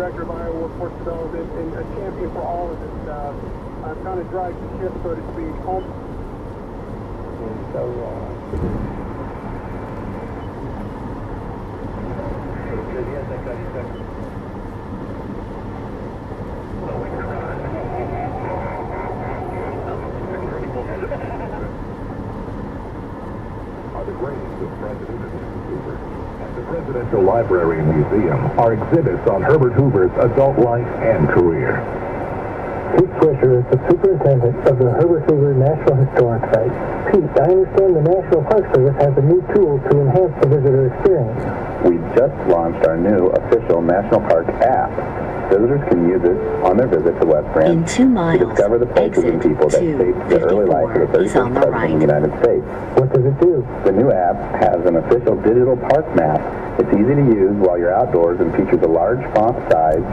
Director of Iowa Workforce Development and a champion for all of this. Kind of drives the ship, so to speak. Home. And so, Are the graves of President Hoover. At the Presidential Library and Museum are exhibits on Herbert Hoover's adult life and career. Pete Swisher is the superintendent of the Herbert Hoover National Historic Site. Pete, I understand the National Park Service has a new tool to enhance the visitor experience. We just launched our new official National Park app. Visitors can use it on their visit to West Branch In 2 miles, to discover the places and people that shaped the early life of the 31st President of the United States. What does it do? The new app has an official digital park map. It's easy to use while you're outdoors and features a large font size,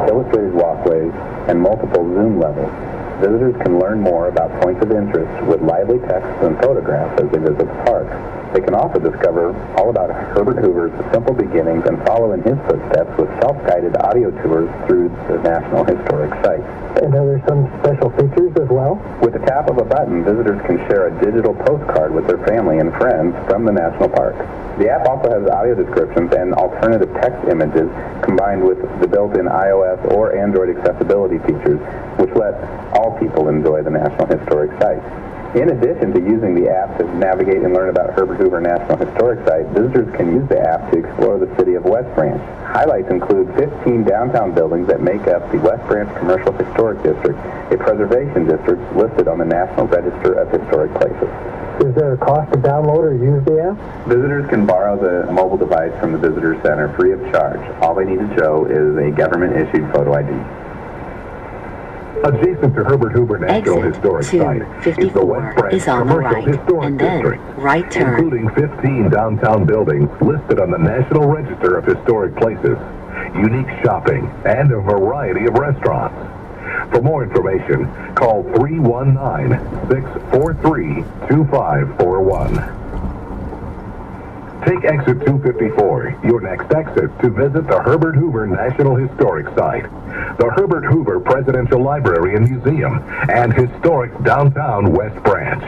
illustrated walkways, and multiple zoom levels. Visitors can learn more about points of interest with lively texts and photographs as they visit the park. They can also discover all about Herbert Hoover's simple beginnings and follow in his footsteps with self-guided audio tours through the National Historic Site. And are there some special features as well? With the tap of a button, visitors can share a digital postcard with their family and friends from the national park. The app also has audio descriptions and alternative text images combined with the built-in iOS or Android accessibility features, which let all people enjoy the National Historic Site. In addition to using the app to navigate and learn about Herbert Hoover National Historic Site, visitors can use the app to explore the city of West Branch. Highlights include 15 downtown buildings that make up the West Branch Commercial Historic District, a preservation district listed on the National Register of Historic Places. Is there a cost to download or use the app? Visitors can borrow the mobile device from the Visitor Center free of charge. All they need to show is a government-issued photo ID. Adjacent to Herbert Hoover National Historic Site is the West Branch Commercial Historic District, right turn. including 15 downtown buildings listed on the National Register of Historic Places, unique shopping, and a variety of restaurants. For more information, call 319-643-2541. Take exit 254, your next exit, to visit the Herbert Hoover National Historic Site, the Herbert Hoover Presidential Library and Museum, and historic downtown West Branch,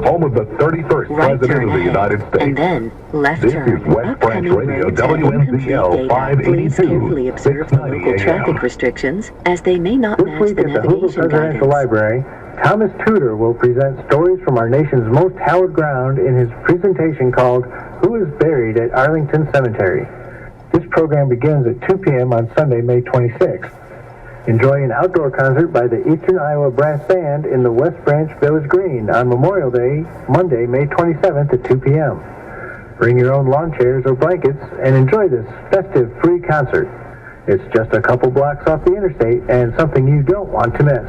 home of the 31st President of the United States. And then left This turn. is West Branch Radio, WNZL 582, Carefully observe the 690 local traffic AM. restrictions as they may not This match week the at the Hoover navigation Presidential guidance. Library, Thomas Tudor will present stories from our nation's most hallowed ground in his presentation called Who is Buried at Arlington Cemetery. This program begins at 2 p.m. on Sunday, May 26th. Enjoy an outdoor concert by the Eastern Iowa Brass Band in the West Branch Village Green on Memorial Day, Monday, May 27th at 2 p.m. Bring your own lawn chairs or blankets and enjoy this festive free concert. It's just a couple blocks off the interstate and something you don't want to miss.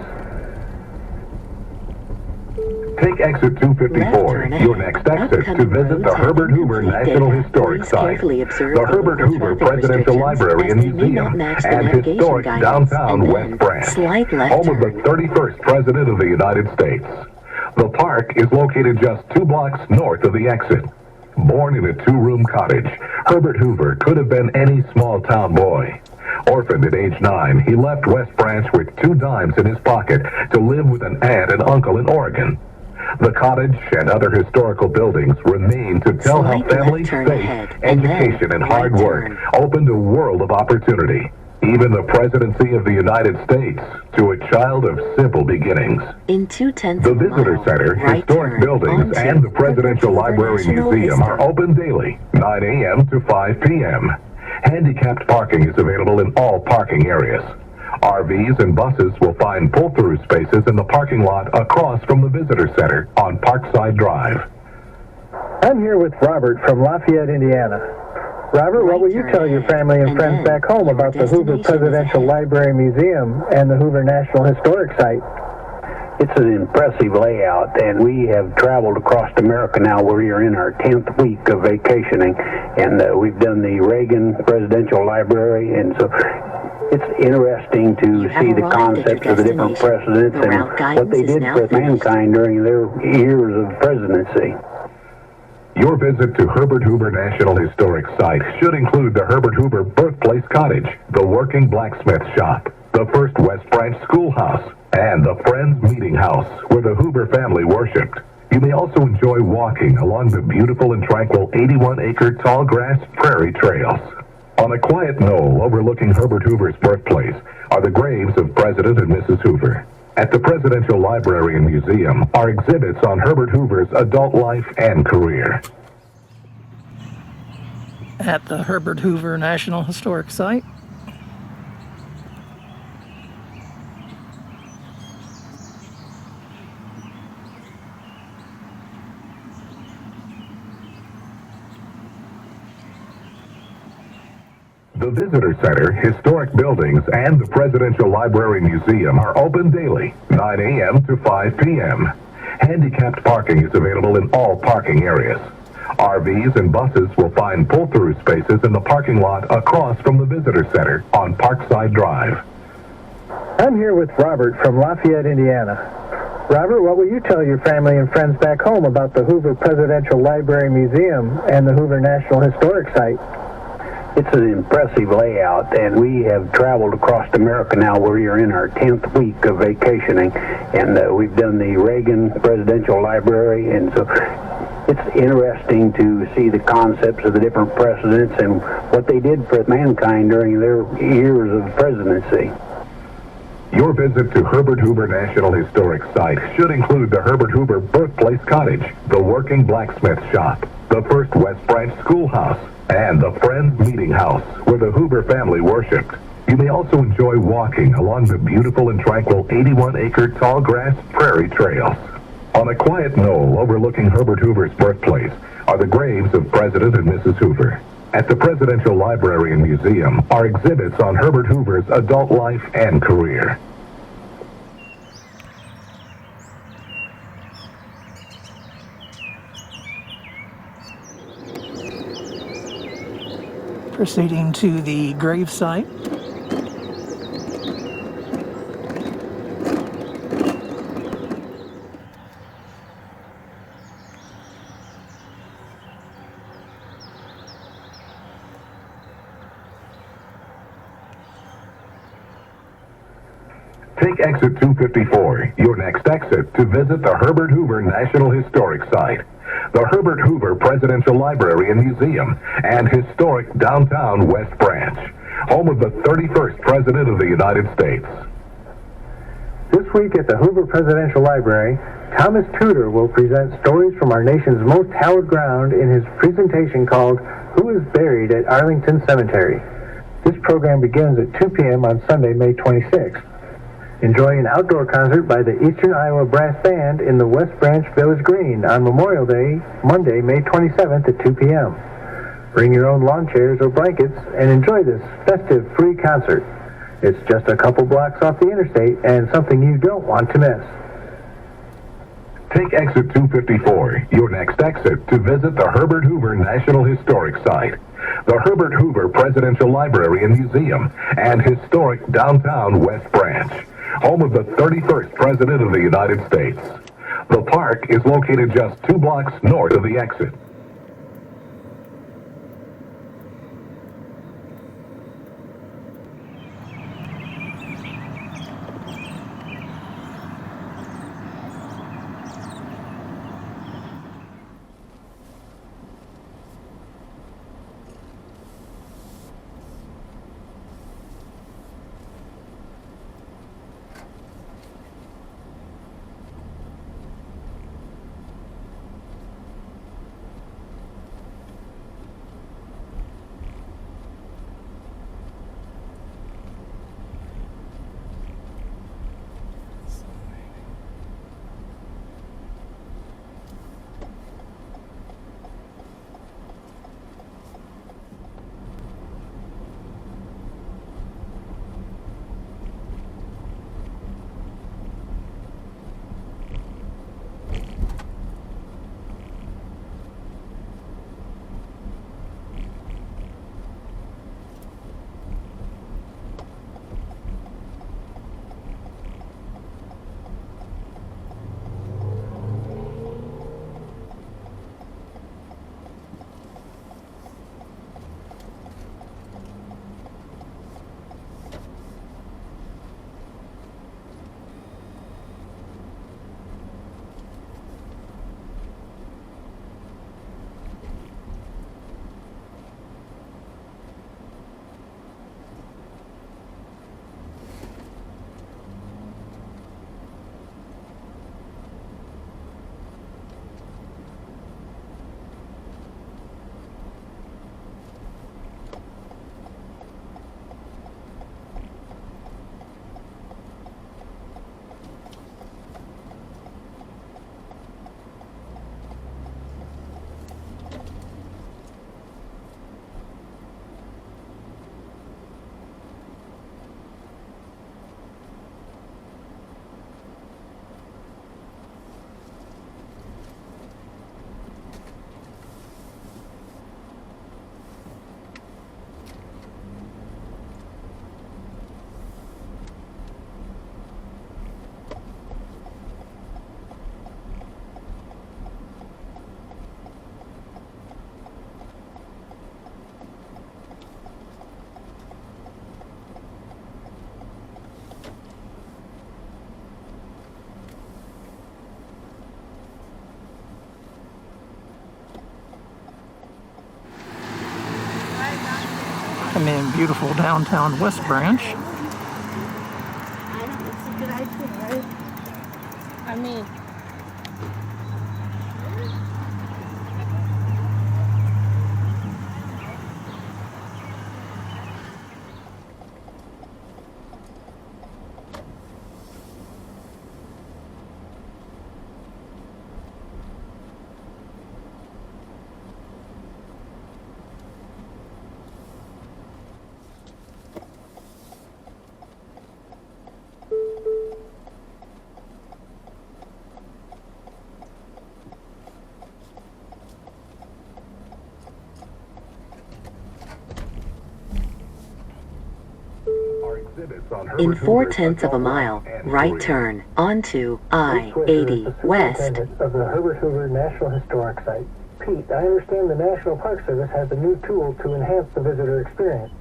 Take exit 254, your next exit, to visit the Herbert Hoover National Historic Site, the Herbert Hoover Presidential Library and Museum, and historic downtown West Branch, home of the 31st President of the United States. The park is located just 2 blocks north of the exit. Born in a 2-room cottage, Herbert Hoover could have been any small-town boy. Orphaned at age 9, he left West Branch with 2 dimes in his pocket to live with an aunt and uncle in Oregon. The cottage and other historical buildings remain to tell how family, faith, education, and hard work opened a world of opportunity. Even the presidency of the United States to a child of simple beginnings. In 2/10 The Visitor Center, historic buildings, and the Presidential Library and Museum are open daily, 9 a.m. to 5 p.m. Handicapped parking is available in all parking areas. RVs and buses will find pull-through spaces in the parking lot across from the Visitor Center on Parkside Drive. I'm here with Robert from Lafayette, Indiana. Robert, what will you tell your family and friends back home about the Hoover Presidential Library Museum and the Hoover National Historic Site? It's an impressive layout, and we have traveled across America now. We're in our 10th week of vacationing, and we've done the Reagan Presidential Library, and so it's interesting to see the concepts of the different presidents and what they did for mankind during their years of presidency. Your visit to Herbert Hoover National Historic Site should include the Herbert Hoover Birthplace Cottage, the Working Blacksmith Shop, the first West Branch Schoolhouse, and the Friends Meeting House, where the Hoover family worshipped. You may also enjoy walking along the beautiful and tranquil 81-acre tall grass prairie trails. On a quiet knoll overlooking Herbert Hoover's birthplace are the graves of President and Mrs. Hoover. At the Presidential Library and Museum are exhibits on Herbert Hoover's adult life and career. At the Herbert Hoover National Historic Site, The Visitor Center, historic buildings, and the Presidential Library Museum are open daily, 9 a.m. to 5 p.m. Handicapped parking is available in all parking areas. RVs and buses will find pull-through spaces in the parking lot across from the Visitor Center on Parkside Drive. I'm here with Robert from Lafayette, Indiana. Robert, what will you tell your family and friends back home about the Hoover Presidential Library Museum and the Hoover National Historic Site? It's an impressive layout, and we have traveled across America now. We're in our 10th week of vacationing, and we've done the Reagan Presidential Library, and so it's interesting to see the concepts of the different presidents and what they did for mankind during their years of presidency. Your visit to Herbert Hoover National Historic Site should include the Herbert Hoover Birthplace Cottage, the Working Blacksmith Shop, the first West Branch Schoolhouse, and the Friends Meeting House, where the Hoover family worshipped. You may also enjoy walking along the beautiful and tranquil 81-acre tall grass prairie trails. On a quiet knoll overlooking Herbert Hoover's birthplace are the graves of President and Mrs. Hoover. At the Presidential Library and Museum are exhibits on Herbert Hoover's adult life and career. proceeding to the grave site. Take exit 254, your next exit, to visit the Herbert Hoover National Historic Site, the Herbert Hoover Presidential Library and Museum, and historic downtown West Branch, home of the 31st President of the United States. This week at the Hoover Presidential Library, Thomas Tudor will present stories from our nation's most hallowed ground in his presentation called Who is Buried at Arlington Cemetery? This program begins at 2 p.m. on Sunday, May 26th. Enjoy an outdoor concert by the Eastern Iowa Brass Band in the West Branch Village Green on Memorial Day, Monday, May 27th at 2 p.m. Bring your own lawn chairs or blankets and enjoy this festive free concert. It's just a couple blocks off the interstate and something you don't want to miss. Take exit 254, your next exit, to visit the Herbert Hoover National Historic Site, the Herbert Hoover Presidential Library and Museum, and historic downtown West Branch, home of the 31st President of the United States. The park is located just 2 blocks north of the exit. in the beautiful downtown West Branch. I know, it's a good idea, right? I mean... In 4/10 of a mile, right turn onto I-80 West. Of the Herbert Hoover National Historic Site. Pete, I understand the National Park Service has a new tool to enhance the visitor experience.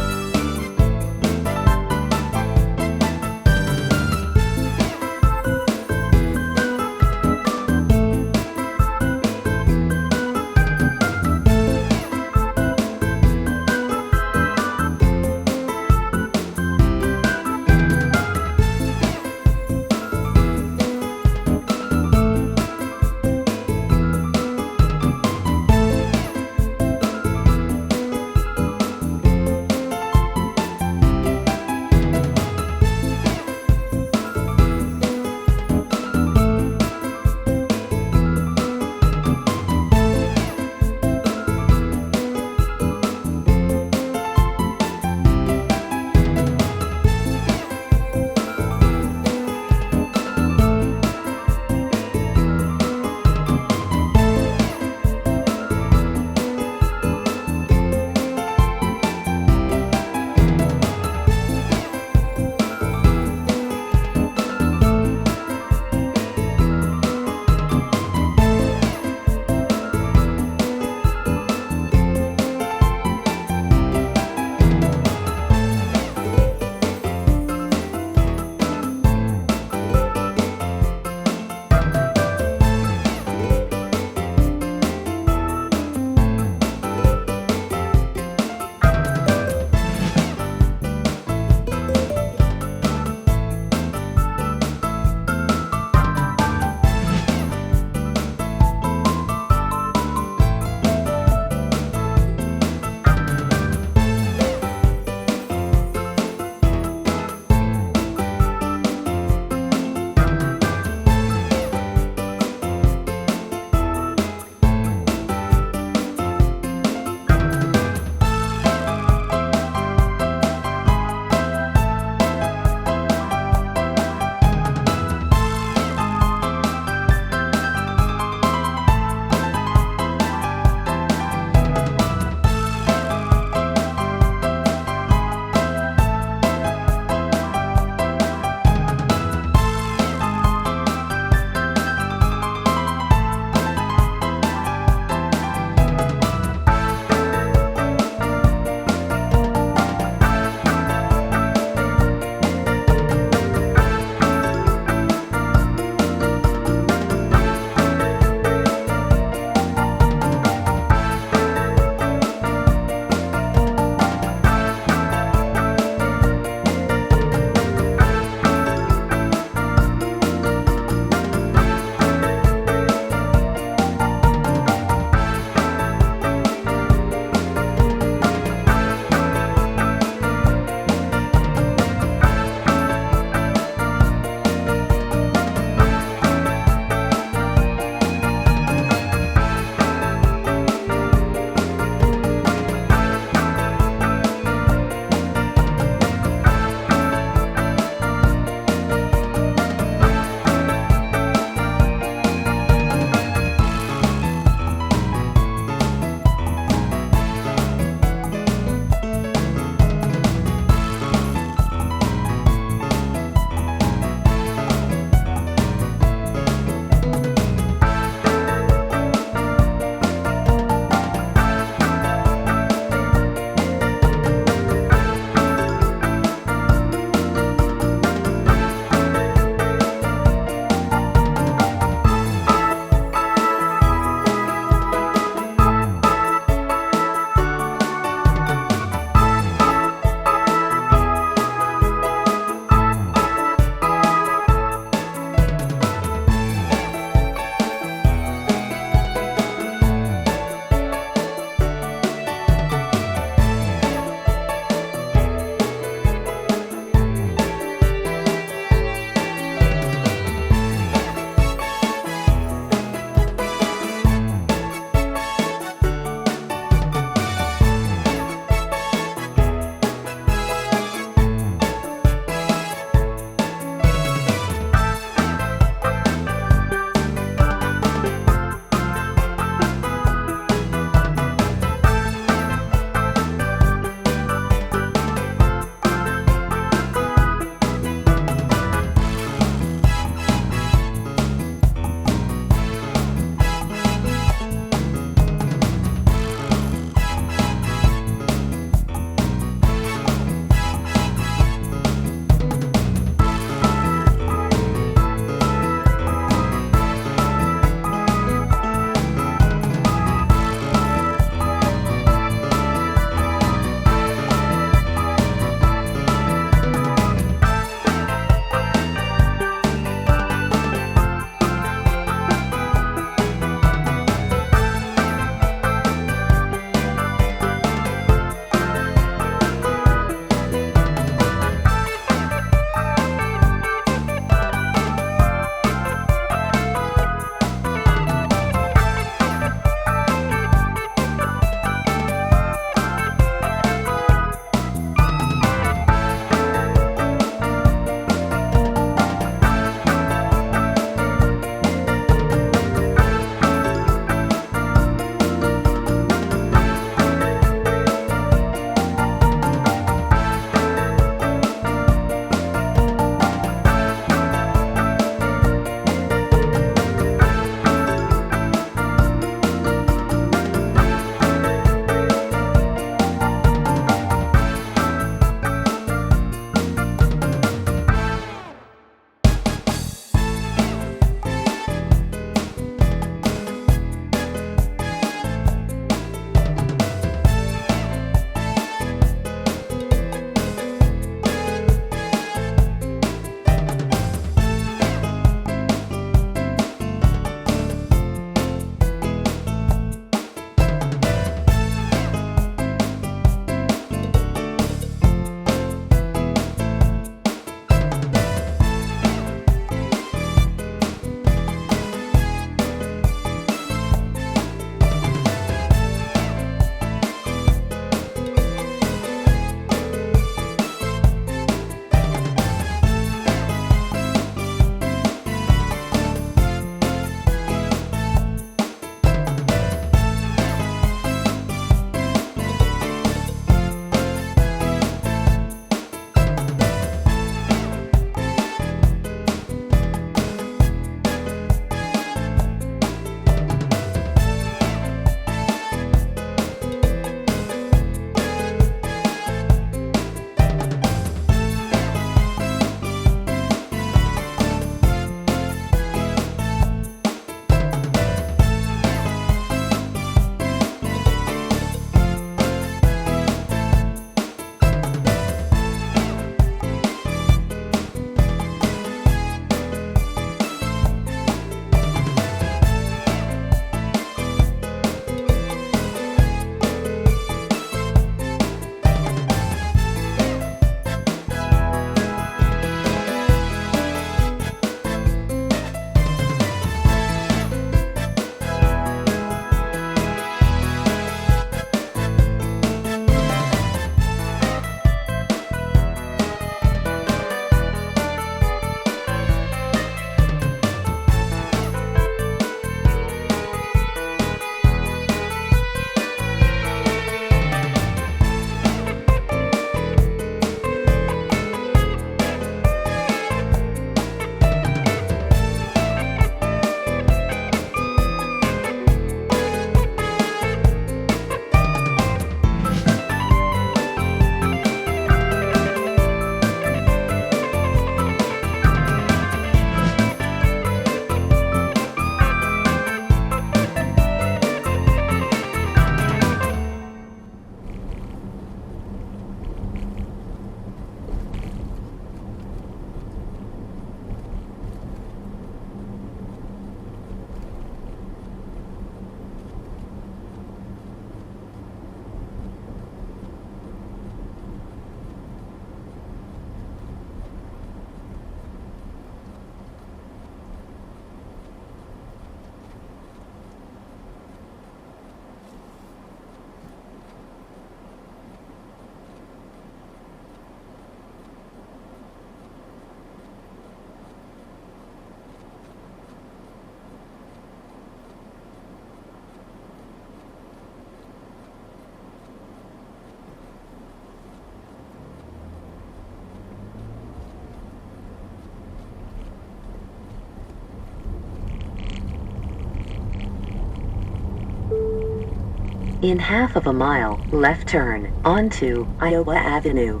In half of a mile, left turn, onto Iowa Avenue.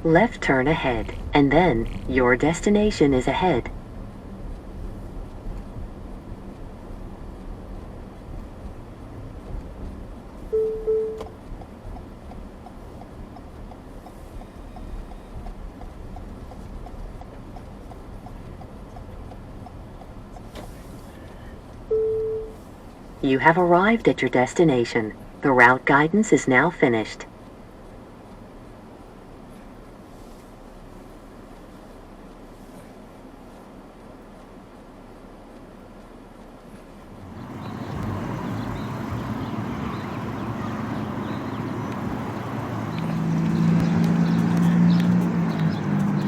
Left turn ahead, and then your destination is ahead. You have arrived at your destination. The route guidance is now finished.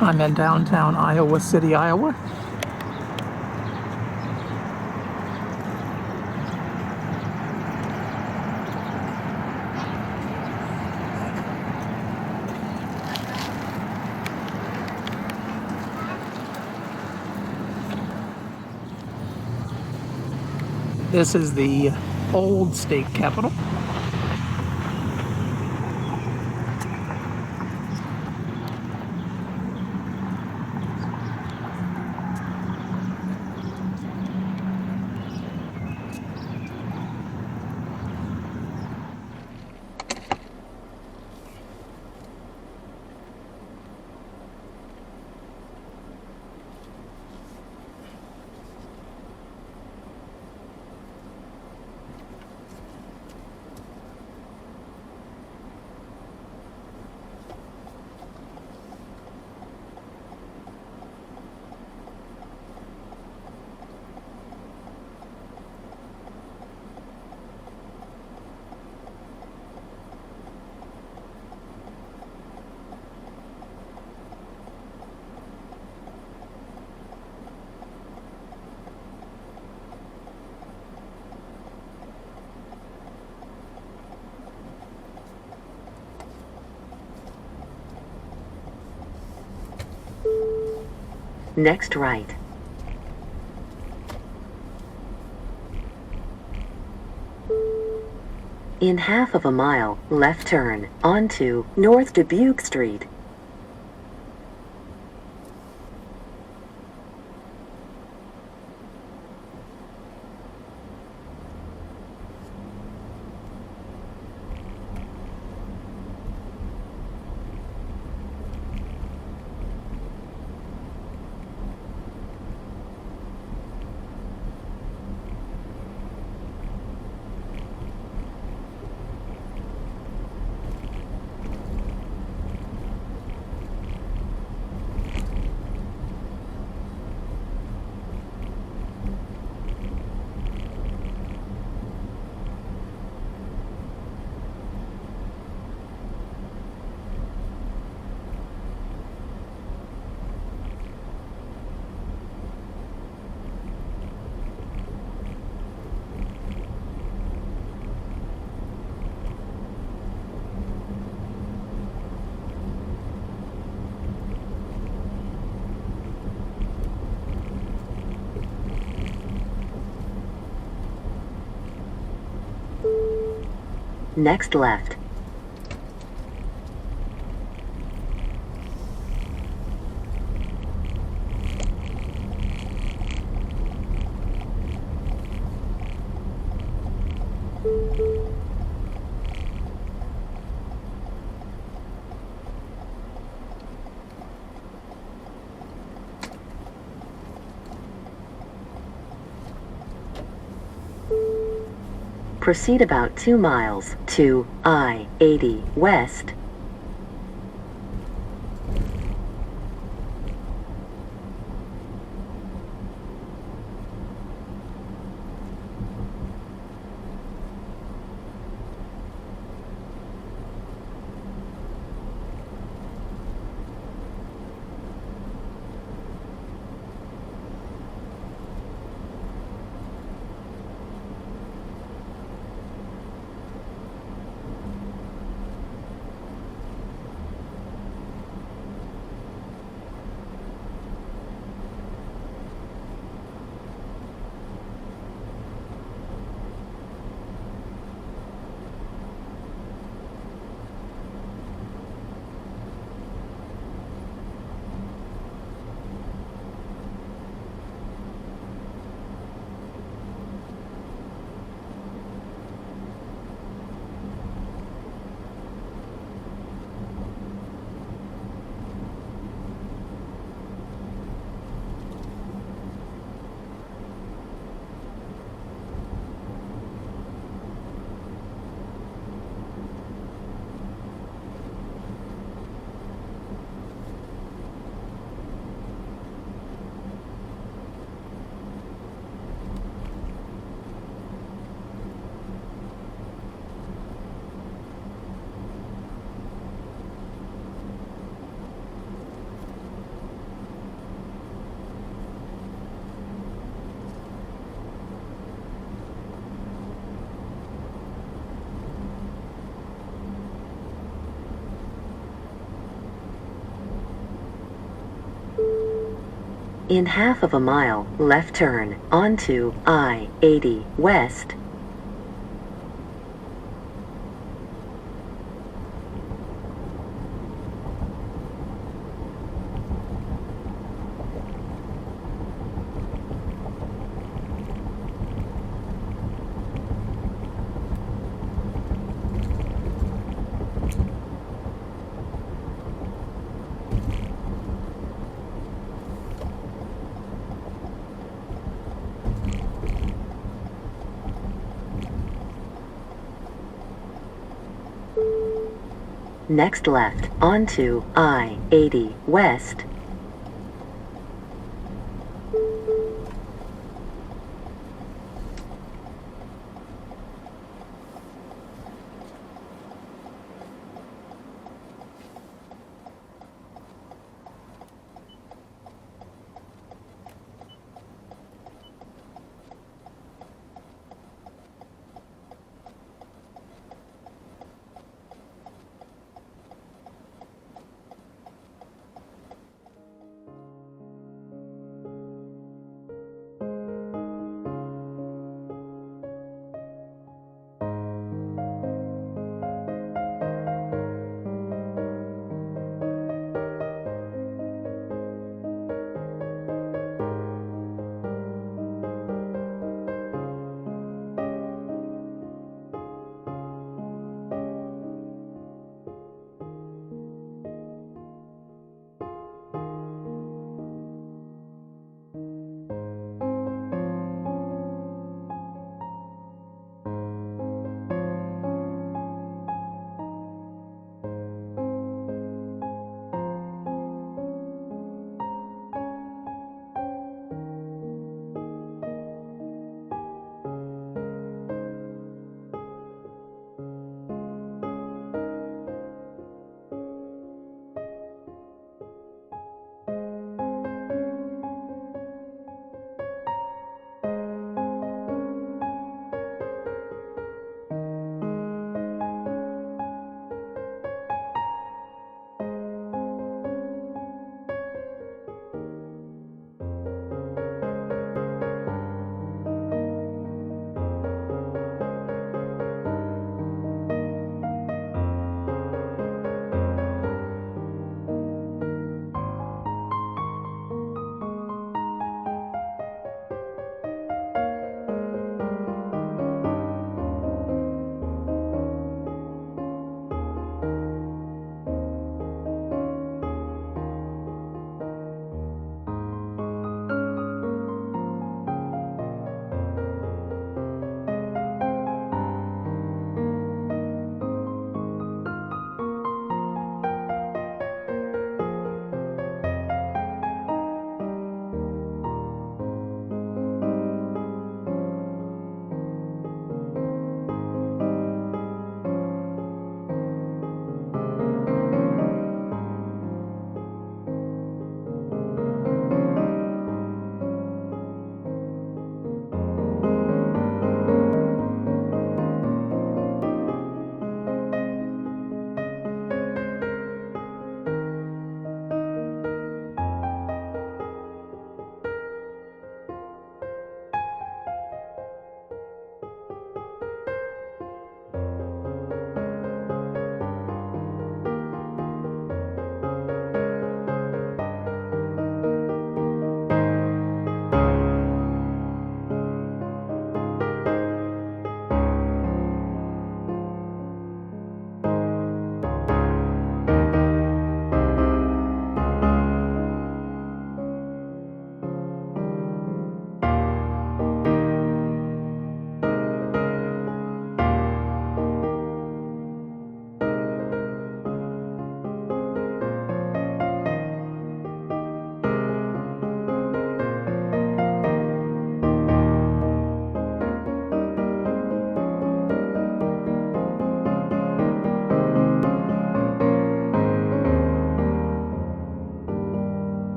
I'm in downtown Iowa City, Iowa. This is the old state capitol. Next right. In half of a mile, left turn, onto North Dubuque Street. Next left. Proceed about 2 miles to I-80 West. In half of a mile, left turn onto I-80 West. Next left onto I-80 West.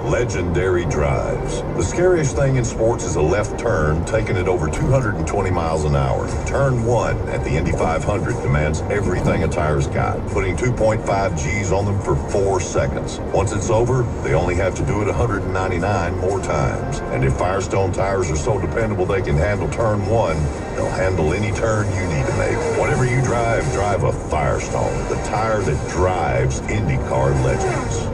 Legendary drives. The scariest thing in sports is a left turn, taking it over 220 miles an hour. Turn 1 at the Indy 500 demands everything a tire's got, putting 2.5 Gs on them for 4 seconds. Once it's over, they only have to do it 199 more times. And if Firestone tires are so dependable they can handle turn 1, they'll handle any turn you need to make. Whatever you drive, drive a Firestone, the tire that drives IndyCar legends.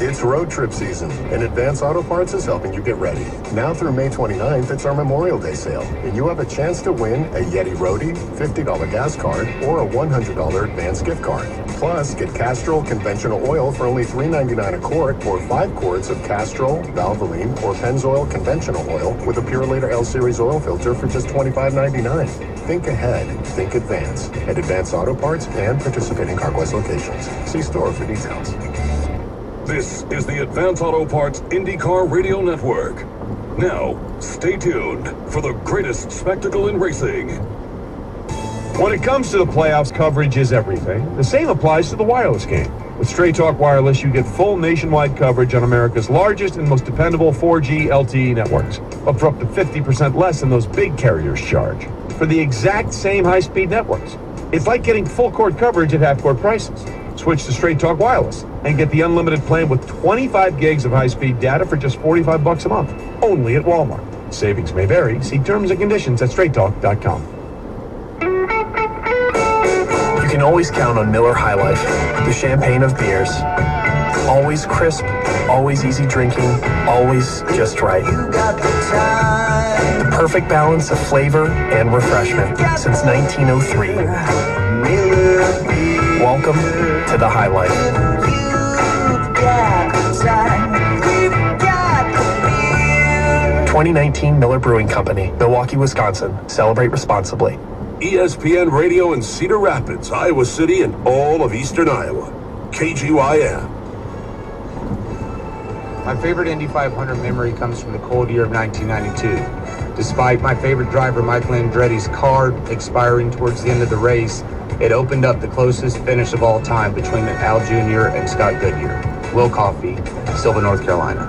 It's road trip season, and Advance Auto Parts is helping you get ready. Now through May 29th, it's our Memorial Day sale, and you have a chance to win a Yeti Roadie, $50 gas card, or a $100 advance gift card. Plus, get Castrol conventional oil for only $3.99 a quart, or 5 quarts of Castrol, Valvoline, or Pennzoil conventional oil with a Purolator L Series oil filter for just $25.99. Think ahead. Think Advance at Advance Auto Parts and participating CarQuest locations. See store for details. This is the Advance Auto Parts IndyCar Radio Network. Now, stay tuned for the greatest spectacle in racing. When it comes to the playoffs, coverage is everything. The same applies to the wireless game. With Straight Talk Wireless, you get full nationwide coverage on America's largest and most dependable 4G LTE networks, but for up to 50% less than those big carriers charge, for the exact same high-speed networks. It's like getting full-court coverage at half-court prices. Switch to Straight Talk Wireless and get the unlimited plan with 25 gigs of high-speed data for just $45 a month, only at Walmart. Savings may vary. See terms and conditions at straighttalk.com. You can always count on Miller High Life, the champagne of beers. Always crisp, always easy drinking, always just right. The perfect balance of flavor and refreshment since 1903. Welcome to the High Life. 2019 Miller Brewing Company, Milwaukee, Wisconsin. Celebrate responsibly. ESPN Radio in Cedar Rapids, Iowa City, and all of eastern Iowa. KGYM. My favorite Indy 500 memory comes from the cold year of 1992. Despite my favorite driver, Michael Andretti's car expiring towards the end of the race, it opened up the closest finish of all time between Al Jr. and Scott Goodyear. Will Coffey, Sylva, North Carolina.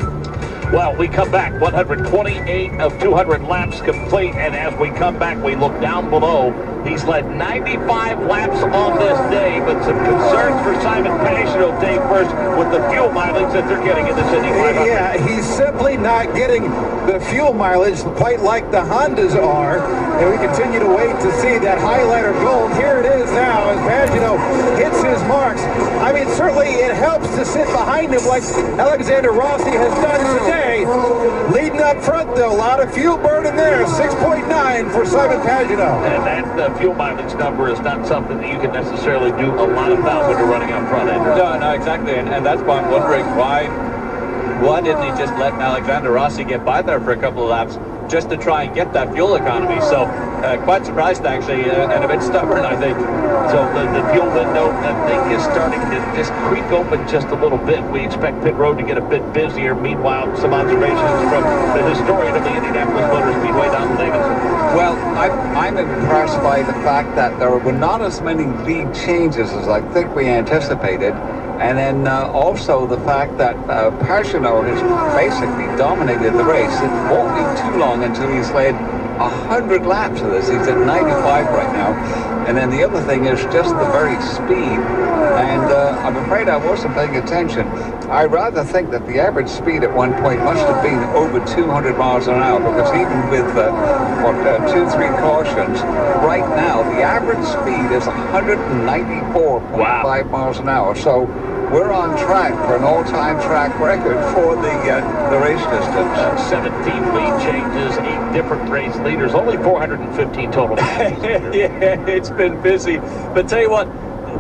Well, we come back, 128 of 200 laps complete, and as we come back, we look down below. He's led 95 laps on this day, but some concerns for Simon Pagenaud, Dave, first with the fuel mileage that they're getting in this Indy 500. Yeah, he's simply not getting the fuel mileage quite like the Hondas are, and we continue to wait to see that highlighter gold. Here it is now as Pagenaud hits his marks. I mean, certainly it helps to sit behind him like Alexander Rossi has done today. Leading up front, though, a lot of fuel burning there. 6.9 for Simon Pagenaud. And that fuel mileage number is not something that you can necessarily do a lot about when you're running up front, Andrew. No, exactly. And that's why I'm wondering why didn't he just let Alexander Rossi get by there for a couple of laps just to try and get that fuel economy? So quite surprised, actually, and a bit stubborn, I think. So the fuel window, I think, is starting to just creep open just a little bit. We expect pit road to get a bit busier. Meanwhile, some observations from the historian of the Indianapolis Motor Speedway, Don Davidson. Well, I'm impressed by the fact that there were not as many lead changes as I think we anticipated. And then also the fact that Pagenaud has basically dominated the race. It won't be too long until he's led 100 laps of this. He's at 95 right now. And then the other thing is just the very speed. And I'm afraid I wasn't paying attention. I rather think that the average speed at one point must have been over 200 miles an hour, because even with 2-3 cautions, right now the average speed is 194.5 miles an hour. So we're on track for an all-time track record for the race distance. 17 lead changes, 8 different race leaders, only 415 total. Yeah, it's been busy. But tell you what,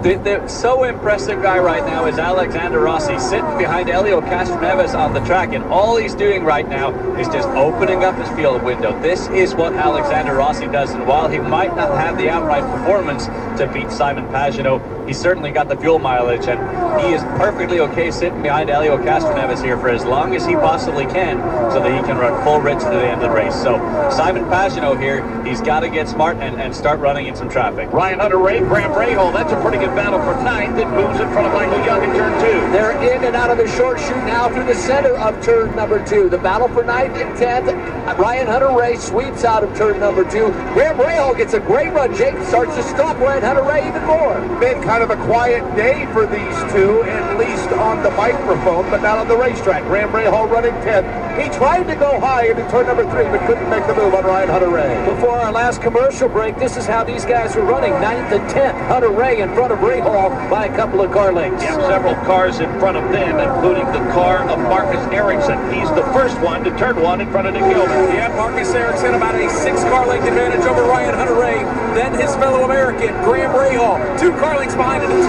the so impressive guy right now is Alexander Rossi, sitting behind Helio Castroneves on the track, and all he's doing right now is just opening up his field window. This is what Alexander Rossi does, and while he might not have the outright performance to beat Simon Pagenaud. He certainly got the fuel mileage, and he is perfectly okay sitting behind Elio Castroneves here for as long as he possibly can so that he can run full Ritz to the end of the race. So Simon Pagenaud here, he's got to get smart and start running in some traffic. Ryan Hunter-Reay, Graham Rahal, that's a pretty good battle for ninth. It moves in front of Michael Young in turn 2. They're in and out of the short chute now through the center of turn number 2. The battle for ninth and 10th. Ryan Hunter-Reay sweeps out of turn number 2. Graham Rahal gets a great run. Jake starts to stop Ryan Hunter-Reay even more. Been kind of a quiet day for these two, at least on the microphone, but not on the racetrack. Graham Rahal running 10th. He tried to go high into turn number 3, but couldn't make the move on Ryan Hunter-Reay. Before our last commercial break, this is how these guys were running. 9th and 10th. Hunter-Reay in front of Rahal by a couple of car lengths. Yeah, several cars in front of them, including the car of Marcus Ericsson. He's the first one to turn 1 in front of Nick Gilbert. Yeah, Marcus Ericsson about a 6-car length advantage over Ryan Hunter-Reay. Then his fellow American, Graham Rahal. 2 car lengths behind him in 2.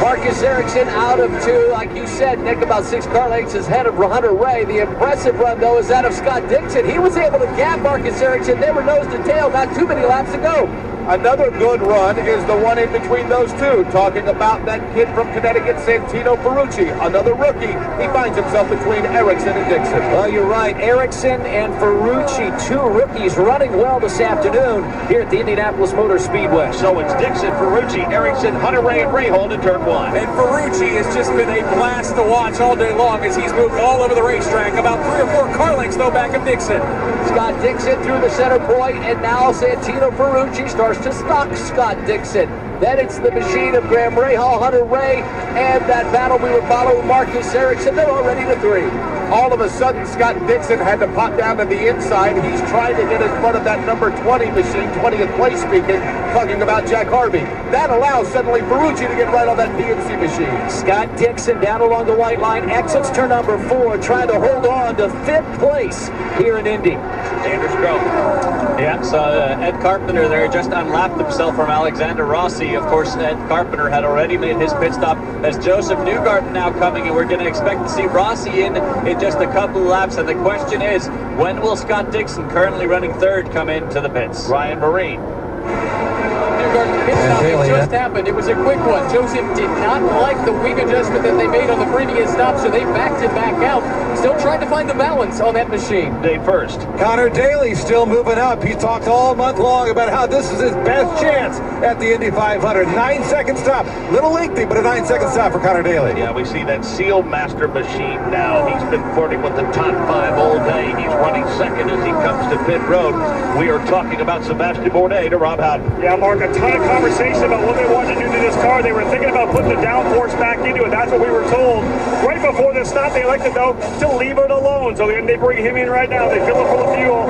Marcus Ericsson out of 2. Like you said, Nick, about 6 car lengths ahead of Hunter-Reay. The impressive run, though, is that of Scott Dixon. He was able to gap Marcus Ericsson. They were nose to tail, not too many laps to go. Another good run is the one in between those two. Talking about that kid from Connecticut, Santino Ferrucci, another rookie. He finds himself between Ericsson and Dixon. Well, you're right. Ericsson and Ferrucci, 2 rookies running well this afternoon here at the Indianapolis Motor Speedway. So it's Dixon, Ferrucci, Ericsson, Hunter-Reay, and Rahal in turn 1. And Ferrucci has just been a blast to watch all day long as he's moved all over the racetrack. About 3 or 4 car lengths, though, back of Dixon. Scott Dixon through the center point, and now Santino Ferrucci starts to stalk Scott Dixon. Then it's the machine of Graham Rahal, Hunter-Reay, and that battle we were following, Marcus Ericsson. They're already to 3. All of a sudden, Scott Dixon had to pop down to the inside. He's trying to get in front of that number 20 machine, 20th place speaking, talking about Jack Harvey. That allows suddenly Ferrucci to get right on that PNC machine. Scott Dixon down along the white line, exits turn number 4, trying to hold on to 5th place here in Indy. Anders Grove. Yeah, so Ed Carpenter there just unlapped himself from Alexander Rossi. Of course, Ed Carpenter had already made his pit stop. As Joseph Newgarden now coming, and we're going to expect to see Rossi in just a couple of laps. And the question is, when will Scott Dixon, currently running 3rd, come into the pits? Ryan Marine. Newgarden pit stop. It just happened. It was a quick one. Joseph did not like the wing adjustment that they made on the previous stop, so they backed it back out. Still trying to find the balance on that machine. Dave first. Connor Daly still moving up. He talked all month long about how this is his best chance at the Indy 500. 9-second stop. Little lengthy, but a 9-second stop for Connor Daly. Yeah, we see that Seal Master machine now. He's been flirting with the top 5 all day. He's running 2nd as he comes to pit road. We are talking about Sebastian Bourdais to Rob Howden. Yeah, Mark, a ton of conversation about what they wanted to do to this car. They were thinking about putting the downforce back into it. That's what we were told. Right before this stop, they elected, though, to leave it alone. So they bring him in right now. They fill it full of fuel.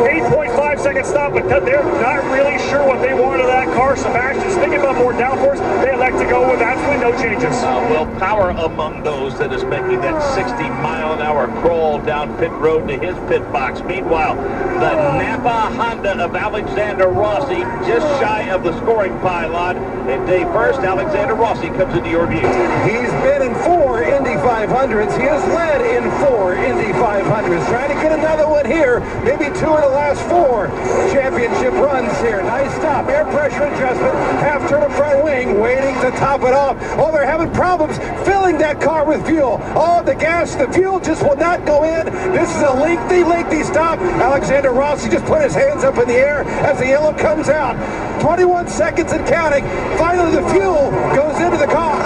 8.5-second stop, but they're not really sure what they want of that car. Sebastian's thinking about more downforce. They elect to go with absolutely no changes. Will Power among those that is making that 60-mile-an-hour crawl down pit road to his pit box. Meanwhile, the Napa Honda of Alexander Rossi just shy of the scoring pylon. And day first, Alexander Rossi comes into your view. He's been in 4 Indy 500s. He has led in 4 Indy 500s. Trying to get another one here. Maybe 2 of the last 4 championship runs here. Nice stop. Air pressure adjustment. Half turn of front wing. Waiting to top it off. Oh, they're having problems filling that car with fuel. Oh, the gas, the fuel just will not go in. This is a lengthy stop. Alexander Rossi just put his hands up in the air as the yellow comes out. 21 seconds and counting. Finally, the fuel goes into the car.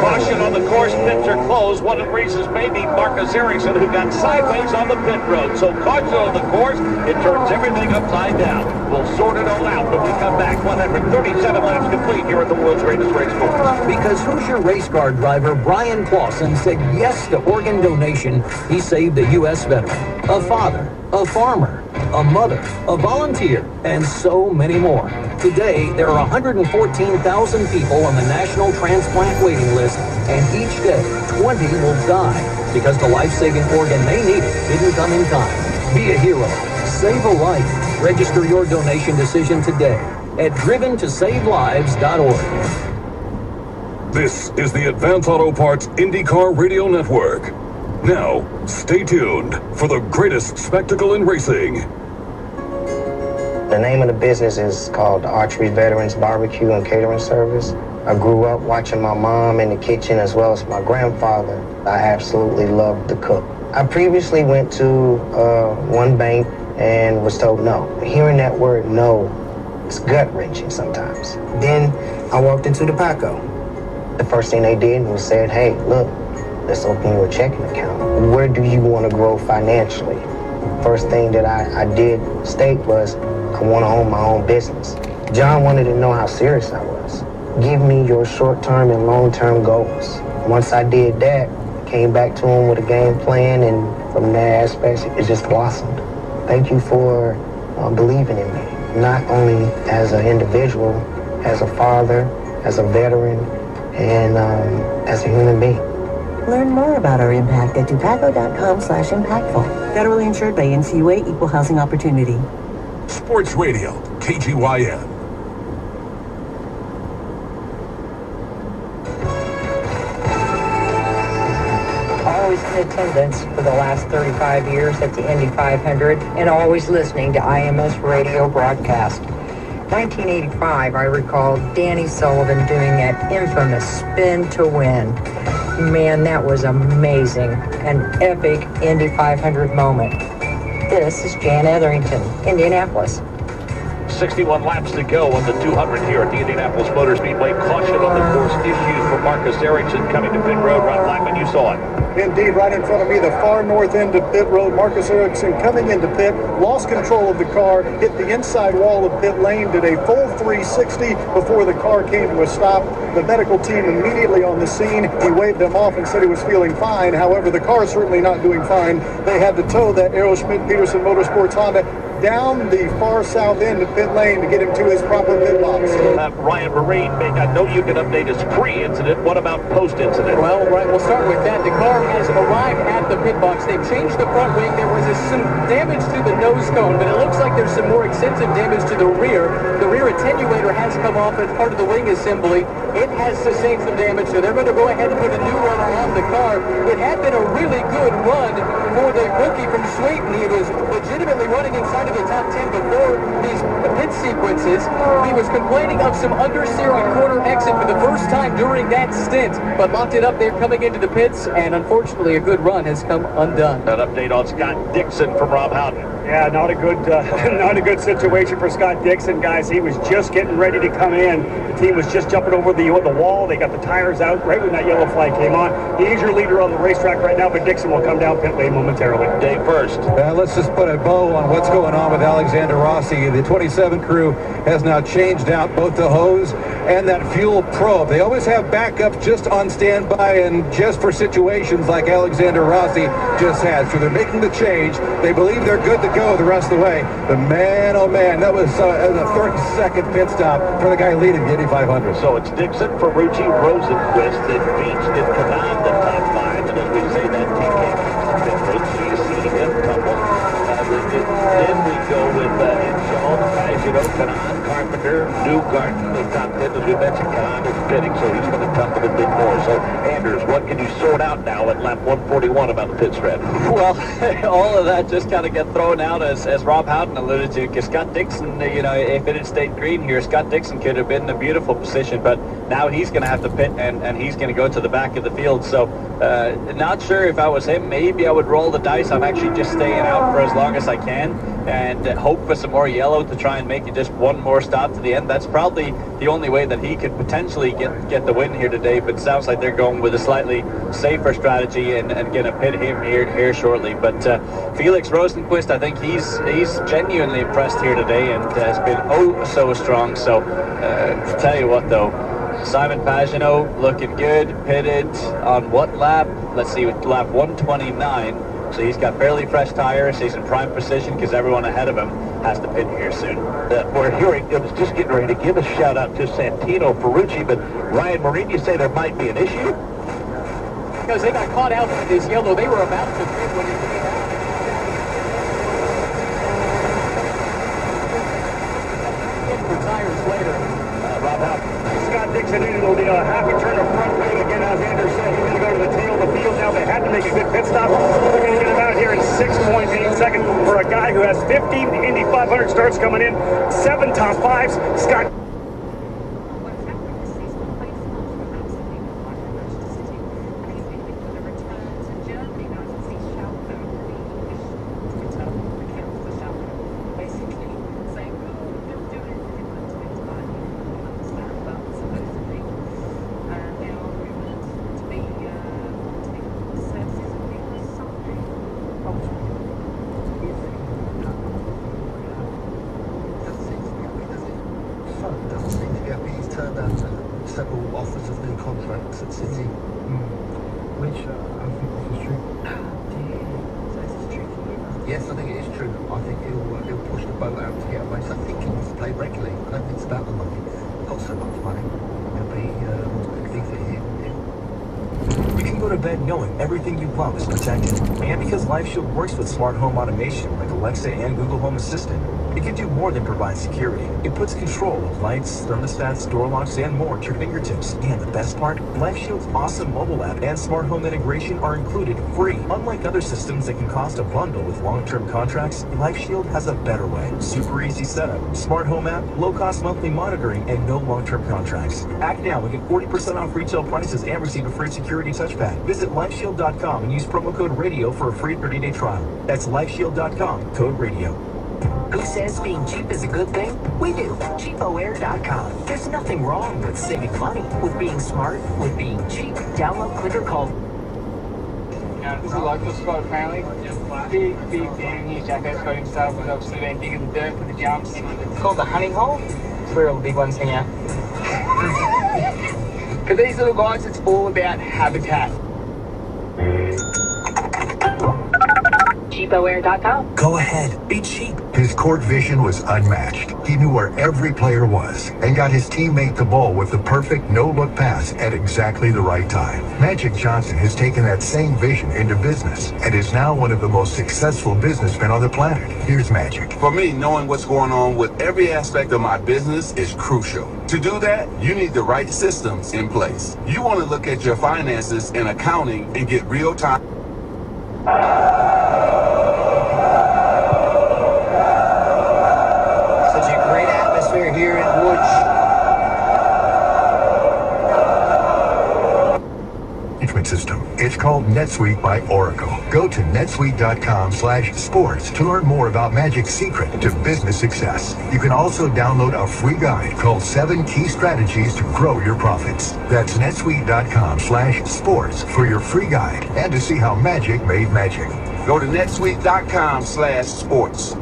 Caution on the course, pits are closed. One of the races may be Marcus Ericsson, who got sideways on the pit road. So caution on the course, it turns everything upside down. We'll sort it all out when we come back. 137 laps complete here at the world's greatest race course. Because Hoosier race car driver Brian Clausen said yes to organ donation, he saved a U.S. veteran, a father, a farmer, a mother, a volunteer, and so many more. Today, there are 114,000 people on the National Transplant Waiting List, and each day, 20 will die because the life-saving organ they needed didn't come in time. Be a hero. Save a life. Register your donation decision today at driventosavelives.org. This is the Advance Auto Parts IndyCar Radio Network. Now, stay tuned for the greatest spectacle in racing. The name of the business is called Archery Veterans Barbecue and Catering Service. I grew up watching my mom in the kitchen as well as my grandfather. I absolutely loved to cook. I previously went to one bank and was told no. Hearing that word no, it's gut-wrenching sometimes. Then I walked into the Paco. The first thing they did was said, hey, look, let's open you a checking account. Where do you want to grow financially? First thing that I did state was, I want to own my own business. John wanted to know how serious I was. Give me your short-term and long-term goals. Once I did that, I came back to him with a game plan, and from that aspect, it just blossomed. Thank you for believing in me, not only as an individual, as a father, as a veteran, and as a human being. Learn more about our impact at dupaco.com/impactful. Federally insured by NCUA Equal Housing Opportunity. Sports Radio, KGYN. Always in attendance for the last 35 years at the Indy 500 and always listening to IMS radio broadcast. 1985, I recall Danny Sullivan doing that infamous spin to win. Man, that was amazing. An epic Indy 500 moment. This is Jan Etherington, Indianapolis. 61 laps to go on the 200 here at the Indianapolis Motor Speedway. Caution on the course issues for Marcus Ericsson coming to pit road. Ron Blackman, you saw it. Indeed, right in front of me, the far north end of pit road. Marcus Ericsson coming into pit, lost control of the car, hit the inside wall of pit lane, did a full 360 before the car came to a stop. The medical team immediately on the scene. He waved them off and said he was feeling fine. However, the car is certainly not doing fine. They had to tow that Aero Schmidt-Peterson Motorsports Honda down the far south end of pit lane to get him to his proper pit box. Ryan Marine, I know you can update us pre-incident. What about post-incident? Well, right, we'll start with that. The car has arrived at the pit box. They've changed the front wing. There was some damage to the nose cone, but it looks like there's some more extensive damage to the rear. The rear attenuator has come off as part of the wing assembly. It has sustained some damage, so they're going to go ahead and put a new one on the car. It had been a really good run for the rookie from Sweden. He was legitimately running inside of the top 10 before these pit sequences. He was complaining of some understeer on corner exit for the first time during that stint, but locked it up there coming into the pits, and unfortunately a good run has come undone. An update on Scott Dixon from Rob Howden. Yeah, not a good situation for Scott Dixon, guys. He was just getting ready to come in. The team was just jumping over the wall. They got the tires out right when that yellow flag came on. He is your leader on the racetrack right now, but Dixon will come down pit lane momentarily. Dave first. Let's just put a bow on what's going on with Alexander Rossi. The 27 crew has now changed out both the hose and that fuel probe. They always have backup just on standby and just for situations like Alexander Rossi just had. So they're making the change. They believe they're good to go the rest of the way. But man, oh man, that was a 30-second pit stop for the guy leading the Indy 500. So it's Dixon, Ferrucci, Rosenquist, and Beach, and Kanan, the top five. And as we say, that team can't keep the pit road. So you see him tumble. Then we go with Shaw, Kanan, Carpenter, Newgarden, the top 10. As we mentioned, Kanan is pitting, so he's going to tumble a bit more. So, Anders, what can you sort out now at lap 141 about the pit stretch? Well, all of that just kind of get thrown out as Rob Howden alluded to, because Scott Dixon, if it had stayed green here, Scott Dixon could have been in a beautiful position, but now he's going to have to pit and he's going to go to the back of the field. So not sure if I was him, maybe I would roll the dice. I'm actually just staying out for as long as I can and hope for some more yellow to try and make it just one more stop to the end. That's probably the only way that he could potentially get the win here today, but it sounds like they're going with a slightly safer strategy and going to pit him here shortly. But Felix Rosenquist, I think he's genuinely impressed here today and has been so strong. So to tell you what though, Simon Pagenaud looking good, pitted on what lap? Let's see, lap 129. So he's got fairly fresh tires. He's in prime position because everyone ahead of him has to pit here soon. We're hearing, I was just getting ready to give a shout out to Santino Ferrucci, but Ryan Marine, you say there might be an issue? Because they got caught out with this yellow. They were about to pit when it came out. For tires later. Rob Howden. Scott Dixon in, it'll be a half a turn of front wing again, as Anders said. He's going to go to the tail of the field now. They had to make a good pit stop. They're going to get him out here in 6 6.8 seconds for a guy who has 15 Indy 500 starts coming in, 7 top 5s. Scott. Several offers of new contracts at City. Which I think this is true. Yes, I think it is true. I think he'll push the boat out to get a race. I think he wants to play regularly. I don't think it's about the money. Not so much money. It'll be for him. You can go to bed knowing everything you love is protected. And because LifeShield works with smart home automation like Alexa and Google Home Assistant, it can do more than provide security. It puts control of lights, thermostats, door locks, and more at your fingertips. And the best part? LifeShield's awesome mobile app and smart home integration are included free. Unlike other systems that can cost a bundle with long-term contracts, LifeShield has a better way. Super easy setup, smart home app, low-cost monthly monitoring, and no long-term contracts. Act now and get 40% off retail prices and receive a free security touchpad. Visit LifeShield.com and use promo code RADIO for a free 30-day trial. That's LifeShield.com, code RADIO. Who says being cheap is a good thing? We do. CheapoAir.com. There's nothing wrong with saving money, with being smart, with being cheap. Download, click, or call. This is a local squad apparently. Big Dan new jacket got himself and obviously been big in the dirt for the jumps. It's called the hunting hole. It's where all the big ones hang out. For these little guys, it's all about habitat. CheapoAir.com. Go ahead, be cheap. His court vision was unmatched. He knew where every player was and got his teammate the ball with the perfect no-look pass at exactly the right time. Magic Johnson has taken that same vision into business and is now one of the most successful businessmen on the planet. Here's Magic. For me, knowing what's going on with every aspect of my business is crucial. To do that, you need the right systems in place. You want to look at your finances and accounting and get real-time. Here in Woods. Management system. It's called NetSuite by Oracle. Go to netsuite.com/sports to learn more about Magic's secret to business success. You can also download a free guide called 7 Key Strategies to Grow Your Profits. That's netsuite.com/sports for your free guide and to see how Magic made magic. Go to netsuite.com/sports.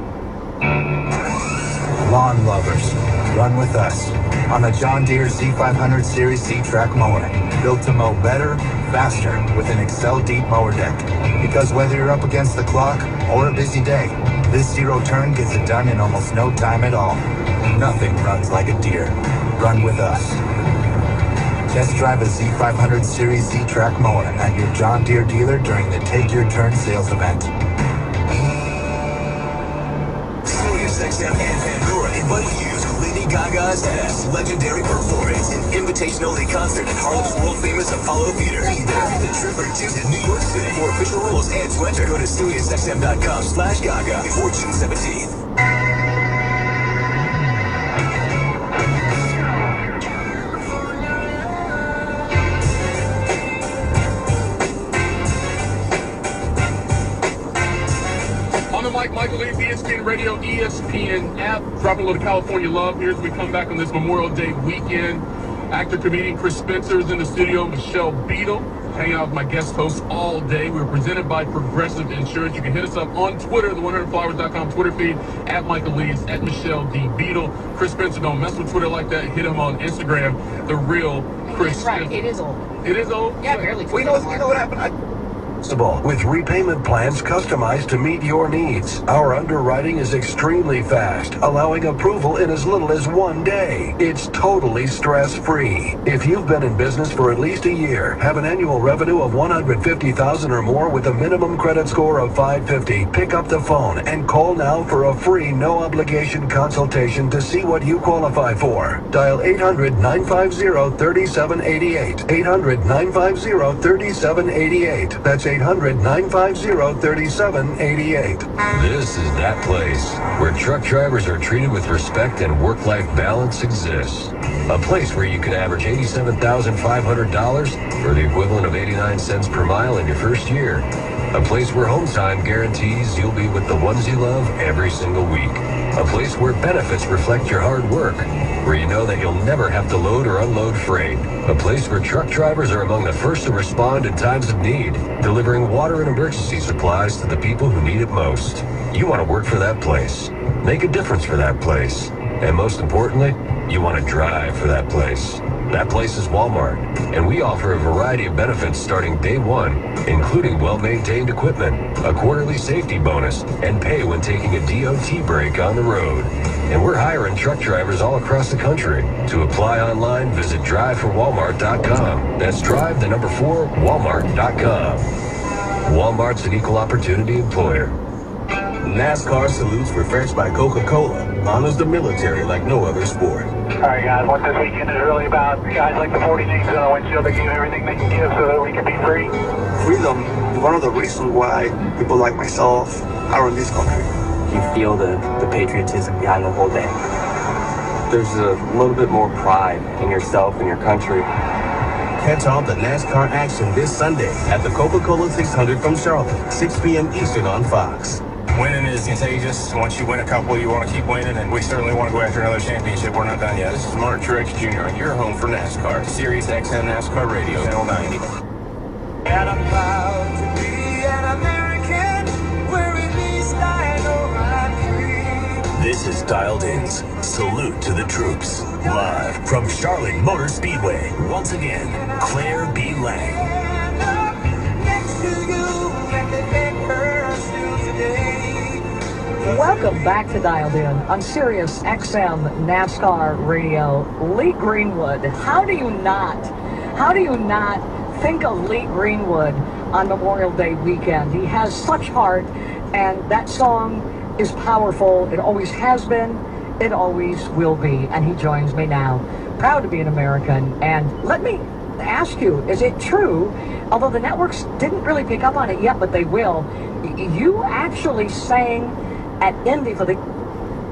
Lawn lovers, run with us on the John Deere Z500 Series Z-Track mower. Built to mow better, faster with an Excel Deep mower deck. Because whether you're up against the clock or a busy day, this zero turn gets it done in almost no time at all. Nothing runs like a Deere. Run with us. Test drive a Z500 Series Z-Track mower at your John Deere dealer during the Take Your Turn sales event. XM and Pandora invite you to Lady Gaga's legendary performance, an invitation-only concert at Harlem's world-famous Apollo Theater. Be there for the trip or two to New York City. For official rules and to enter, go to SiriusXM.com/Gaga before June 17th. Michael Lee, ESPN Radio, ESPN app. Dropping a little California love here as we come back on this Memorial Day weekend. Actor, comedian Chris Spencer is in the studio. Michelle Beadle, hanging out with my guest hosts all day. We're presented by Progressive Insurance. You can hit us up on Twitter, the 100flowers.com Twitter feed, at Michael Lee's, at Michelle D. Beadle. Chris Spencer, don't mess with Twitter like that. Hit him on Instagram, the real Chris Spencer. Right, it is old. It is old? Yeah, barely. You know what happened? With repayment plans customized to meet your needs. Our underwriting is extremely fast, allowing approval in as little as 1 day. It's totally stress-free. If you've been in business for at least a year, have an annual revenue of $150,000 or more with a minimum credit score of 550, pick up the phone and call now for a free no-obligation consultation to see what you qualify for. Dial 800-950-3788. 800-950-3788. That's 1-800-950-3788. This is that place where truck drivers are treated with respect and work-life balance exists. A place where you can average $87,500 or the equivalent of 89 cents per mile in your first year. A place where home time guarantees you'll be with the ones you love every single week. A place where benefits reflect your hard work, where you know that you'll never have to load or unload freight. A place where truck drivers are among the first to respond in times of need, delivering water and emergency supplies to the people who need it most. You want to work for that place, make a difference for that place, and most importantly, you want to drive for that place. That place is Walmart, and we offer a variety of benefits starting day one, including well-maintained equipment, a quarterly safety bonus, and pay when taking a DOT break on the road. And we're hiring truck drivers all across the country. To apply online, visit driveforwalmart.com. That's drive, the number 4, Walmart.com. Walmart's an equal opportunity employer. NASCAR salutes refreshed by Coca-Cola honors the military like no other sport. All right, guys, what this weekend is really about, guys like the 40 names on the windshield, they give everything they can give so that we can be free. Freedom is one of the reasons why people like myself are in this country. You feel the patriotism behind the whole thing. There's a little bit more pride in yourself and your country. Catch all the NASCAR action this Sunday at the Coca-Cola 600 from Charlotte, 6 p.m. Eastern on Fox. Winning is contagious. Once you win a couple, you want to keep winning, and we certainly want to go after another championship. We're not done yet. This is Mark Truex Jr., and you're home for NASCAR. Sirius XM NASCAR Radio, Channel 90. And I'm proud to be an American, where at least I know I'm free. This is Dialed In's Salute to the Troops. Live from Charlotte Motor Speedway. Once again, Claire B. Lang. Next to you, let the big girls do today. Welcome back to Dialed In on Sirius XM NASCAR Radio. Lee Greenwood, how do you not think of Lee Greenwood on Memorial Day weekend? He has such heart, and that song is powerful. It always has been, it always will be, and he joins me now. Proud to be an American. And let me ask you, is it true, although the networks didn't really pick up on it yet, but they will, you actually sang at Indy for the...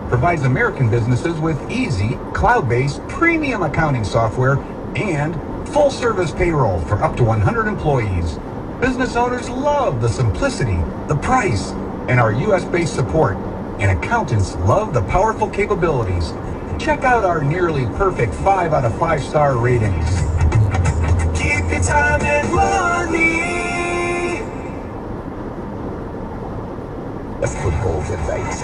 Provides American businesses with easy, cloud-based, premium accounting software and full-service payroll for up to 100 employees. Business owners love the simplicity, the price, and our U.S.-based support. And accountants love the powerful capabilities. Check out our nearly perfect 5 out of 5-star ratings. Keep your time and money. A football debate.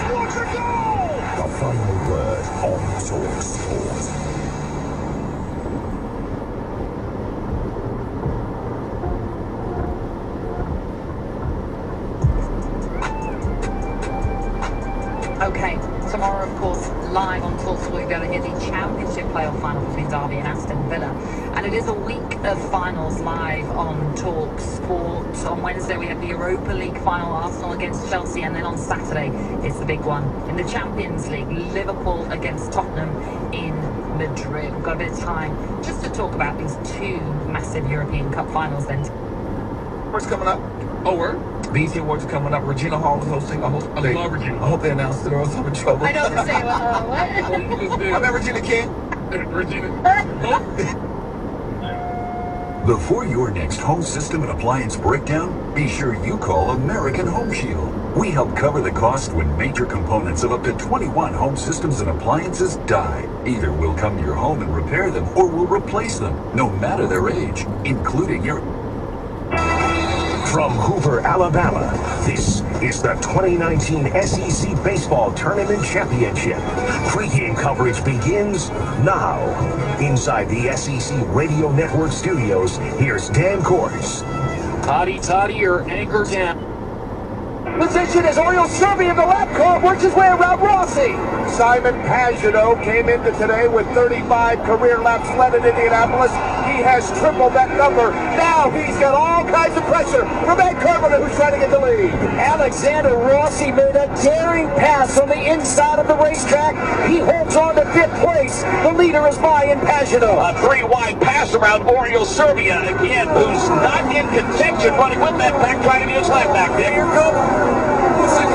The final word on Talk Sport. Okay, tomorrow, of course, live on TalkSport, we're going to hit the Championship playoff final between Derby and Aston Villa. And it is a week of finals live on TalkSport. On Wednesday, we have the Europa League final, Arsenal against Chelsea. And then on Saturday, it's the big one in the Champions League, Liverpool against Tottenham in Madrid. We've got a bit of time just to talk about these two massive European Cup finals then. What's coming up? Oh, word? BT Awards are coming up. Regina Hall is hosting. I love Regina. I hope they announced it or else I'm in trouble. I know the same. What? I met Regina King. Regina. Before your next home system and appliance breakdown, be sure you call American Home Shield. We help cover the cost when major components of up to 21 home systems and appliances die. Either we'll come to your home and repair them, or we'll replace them, no matter their age, including your... From Hoover, Alabama, this is the 2019 SEC Baseball Tournament Championship. Pre-game coverage begins now. Inside the SEC Radio Network studios, here's Dan Cordes. Toddy, your anchor down. Position as Oriole Shelby in the left car works his way around Rossi. Simon Pagano came into today with 35 career laps led in Indianapolis. He he has tripled that number. Now he's got all kinds of pressure from Ed Carpenter, who's trying to get the lead. Alexander Rossi made a daring pass on the inside of the racetrack. He holds on to 5th place. The leader is Brian Pagano. A 3-wide pass around Oriel Serbia again, who's not in contention, running with that back, trying to get his lap back there. Here comes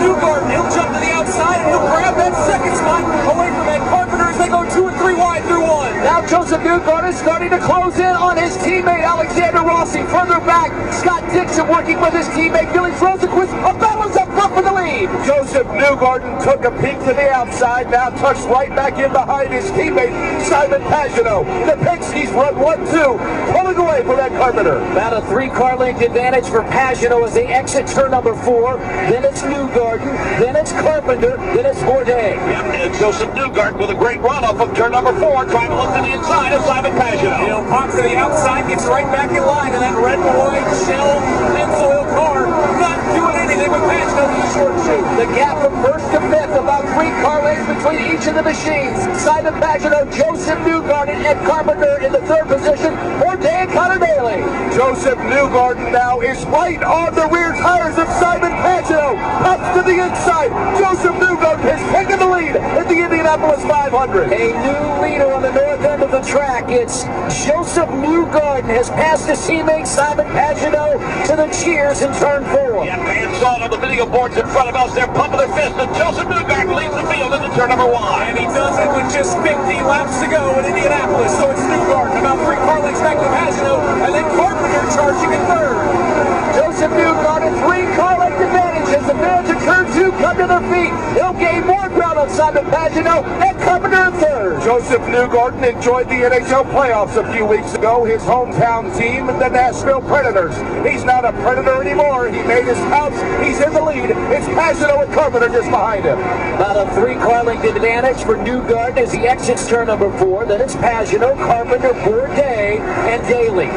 Newgarden. He'll jump to the outside and he'll grab that second spot away from Ed Carpenter as they go 2 and 3 wide through 1. Now Joseph Newgarden is starting to close in on his teammate Alexander Rossi. Further back, Scott Dixon working with his teammate Billy Rosenquist. A battle's up front for the lead. Joseph Newgarden took a peek to the outside, now tucks right back in behind his teammate Simon Pagano. The Penske's run 1-2, pulling away from Ed Carpenter. About a 3-car length advantage for Pagano as they exit turn number 4. Then it's Newgarden, then it's Carpenter, then it's Bourdais. Yep, and Joseph Newgarden with a great run off of turn number 4, trying to look to the inside of Simon Pagano. He'll pop to the outside, gets right back in line, and that red and white shell Pennzoil car not doing anything with Pagano in the short shoot. The gap from 1st to 5th, about 3 car lengths between each of the machines. Simon Pagano, Joseph Newgarden, Ed Carpenter in the 3rd position, Bourdais and Connor Daly. Joseph Newgarden now is right on the rear tires of Simon Pagano. Up to the inside, Joseph Newgarden has taken the lead at the Indianapolis 500. A new leader on the north end of the track. It's Joseph Newgarden has passed his teammate Simon Pagano to the cheers in turn 4. Yeah, fans saw it on the video boards in front of us. They're pumping their fists, and Joseph Newgarden leads the field into turn number 1. And he does it with just 50 laps to go in Indianapolis. So it's Newgarden about 3 car lengths back to Pagano, and then Carpenter charging in 3rd. Joseph Newgarden, 3 car length advantage as the fans in turn 2 come to their feet. He'll gain more ground on Simon Pagano and Carpenter in 3rd. Joseph Newgarden enjoyed the NHL playoffs a few weeks ago. His hometown team, the Nashville Predators. He's not a Predator anymore. He made his house. He's in the lead. It's Pagano and Carpenter just behind him. About a 3 car length advantage for Newgarden as he exits turn number 4. Then it's Pagano, Carpenter, Bourdais, and Daly.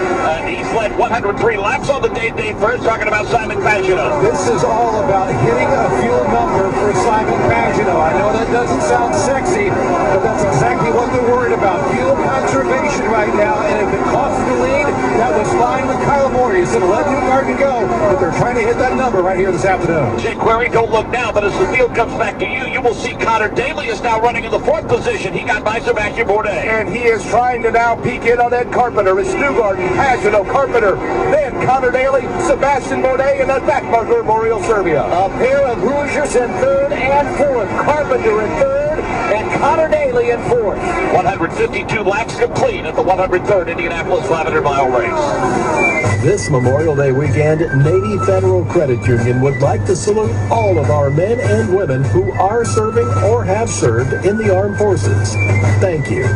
He's led 103 laps on the day first, talking about Simon Pagano. This is all about hitting a fuel number for Simon Pagano. I know that doesn't sound sexy, but that's exactly what they're worried about. Fuel conservation right now, and if it costs the lead, that was fine with Kyle Moore. He said let Newgarden go, but they're trying to hit that number right here this afternoon. Jake Query, don't look now, but as the field comes back to you, you will see Connor Daly is now running in the 4th position. He got by Sebastian Bourdais. And he is trying to now peek in on Ed Carpenter. It's Newgarden, Pagano, Carpenter, then Connor Daly, Sebastian Bourdais, and then back marker Oriel Serbia. A pair of Hoosiers in 3rd and 4th. Carpenter in 3rd and Connor Daly in 4th. 152 laps complete at the 103rd Indianapolis 500-mile race. This Memorial Day weekend, Navy Federal Credit Union would like to salute all of our men and women who are serving or have served in the armed forces. Thank you.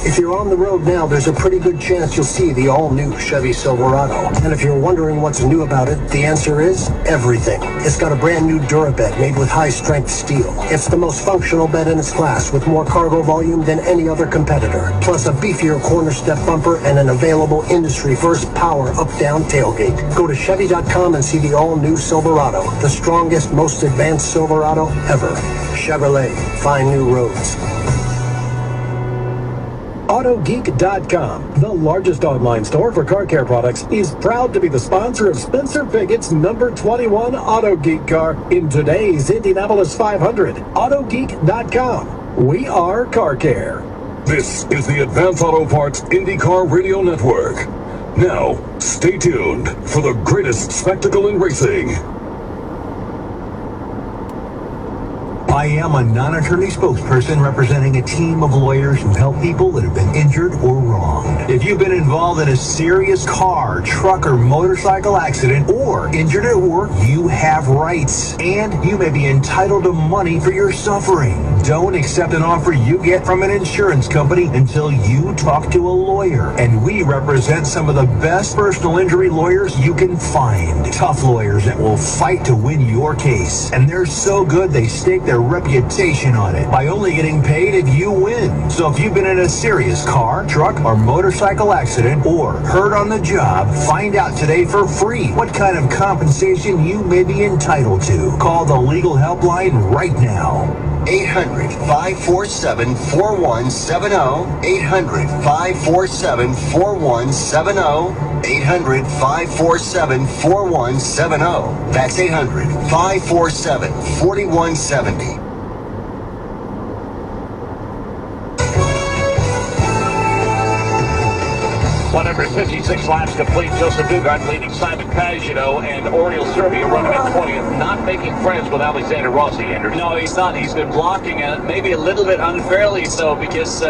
If you're on the road now, there's a pretty good chance you'll see the all-new Chevy Silverado. And if you're wondering what's new about it, the answer is everything. It's got a brand new Durabed made with high-strength steel. It's the most functional bed in its class with more cargo volume than any other competitor. Plus a beefier corner step bumper and an available industry-first power up-down tailgate. Go to Chevy.com and see the all-new Silverado, the strongest, most advanced Silverado ever. Chevrolet, find new roads. AutoGeek.com, the largest online store for car care products, is proud to be the sponsor of Spencer Pigot's number 21 Auto Geek car in today's Indianapolis 500. AutoGeek.com. We are car care. This is the Advance Auto Parts IndyCar Radio Network. Now, stay tuned for the greatest spectacle in racing. I am a non-attorney spokesperson representing a team of lawyers who help people that have been injured or wronged. If you've been involved in a serious car, truck, or motorcycle accident or injured at work, you have rights, and you may be entitled to money for your suffering. Don't accept an offer you get from an insurance company until you talk to a lawyer. And we represent some of the best personal injury lawyers you can find. Tough lawyers that will fight to win your case. And they're so good they stake their reputation on it by only getting paid if you win. So if you've been in a serious car, truck, or motorcycle accident or hurt on the job, find out today for free what kind of compensation you may be entitled to. Call the legal helpline right now. 800-547-4170. 800-547-4170. 800-547-4170. That's 800-547-4170. 156 laps complete. Joseph Newgarden leading Simon Pagino, and Oriol Serbia running at 20th, not making friends with Alexander Rossi, Andrew. No, he's not. He's been blocking it, maybe a little bit unfairly so, because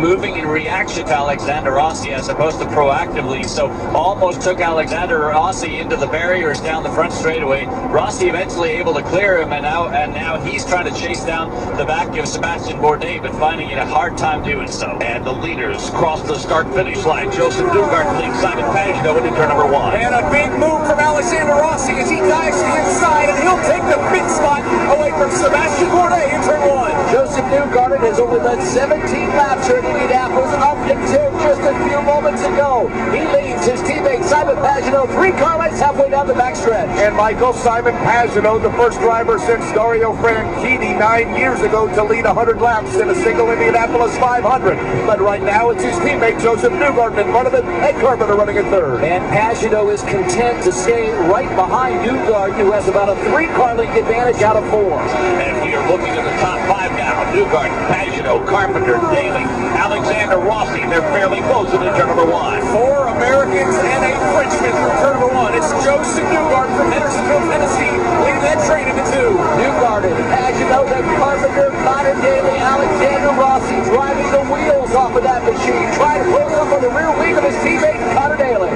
moving in reaction to Alexander Rossi as opposed to proactively. So almost took Alexander Rossi into the barriers down the front straightaway. Rossi eventually able to clear him, and now he's trying to chase down the back of Sebastian Bourdais, but finding it a hard time doing so. And the leaders cross the start-finish line. Joseph Newgarden leads Simon Pagino into turn number 1. And a big move from Alexander Rossi as he dives to the inside, and he'll take the pit spot away from Sebastian Bourdais in turn 1. Joseph Newgarden has only led 17 laps here at Indianapolis up until just a few moments ago. He leads his teammate Simon Pagino 3 car lengths halfway down the backstretch. And Michael, Simon Pagino, the first driver since Dario Franchitti 9 years ago to lead 100 laps in a single Indianapolis 500. But right now it's his teammate Joseph Newgarden in front of him, and Carpenter running in third. And Pagino is content to stay right behind Newgarden, who has about a 3 car length advantage out of 4. And we are looking at the top 5 now. Newgarden, Pagino, Carpenter, Daly, Alexander Rossi. They're fairly close in turn number 1. 4 Americans and a Frenchman through turn number 1. It's Joseph Newgarden from Hendersonville, Tennessee, leading that train into 2. Newgarden, Pagino, then Carpenter, Connor Daly, Alexander Rossi driving the wheels off of that machine, trying to close up on the rear wing of his teammate, Connor Daly.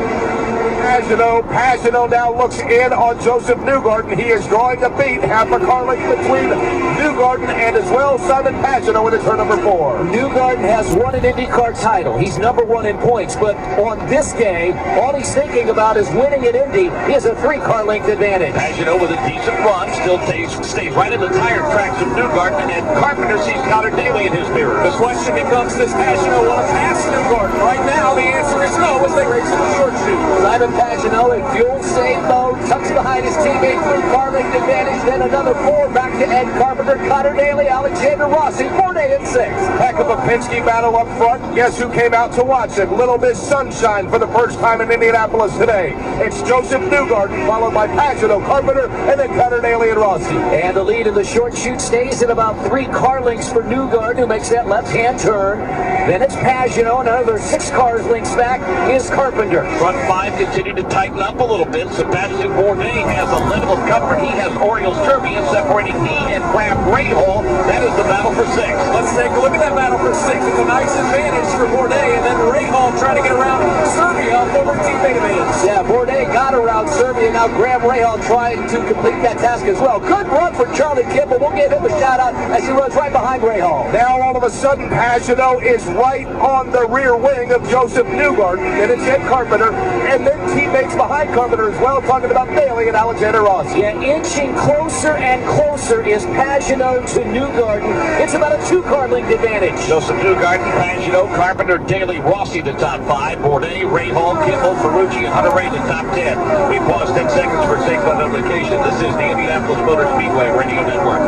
Pagino now looks in on Joseph Newgarden. He is drawing a beat, half a car length between Newgarden and as well Simon Pagino into turn number 4. Newgarden has won an IndyCar title. He's number 1 in points, but on this day, all he's thinking about is winning at Indy. He has a 3 car length advantage. Pagino with a decent run, still stays right in the tire tracks of Newgarden, and Carpenter sees Connor Daly in his mirror. The question becomes, does Pagino want to pass Newgarden? Right now, the answer is no, as they race in the short chute. Simon Pagino in fuel save mode, tucks behind his teammate, 3 car length advantage, then another 4 back to Ed Carpenter, Connor Daly, Alexander Rossi, Bourdais in 6. Heck of a Penske battle up front. Guess who came out to watch it? Little Miss Sunshine for the first time in Indianapolis today. It's Joseph Newgarden, followed by Pagino, Carpenter, and then Connor Daly and Rossi. And the lead in the short chute stays at about 3 car lengths for Newgarden, who makes that left-hand turn. Then it's Pagino, and another 6 cars lengths back is Carpenter. Front 5 continue to tighten up a little bit. Sebastian Bourdais has a level of comfort. He has Oriol Serbia separating he and Graham Rahal. That is the battle for 6. Let's take a look at that battle for 6. It's a nice advantage for Bourdais, and then Rahal trying to get around Serbia, former teammate of his. Yeah, Bourdais got around Serbia. Now Graham Rahal trying to complete that task as well. Good run for Charlie Kimball. We'll give him a shout out as he runs right behind Rahal. Now all of a sudden Pagino is right on the rear wing of Joseph Newgarden, and it's Ed Carpenter, and then teammates behind Carpenter as well, talking about Daly and Alexander Rossi. Yeah, inching closer and closer is Pagino to Newgarden. It's about a 2 car length advantage. Joseph Newgarden, Pagino, Carpenter, Daly, Rossi the top 5. Bourdais, Rahal, Kimball, Ferrucci, and Hunter Ray the top 10. We pause 10 seconds for safety notification. This is the Indianapolis Motor Speedway Radio Network.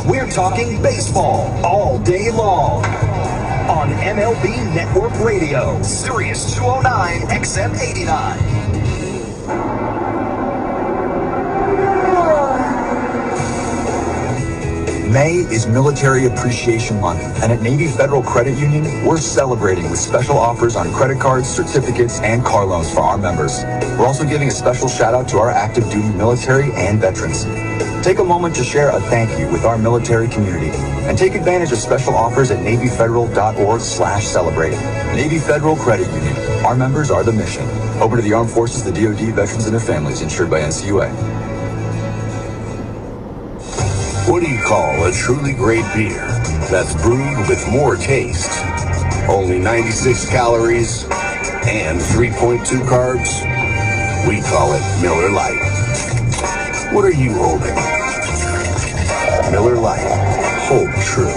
We're talking baseball all day long on MLB Network Radio, Sirius 209 XM 89. May is Military Appreciation Month, and at Navy Federal Credit Union, we're celebrating with special offers on credit cards, certificates, and car loans for our members. We're also giving a special shout out to our active duty military and veterans. Take a moment to share a thank you with our military community and take advantage of special offers at NavyFederal.org/celebrate. Navy Federal Credit Union. Our members are the mission. Open to the Armed Forces, the DoD, veterans, and their families, insured by NCUA. What do you call a truly great beer that's brewed with more taste? Only 96 calories and 3.2 carbs? We call it Miller Lite. What are you holding? Miller Lite. Hold true.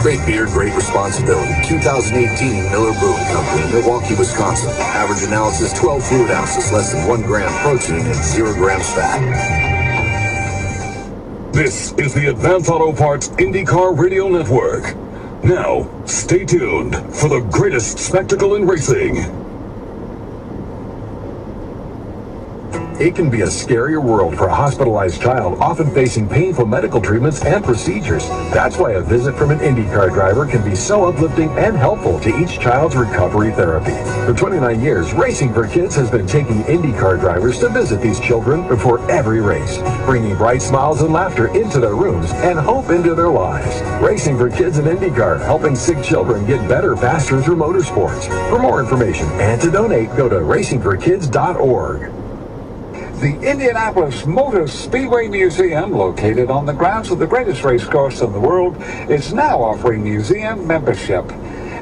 Great beer, great responsibility. 2018 Miller Brewing Company, Milwaukee, Wisconsin. Average analysis 12 fluid ounces, less than 1 gram protein, and 0 grams fat. This is the Advance Auto Parts IndyCar Radio Network. Now, stay tuned for the greatest spectacle in racing. It can be a scarier world for a hospitalized child, often facing painful medical treatments and procedures. That's why a visit from an IndyCar driver can be so uplifting and helpful to each child's recovery therapy. For 29 years, Racing for Kids has been taking IndyCar drivers to visit these children before every race, bringing bright smiles and laughter into their rooms and hope into their lives. Racing for Kids and IndyCar, helping sick children get better faster through motorsports. For more information and to donate, go to racingforkids.org. The Indianapolis Motor Speedway Museum, located on the grounds of the greatest race course in the world, is now offering museum membership.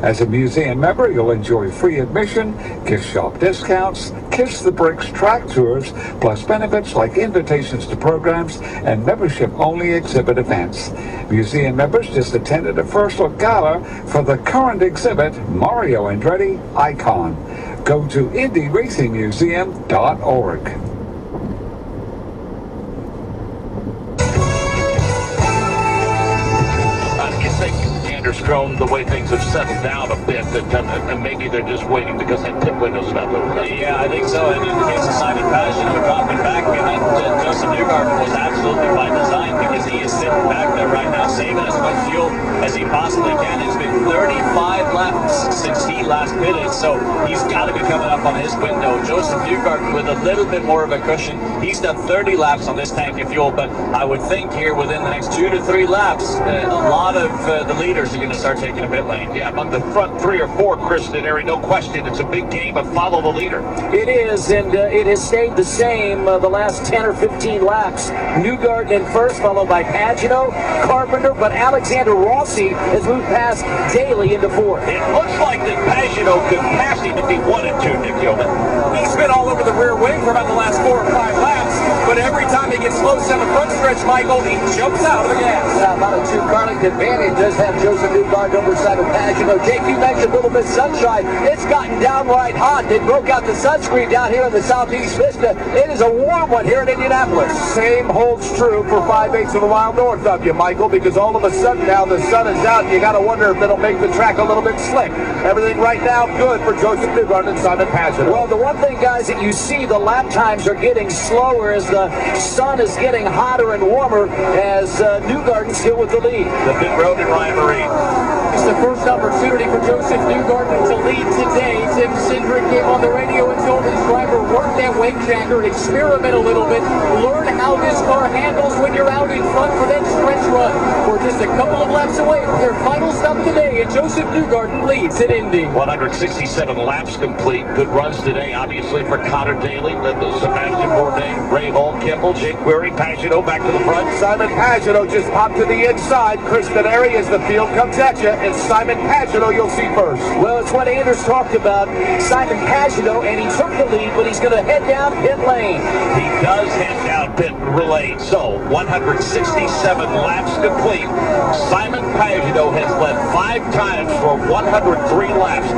As a museum member, you'll enjoy free admission, gift shop discounts, Kiss the Bricks track tours, plus benefits like invitations to programs and membership-only exhibit events. Museum members just attended a first-look gala for the current exhibit, Mario Andretti Icon. Go to IndyRacingMuseum.org. Grown the way things have settled down a bit, and maybe they're just waiting because that pit window's not open. Yeah, I think so. And in the case of Simon Pagenaud dropping back, and Joseph Newgarden was absolutely by design because he is sitting back there right now saving as much fuel as he possibly can. It's been 35 laps since he last pitted, so he's got to be coming up on his window. Joseph Newgarden with a little bit more of a cushion. He's done 30 laps on this tank of fuel, but I would think here within the next 2 to 3 laps, a lot of the leaders are going to start taking a pit lane. Yeah, among the front 3 or 4, Kristen, Airy, no question. It's a big game, but follow the leader. It is, and it has stayed the same the last 10 or 15 laps. Newgarden in first, followed by Pagenaud, Carpenter, but Alexander Rossi has moved past Daly into fourth. It looks like that Pagenaud could pass him if he wanted to, Nick Yeoman. He's been all over the rear wing for about the last 4 or 5 laps, but every time he gets close down the front stretch, Michael, he jumps out of the gas. About a 2-car length advantage does have Joseph Newgarden over side of Pagenaud. Jake, you mentioned a little bit sunshine. It's gotten downright hot. They broke out the sunscreen down here in the southeast vista. It is a warm one here in Indianapolis. Same holds true for 5/8 of a mile north of you, Michael, because all of a sudden now the sun is out and you got to wonder if it'll make the track a little bit slick. Everything right now good for Joseph Newgarden and Simon Pagenaud. Well, the one thing, guys, that you see, the lap times are getting slower as the sun is getting hotter and warmer as Newgarden still with the lead. The pit road and Ryan Marie. It's the first opportunity for Joseph Newgarden to lead today. Tim Cindric came on the radio and told his driver, work that wake jacker, experiment a little bit, learn how this car handles when you're out in front for that stretch run. We're just a couple of laps away from their final stop today, and Joseph Newgarden leads at Indy. 167 laps complete. Good runs today, obviously, for Connor Daly, Sebastian Bourdais, Ray Hall, Kimball, Jake Query, Pagenaud back to the front. Simon Pagenaud just popped to the inside. Kristen Airy as the field comes at you. And Simon Pagenaud you'll see first. Well, it's what Anders talked about, Simon Pagenaud, and he took the lead, but he's going to head down pit lane. He does head down pit lane. So, 167 laps complete. Simon Pagenaud has led 5 times for 103 laps.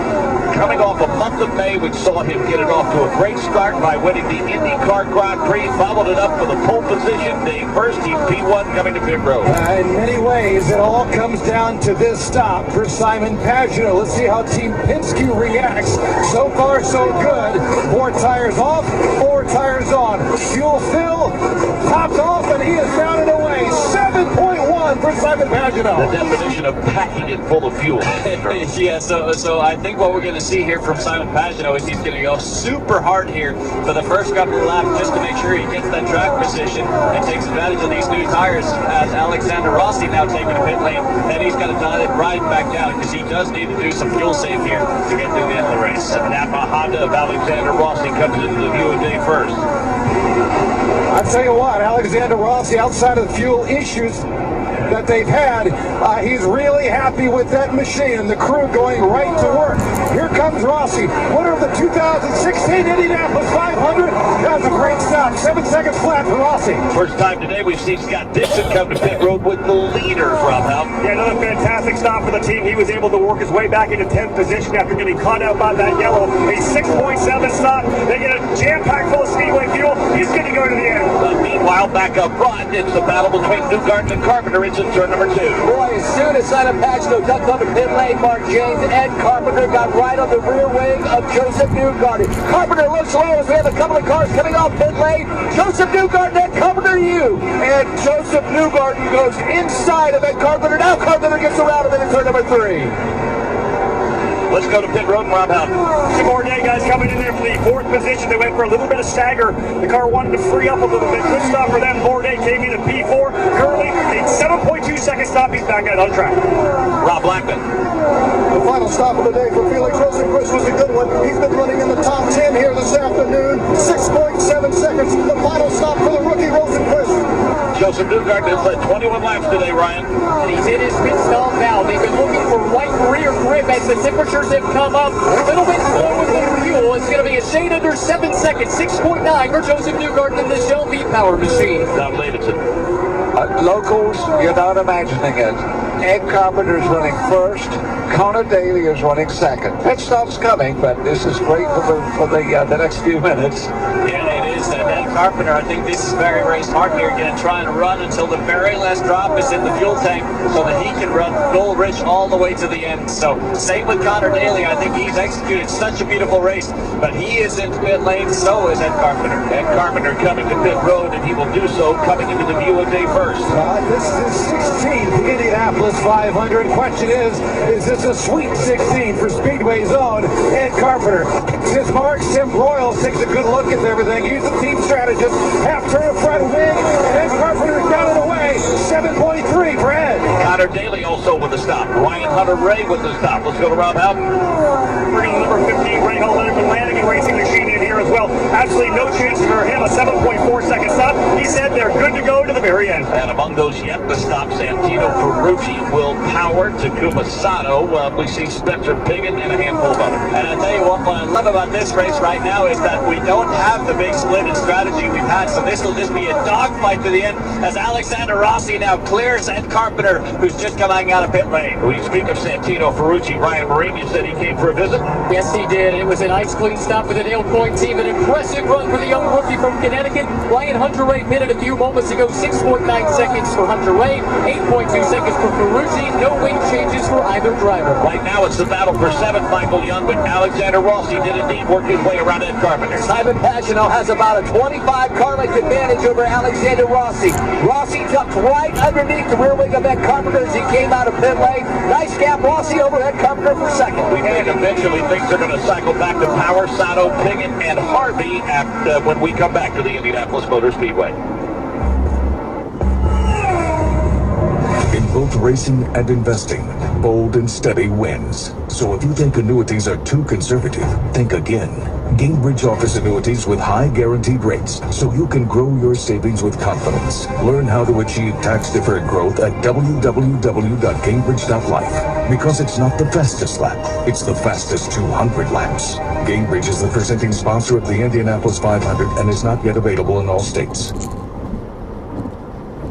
Coming off a month of May, which saw him get it off to a great start by winning the IndyCar Grand Prix, followed it up for the pole position. Day first, he's P1 coming to pit road. In many ways, it all comes down to this stop for Simon Pagenaud. Let's see how Team Penske reacts. So far, so good. 4 tires off, 4 tires on. Fuel fill, topped off, and he is down and away. 7.1 for Simon Pagenaud. The definition of packing it full of fuel. Yeah, so I think what we're going to see here from Simon Pagenaud is he's going to go super hard here for the first couple of laps just to make sure he gets that track position and takes advantage of these new tires as Alexander Rossi now taking a pit lane. Then he's got to dial it right back down because he does need to do some fuel save here to get to the end of the race. Napa Honda of Alexander Rossi comes into the view of day first. I'll tell you what, Alexander Rossi, outside of the fuel issues that they've had, he's really happy with that machine and the crew going right to work. Here comes Rossi, winner of the 2016 Indianapolis 500. That's a great stop. 7 seconds flat for Rossi. First time today we've seen Scott Dixon come to pit road with the leaders, Rob Houck. Yeah, another fantastic stop for the team. He was able to work his way back into 10th position after getting caught out by that yellow. A 6.7 stop. They get a jam-pack full of Speedway fuel. He's going to go to the end. Meanwhile, back up front, it's the battle between Newgarden and Carpenter. It's in turn number 2. Boy, as soon as Simon Pagino ducked onto pit lane, Mark James, Ed Carpenter got right on the rear wing of Joseph Newgarden. Carpenter looks low as we have a couple of cars coming off pit lane. Joseph Newgarden, Ed Carpenter, you. And Joseph Newgarden goes inside of Ed Carpenter. Now Carpenter gets around him in turn number 3. Let's go to pit road and Rob Houghton. Some more day guys coming in there for the 4th position. They went for a little bit of stagger. The car wanted to free up a little bit. Good stop for them. Bourdais came in at P4. Currently, a 7.2 second stop. He's back out on track. Rob Blackman. The final stop of the day for Felix Rosenquist was a good one. He's been running in the top 10 here this afternoon. 6.7 seconds. The final stop for the rookie Rosenquist. Joseph Newgarden has led 21 laps today, Ryan. And he's in his pit stall now. They've been looking for white rear grip as the temperatures have come up. A little bit slow with the fuel. It's going to be a shade under 7 seconds. 6.9 for Joseph Newgarden in the Shell V-Power machine. Don Davidson. Locals, you're not imagining it. Ed Carpenter's running first. Connor Daly is running second. Pit stop's coming, but this is great for the next few minutes. Yeah, it is. And Ed Carpenter, I think this is very, very smart here. Going to try and run until the very last drop is in the fuel tank so that he can run full rich all the way to the end. So same with Connor Daly. I think he's executed such a beautiful race, but he is in pit lane, so is Ed Carpenter. Ed Carpenter coming to pit road, and he will do so coming into the view of day first. This is 16th Indianapolis 500. Question is this a sweet 16 for Speedway's own Ed Carpenter? Since Mark Tim Royal takes a good look at everything, he's the team strategist. Half turn of front wing, and Ed Carpenter's down and away. 7.3 for Ed. Connor Daly also with a stop. Ryan Hunter-Ray with a stop. Let's go to Rob Houghton. Bringing number 15, Ray Hall Leonard Flanagan Racing Machine in here as well. Absolutely no chances for him. A 7.4 second stop. He said they're good to go to the very end. And among those yet to stop, Santino Ferrucci, Will Power, Takuma Sato. We see Spencer Piggott and a handful of others. And I tell you what I love about this race right now is that we don't have the big split in strategy we've had, so this will just be a dogfight to the end as Alexander Rossi now clears Ed Carpenter, who's just coming out of pit lane. We speak of Santino Ferrucci. Ryan Marini said he came for a visit. Yes, he did. It was a nice clean stop for the Dale Coyne team. An impressive run for the young rookie from Connecticut. Ryan Hunter-Ray pitted a few moments ago. 6.9 seconds for Hunter-Ray, 8.2 seconds for Ferrucci. No wing changes for either driver. Right now it's the battle for 7th, Michael Young, but Alexander Rossi did indeed work his way around Ed Carpenter. Simon Pagino has about a 25 car length advantage over Alexander Rossi. Rossi ducked right underneath the rear wing of Ed Carpenter as he came out of pit lane. Nice gap, Rossi over Ed Carpenter for second. We think eventually things are going to cycle back to Power, Sato, Piggott, and Harvey when we come back to the Indianapolis Motor Speedway. In both racing and investing, bold and steady wins. So if you think annuities are too conservative, think again. Gainbridge offers annuities with high guaranteed rates, so you can grow your savings with confidence. Learn how to achieve tax-deferred growth at www.gainbridge.life. Because it's not the fastest lap, it's the fastest 200 laps. Gainbridge is the presenting sponsor of the Indianapolis 500 and is not yet available in all states.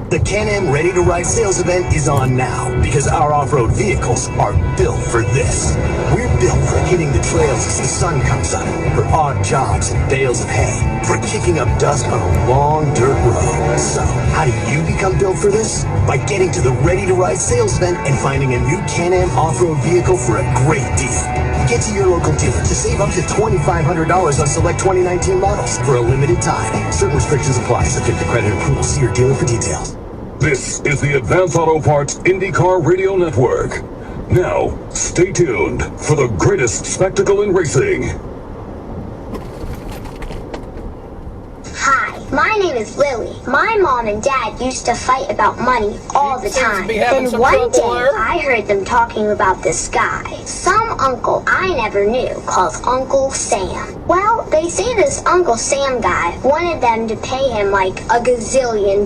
The Can-Am Ready to Ride sales event is on now because our off-road vehicles are built for this. We're built for hitting the trails as the sun comes up, for odd jobs and bales of hay, for kicking up dust on a long dirt road. So, how do you become built for this? By getting to the Ready to Ride sales event and finding a new Can-Am off-road vehicle for a great deal. Get to your local dealer to save up to $2,500 on select 2019 models for a limited time. Certain restrictions apply, subject to credit approval. See your dealer for details. This is the Advance Auto Parts IndyCar Radio Network. Now, stay tuned for the greatest spectacle in racing. Hi, my name is Lily. My mom and dad used to fight about money all the time. Then one day, I heard them talking about this guy, some uncle I never knew, called Uncle Sam. Well, they say this Uncle Sam guy wanted them to pay him like $1 gazillion,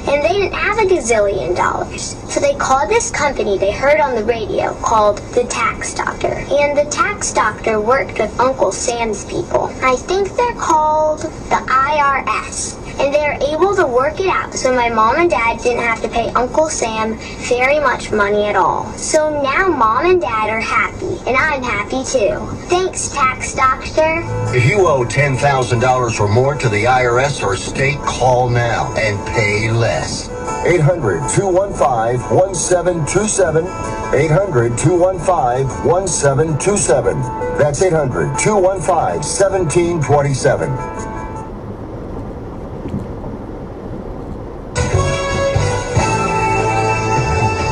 and they didn't have $1 gazillion. So they called this company they heard on the radio called the Tax Doctor. And the Tax Doctor worked with Uncle Sam's people. I think they're called the IRS. and they're able to work it out so my mom and dad didn't have to pay Uncle Sam very much money at all. So now mom and dad are happy, and I'm happy too. Thanks, tax doctor. If you owe $10,000 or more to the IRS or state, call now and pay less. 800-215-1727. 800-215-1727. That's 800-215-1727.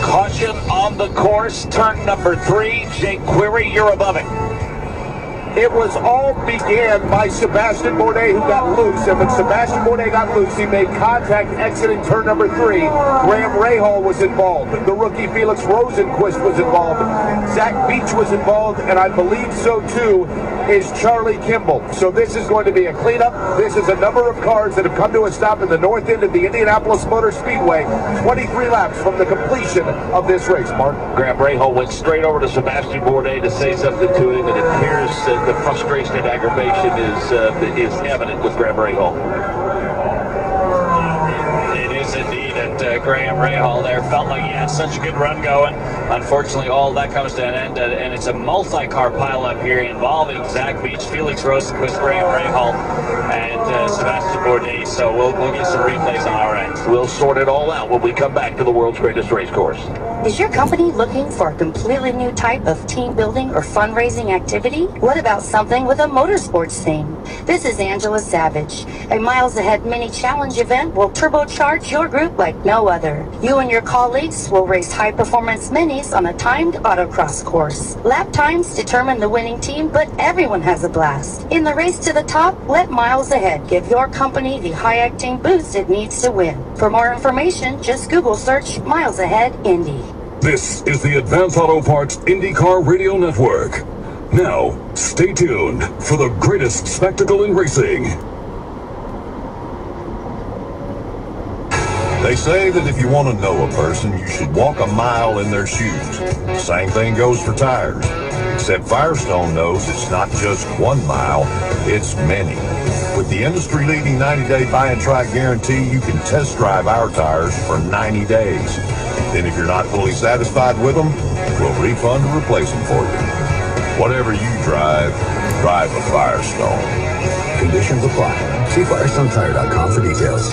Caution on the course, turn number 3. Jake Query, you're above it. It was all began by Sebastian Bourdais, who got loose, and when Sebastian Bourdais got loose, he made contact exiting turn number 3. Graham Rahal was involved. The rookie Felix Rosenquist was involved. Zach Beach was involved, and I believe so too is Charlie Kimball. So this is going to be a cleanup. This is a number of cars that have come to a stop in the north end of the Indianapolis Motor Speedway. 23 laps from the completion of this race, Mark. Graham Rahal went straight over to Sebastian Bourdais to say something to him, and it appears the frustration and aggravation is evident with Graham Rahal. It is indeed, and Graham Rahal there felt like he had such a good run going. Unfortunately, all that comes to an end, and it's a multi-car pileup here involving Zach Beach, Felix Rosenquist, Graham Rahal, and Sebastian Bourdais. So we'll get some replays on our end. We'll sort it all out when we come back to the world's greatest race course. Is your company looking for a completely new type of team building or fundraising activity? What about something with a motorsports theme? This is Angela Savage. A Miles Ahead Mini Challenge event will turbocharge your group like no other. You and your colleagues will race high-performance minis on a timed autocross course. Lap times determine the winning team, but everyone has a blast. In the race to the top, let Miles Ahead give your company the high-acting boost it needs to win. For more information, just Google search Miles Ahead Indy. This is the Advanced Auto Parts IndyCar Radio Network. Now, stay tuned for the greatest spectacle in racing. They say that if you want to know a person, you should walk a mile in their shoes. Same thing goes for tires. Except Firestone knows it's not just 1 mile, it's many. With the industry-leading 90-day buy and try guarantee, you can test drive our tires for 90 days. Then if you're not fully satisfied with them, we'll refund or replace them for you. Whatever you drive, drive a Firestone. Conditions apply. See FirestoneTire.com for details.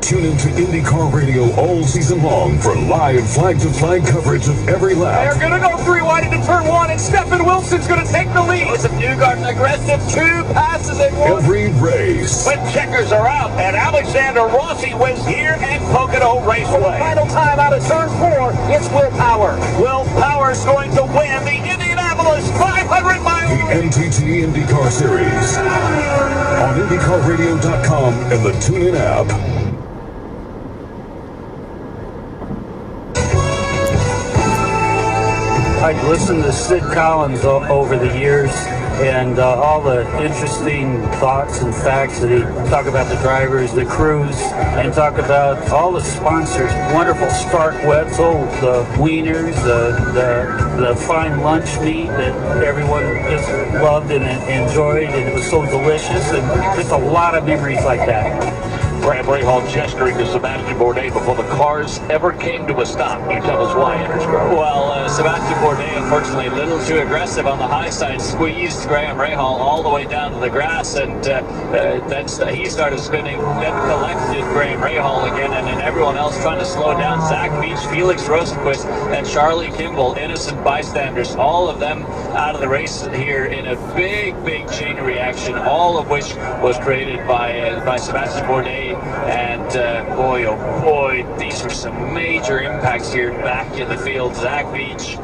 Tune into IndyCar Radio all season long for live flag-to-flag coverage of every lap. They're going to go 3 wide into turn 1, and Stephen Wilson's going to take the lead. Joseph Newgarden aggressive, 2 passes in 1. Every race. When checkers are out, and Alexander Rossi wins here at Pocono Raceway. Final time out of turn 4, it's Will Power. Will Power's going to win the Indianapolis 500 mile. The NTT IndyCar Series on IndyCarRadio.com and the TuneIn app. I've listened to Sid Collins over the years, and all the interesting thoughts and facts that he talk about the drivers, the crews, and talk about all the sponsors. Wonderful Stark Wetzel, the wieners, the fine lunch meat that everyone just loved and enjoyed, and it was so delicious, and just a lot of memories like that. Graham Rahal gesturing to Sebastian Bourdais before the cars ever came to a stop. You tell us why, Anders Grove. Well, Sebastian Bourdais, unfortunately, a little too aggressive on the high side, squeezed Graham Rahal all the way down to the grass, and then he started spinning, then collected Graham Rahal again, and then everyone else trying to slow down. Zach Beach, Felix Rosenquist, and Charlie Kimball, innocent bystanders, all of them out of the race here in a big chain reaction, all of which was created by Sebastian Bourdais. And boy, oh boy, these were some major impacts here back in the field. Zach Beach,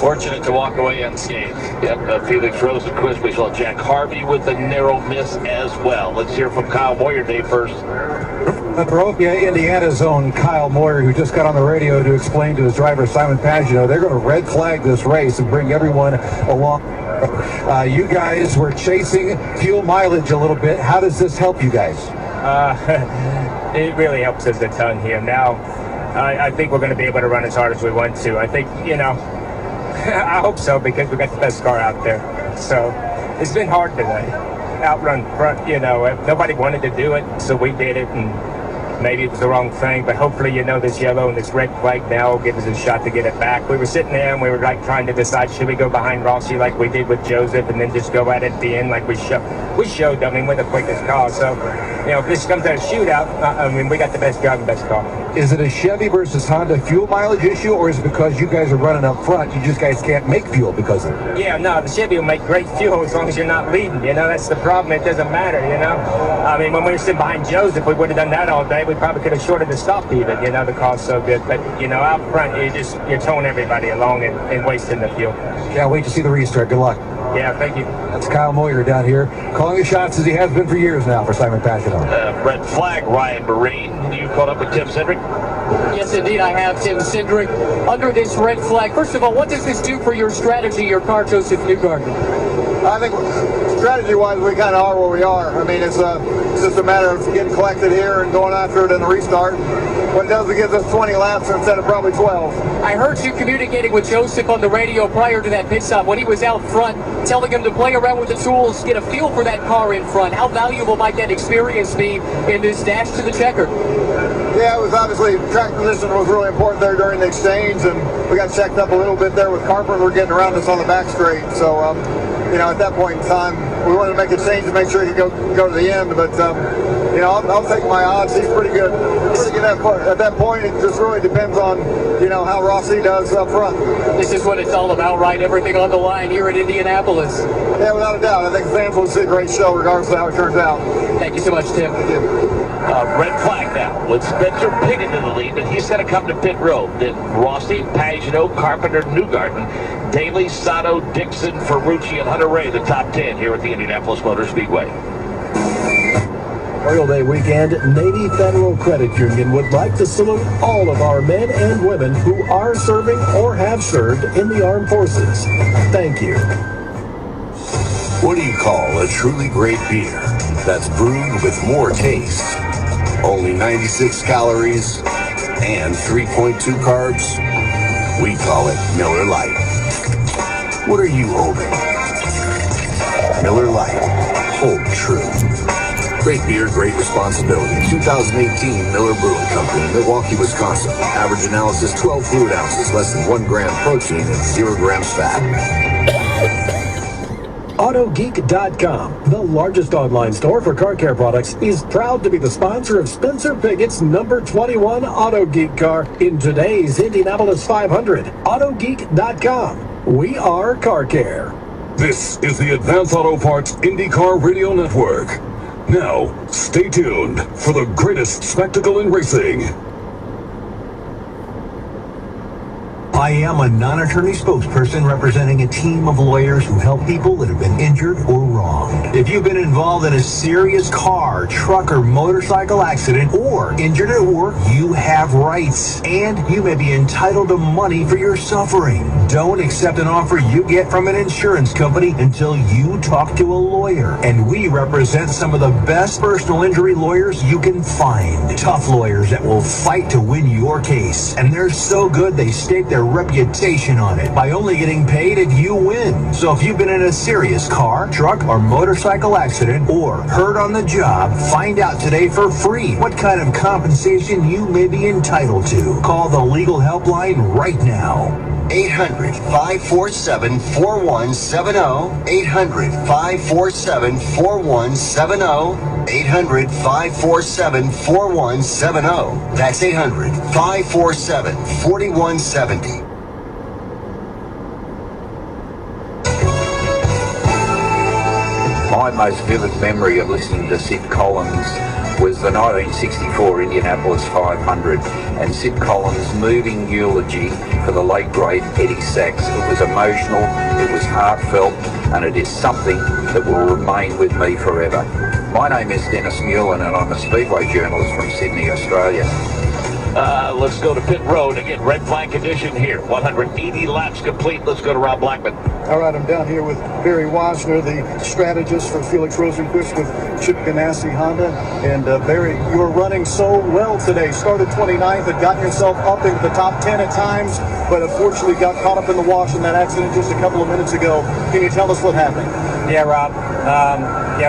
fortunate to walk away unscathed. Yep, Felix Rosenquist. We saw Jack Harvey with a narrow miss as well. Let's hear from Kyle Moyer Day first. Perovia, Indiana's own Kyle Moyer, who just got on the radio to explain to his driver Simon Pagino they're going to red flag this race and bring everyone along. You guys were chasing fuel mileage a little bit. How does this help you guys? It really helps us a ton here. Now, I think we're going to be able to run as hard as we want to. I think, I hope so, because we got the best car out there. So, it's been hard today. outrun front, nobody wanted to do it, so we did it, and maybe it was the wrong thing, but hopefully, this yellow and this red flag now will give us a shot to get it back. We were sitting there and we were trying to decide, should we go behind Rossi like we did with Joseph and then just go at it at the end like we showed them, with the quickest car. So, if this comes to a shootout, we got the best job and best car. Is it a Chevy versus Honda fuel mileage issue, or is it because you guys are running up front, you guys can't make fuel because of it? Yeah, no, the Chevy will make great fuel as long as you're not leading, that's the problem. It doesn't matter, when we were sitting behind Joseph, we would have done that all day. We probably could have shorted the stop even, the car's so good. But, out front, you're towing everybody along and wasting the fuel. Can't wait to see the restart. Good luck. Yeah, thank you. That's Kyle Moyer down here, calling the shots as he has been for years now for Simon Pagenaud. Red flag, Ryan Marine. You caught up with Tim Cedric? Yes, indeed, I have, Tim Cedric. Under this red flag, first of all, what does this do for your strategy, your car, Joseph Newgarden? I think strategy-wise, we kind of are where we are. It's just a matter of getting collected here and going after it in the restart. What it does, it gives us 20 laps instead of probably 12. I heard you communicating with Joseph on the radio prior to that pit stop when he was out front, telling him to play around with the tools, get a feel for that car in front. How valuable might that experience be in this dash to the checker? Yeah, it was obviously, track position was really important there during the exchange, and we got checked up a little bit there with Carpenter getting around us on the back straight. So, at that point in time, we wanted to make a change to make sure he could go to the end, but I'll take my odds. He's pretty good. At that point, it just really depends on, how Rossi does up front. This is what it's all about, right? Everything on the line here at Indianapolis. Yeah, without a doubt. I think the fans will see a great show regardless of how it turns out. Thank you so much, Tim. Thank you. Red flag now with Spencer Piggott in the lead, and he's going to come to pit road. Then Rossi, Pagenaud, Carpenter, Newgarden, Daly, Sato, Dixon, Ferrucci, and Hunter Ray, the top 10 here at the Indianapolis Motor Speedway. Memorial Day weekend, Navy Federal Credit Union would like to salute all of our men and women who are serving or have served in the armed forces. Thank you. What do you call a truly great beer that's brewed with more taste? Only 96 calories and 3.2 carbs? We call it Miller Lite. What are you holding? Miller Lite. Hold true. Great beer, great responsibility. 2018 Miller Brewing Company, Milwaukee, Wisconsin. Average analysis 12 fluid ounces, less than 1 gram protein, and 0 grams fat. AutoGeek.com, the largest online store for car care products, is proud to be the sponsor of Spencer Piggott's number 21 Auto Geek car in today's Indianapolis 500. AutoGeek.com. We are car care. This is the Advance Auto Parts IndyCar Radio Network. Now, stay tuned for the greatest spectacle in racing. I am a non-attorney spokesperson representing a team of lawyers who help people that have been injured or wronged. If you've been involved in a serious car, truck, or motorcycle accident, or injured at work, you have rights, and you may be entitled to money for your suffering. Don't accept an offer you get from an insurance company until you talk to a lawyer. And we represent some of the best personal injury lawyers you can find. Tough lawyers that will fight to win your case. And they're so good they stake their reputation on it by only getting paid if you win. So if you've been in a serious car, truck, or motorcycle accident or hurt on the job, find out today for free what kind of compensation you may be entitled to. Call the legal helpline right now. 800-547-4170. 800-547-4170. 800-547-4170. That's 800-547-4170. My most vivid memory of listening to Sid Collins was the 1964 Indianapolis 500 and Sid Collins' moving eulogy for the late great Eddie Sachs. It was emotional, it was heartfelt, and it is something that will remain with me forever. My name is Dennis Mullen and I'm a Speedway journalist from Sydney, Australia. Let's go to pit road. Again, red flag condition here. 180 laps complete. Let's go to Rob Blackman. All right, I'm down here with Barry Wasner, the strategist for Felix Rosenquist with Chip Ganassi Honda. And Barry, you were running so well today. Started 29th, had gotten yourself up into the top 10 at times, but unfortunately got caught up in the wash in that accident just a couple of minutes ago. Can you tell us what happened? Yeah, Rob.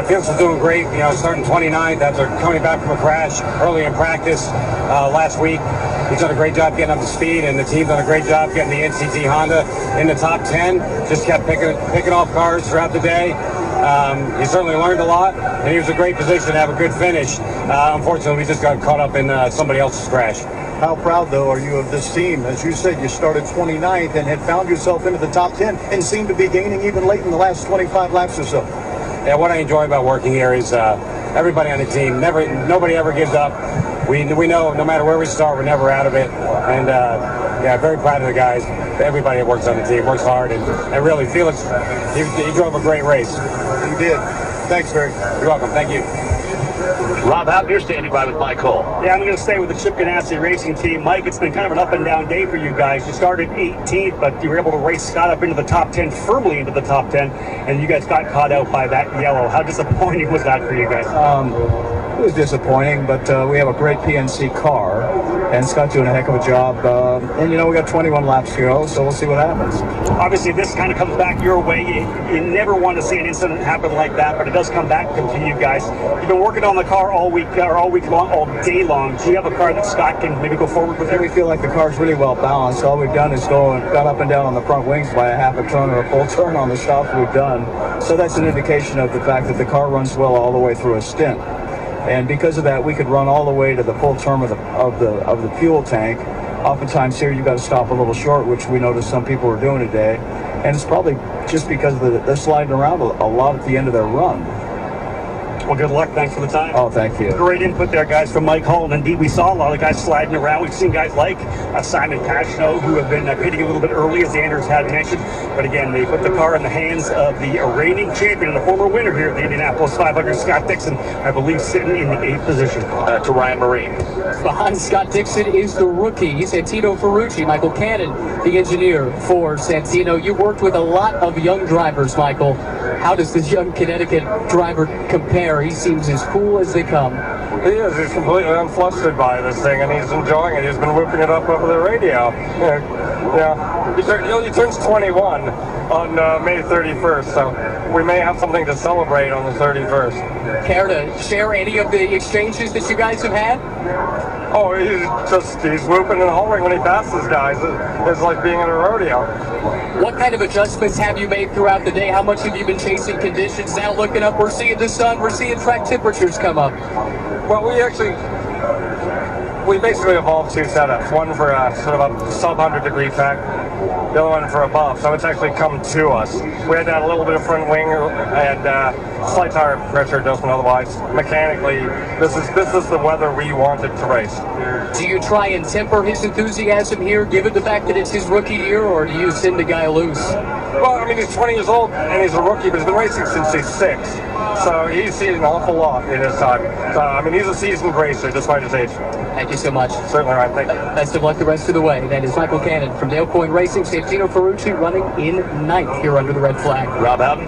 Felix is doing great, starting 29th after coming back from a crash early in practice last week. He's done a great job getting up to speed, and the team's done a great job getting the NCT Honda in the top 10. Just kept picking off cars throughout the day. He certainly learned a lot, and he was in a great position to have a good finish. Unfortunately, we just got caught up in somebody else's crash. How proud, though, are you of this team? As you said, you started 29th and had found yourself into the top 10 and seemed to be gaining even late in the last 25 laps or so. Yeah, what I enjoy about working here is everybody on the team. Nobody ever gives up. We know no matter where we start, we're never out of it. And very proud of the guys. Everybody that works on the team works hard, and really, Felix, he drove a great race. He did. Thanks, Barry. You're welcome. Thank you. Rob Houghton, you're standing by with Mike Hull. Yeah, I'm going to stay with the Chip Ganassi racing team. Mike, it's been kind of an up and down day for you guys. You started 18th, but you were able to race Scott up into the top 10, firmly into the top 10, and you guys got caught out by that yellow. How disappointing was that for you guys? It was disappointing, but we have a great PNC car, and Scott's doing a heck of a job. And we got 21 laps to go, so we'll see what happens. Obviously, this kind of comes back your way. You never want to see an incident happen like that, but it does come back to you guys. You've been working on the car all week long, all day long. Do you have a car that Scott can maybe go forward with? We feel like the car's really well balanced. All we've done is gone up and down on the front wings by a half a turn or a full turn on the stuff we've done. So that's an indication of the fact that the car runs well all the way through a stint. And because of that, we could run all the way to the full term of the fuel tank. Oftentimes here, you've got to stop a little short, which we noticed some people were doing today. And it's probably just because they're sliding around a lot at the end of their run. Well, good luck. Thanks for the time. Oh, thank you. Great input there, guys, from Mike Hull. And indeed, we saw a lot of guys sliding around. We've seen guys like Simon Pashno, who have been pitting a little bit early, as Anders had mentioned. But again, they put the car in the hands of the reigning champion and the former winner here at the Indianapolis 500, Scott Dixon, I believe, sitting in the 8th position. To Ryan Marine. Behind Scott Dixon is the rookie, Santino Ferrucci. Michael Cannon, the engineer for Santino. You worked with a lot of young drivers, Michael. How does this young Connecticut driver compare? He seems as cool as they come. He is. He's completely unflustered by this thing, and he's enjoying it. He's been whooping it up over the radio. He turns 21 on May 31st, so we may have something to celebrate on the 31st. Care to share any of the exchanges that you guys have had? Oh, he's whooping and hollering when he passes guys. It's like being in a rodeo. What kind of adjustments have you made throughout the day? How much have you been chasing conditions? Now looking up, we're seeing the sun, we're seeing track temperatures come up. Well, we basically evolved two setups. One for sort of a sub-100 degree track, the other one for above. So it's actually come to us. We had to add a little bit of front wing and slight tire pressure adjustment. Otherwise, mechanically, this is the weather we wanted to race. Do you try and temper his enthusiasm here, given the fact that it's his rookie year, or do you send the guy loose? Well, I mean, he's 20 years old and he's a rookie, but he's been racing since he's 6. So he's seen an awful lot in his time. So, I mean, he's a seasoned racer despite his age. Thank you so much. Certainly, Ryan. Thank you. Best of luck the rest of the way. That is Michael Cannon from Dale Coyne Racing. Santino Ferrucci running in 9th here under the red flag. Rob Houghton.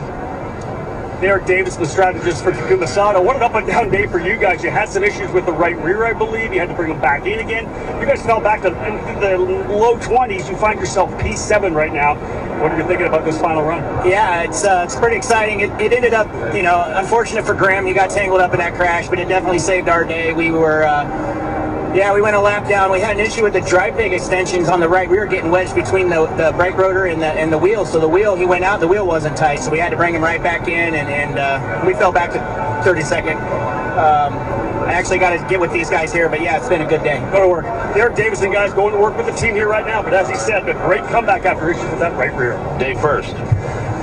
Derek Davis, the strategist for Takuma Sato. What an up and down day for you guys. You had some issues with the right rear, I believe. You had to bring them back in again. You guys fell back to the low 20s. You find yourself P7 right now. What are you thinking about this final run? Yeah, it's pretty exciting. It ended up, unfortunate for Graham. He got tangled up in that crash, but it definitely saved our day. We were, we went a lap down. We had an issue with the drive peg extensions on the right rear getting wedged between the brake rotor and the wheel. So the wheel, he went out, the wheel wasn't tight, so we had to bring him right back in, and we fell back to 32nd. I actually got to get with these guys here, but yeah, it's been a good day. Go to work. Derek Davison, guys, going to work with the team here right now, but as he said, a great comeback after issues with that right rear. Dave First.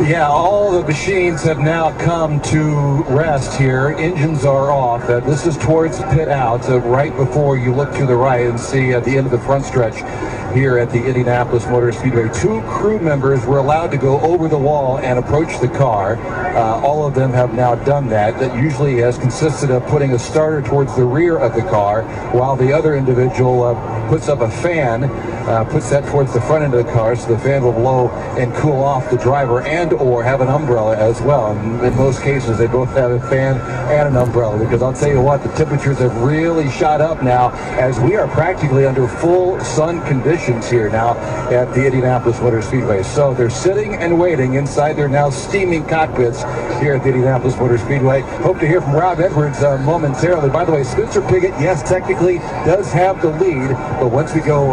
Yeah, all the machines have now come to rest here. Engines are off. This is towards pit out, right before you look to the right and see at the end of the front stretch here at the Indianapolis Motor Speedway. 2 crew members were allowed to go over the wall and approach the car. All of them have now done that. That usually has consisted of putting a starter towards the rear of the car, while the other individual puts up a fan, puts that towards the front end of the car so the fan will blow and cool off the driver and and or have an umbrella as well. And in most cases, they both have a fan and an umbrella, because I'll tell you what, the temperatures have really shot up now as we are practically under full sun conditions here now at the Indianapolis Motor Speedway. So they're sitting and waiting inside their now steaming cockpits here at the Indianapolis Motor Speedway. Hope to hear from Rob Edwards momentarily. By the way, Spencer Pigot, yes, technically does have the lead, but once we go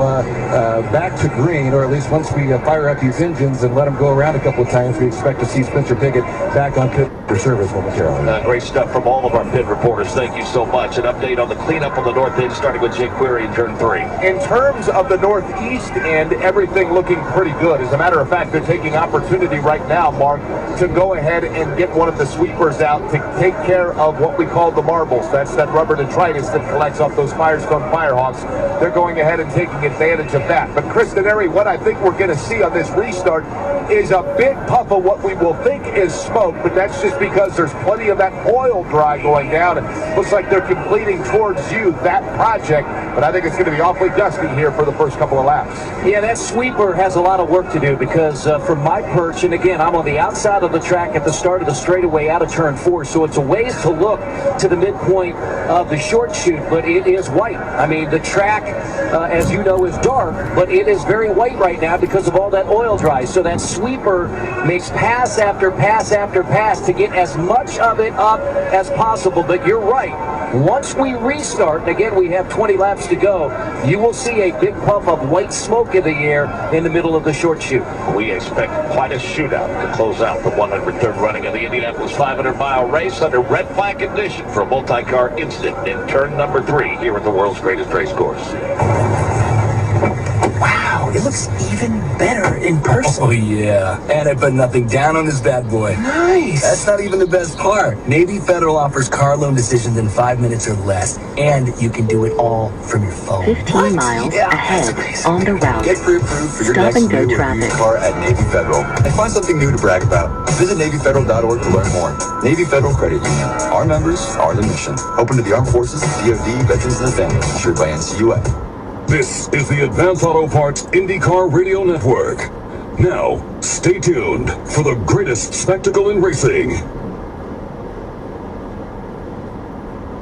back to green, or at least once we fire up these engines and let them go around a couple of times, we expect to see Spencer Pigot back on pit for service momentarily. Great stuff from all of our pit reporters. Thank you so much. An update on the cleanup on the north end, starting with Jake Query in turn 3. In terms of the northeast end, everything looking pretty good. As a matter of fact, they're taking opportunity right now, Mark, to go ahead and get one of the sweepers out to take care of what we call the marbles. That's that rubber detritus that collects off those Firestone Firehawks. They're going ahead and taking advantage of that. But Chris Denary, what I think we're going to see on this restart is a big puff of what we will think is smoke, but that's just because there's plenty of that oil dry going down. It looks like they're completing towards you that project, but I think it's going to be awfully dusty here for the first couple of laps. Yeah, that sweeper has a lot of work to do, because from my perch, and again, I'm on the outside of the track at the start of the straightaway out of turn 4, so it's a ways to look to the midpoint of the short chute, but it is white. I mean, the track, as you know, is dark, but it is very white right now because of all that oil dry. So that sweeper makes pass after pass after pass to get as much of it up as possible. But you're right. Once we restart, and again, we have 20 laps to go, you will see a big puff of white smoke in the air in the middle of the short chute. We expect quite a shootout to close out the 103rd running of the Indianapolis 500-mile race under red flag condition for a multi-car incident in turn number 3 here at the world's greatest race course. Wow, it looks even better in person. Oh, yeah. And I put nothing down on this bad boy. Nice. That's not even the best part. Navy Federal offers car loan decisions in 5 minutes or less, and you can do it all from your phone. 15 miles ahead on the route. Get pre-approved for your Stop next and go new or traffic. used car at Navy Federal. And find something new to brag about. Visit NavyFederal.org to learn more. Navy Federal Credit Union. Our members are the mission. Open to the Armed Forces, DoD, Veterans, and the Family. Insured by NCUA. This is the Advance Auto Parts IndyCar Radio Network. Now, stay tuned for the greatest spectacle in racing.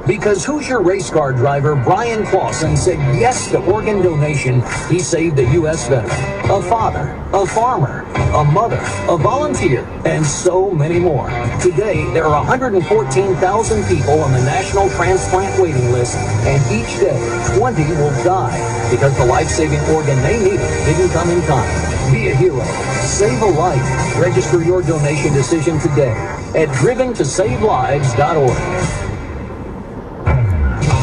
Because Hoosier race car driver Brian Clausen said yes to organ donation, he saved a U.S. veteran, a father, a farmer, a mother, a volunteer, and so many more. Today, there are 114,000 people on the National Transplant Waiting List, and each day, 20 will die because the life-saving organ they needed didn't come in time. Be a hero. Save a life. Register your donation decision today at driventosavelives.org.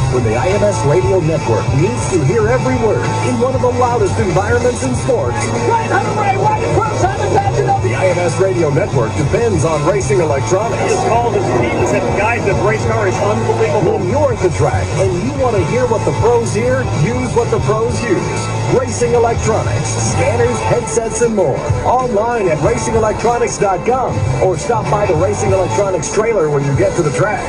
When the IMS Radio Network needs to hear every word in one of the loudest environments in sports. The IMS Radio Network depends on racing electronics. It's called the speeds and guys, this race car is unbelievable. When you're at the track and you want to hear what the pros hear, use what the pros use. Racing electronics, scanners, headsets, and more. Online at racingelectronics.com or stop by the Racing Electronics trailer when you get to the track.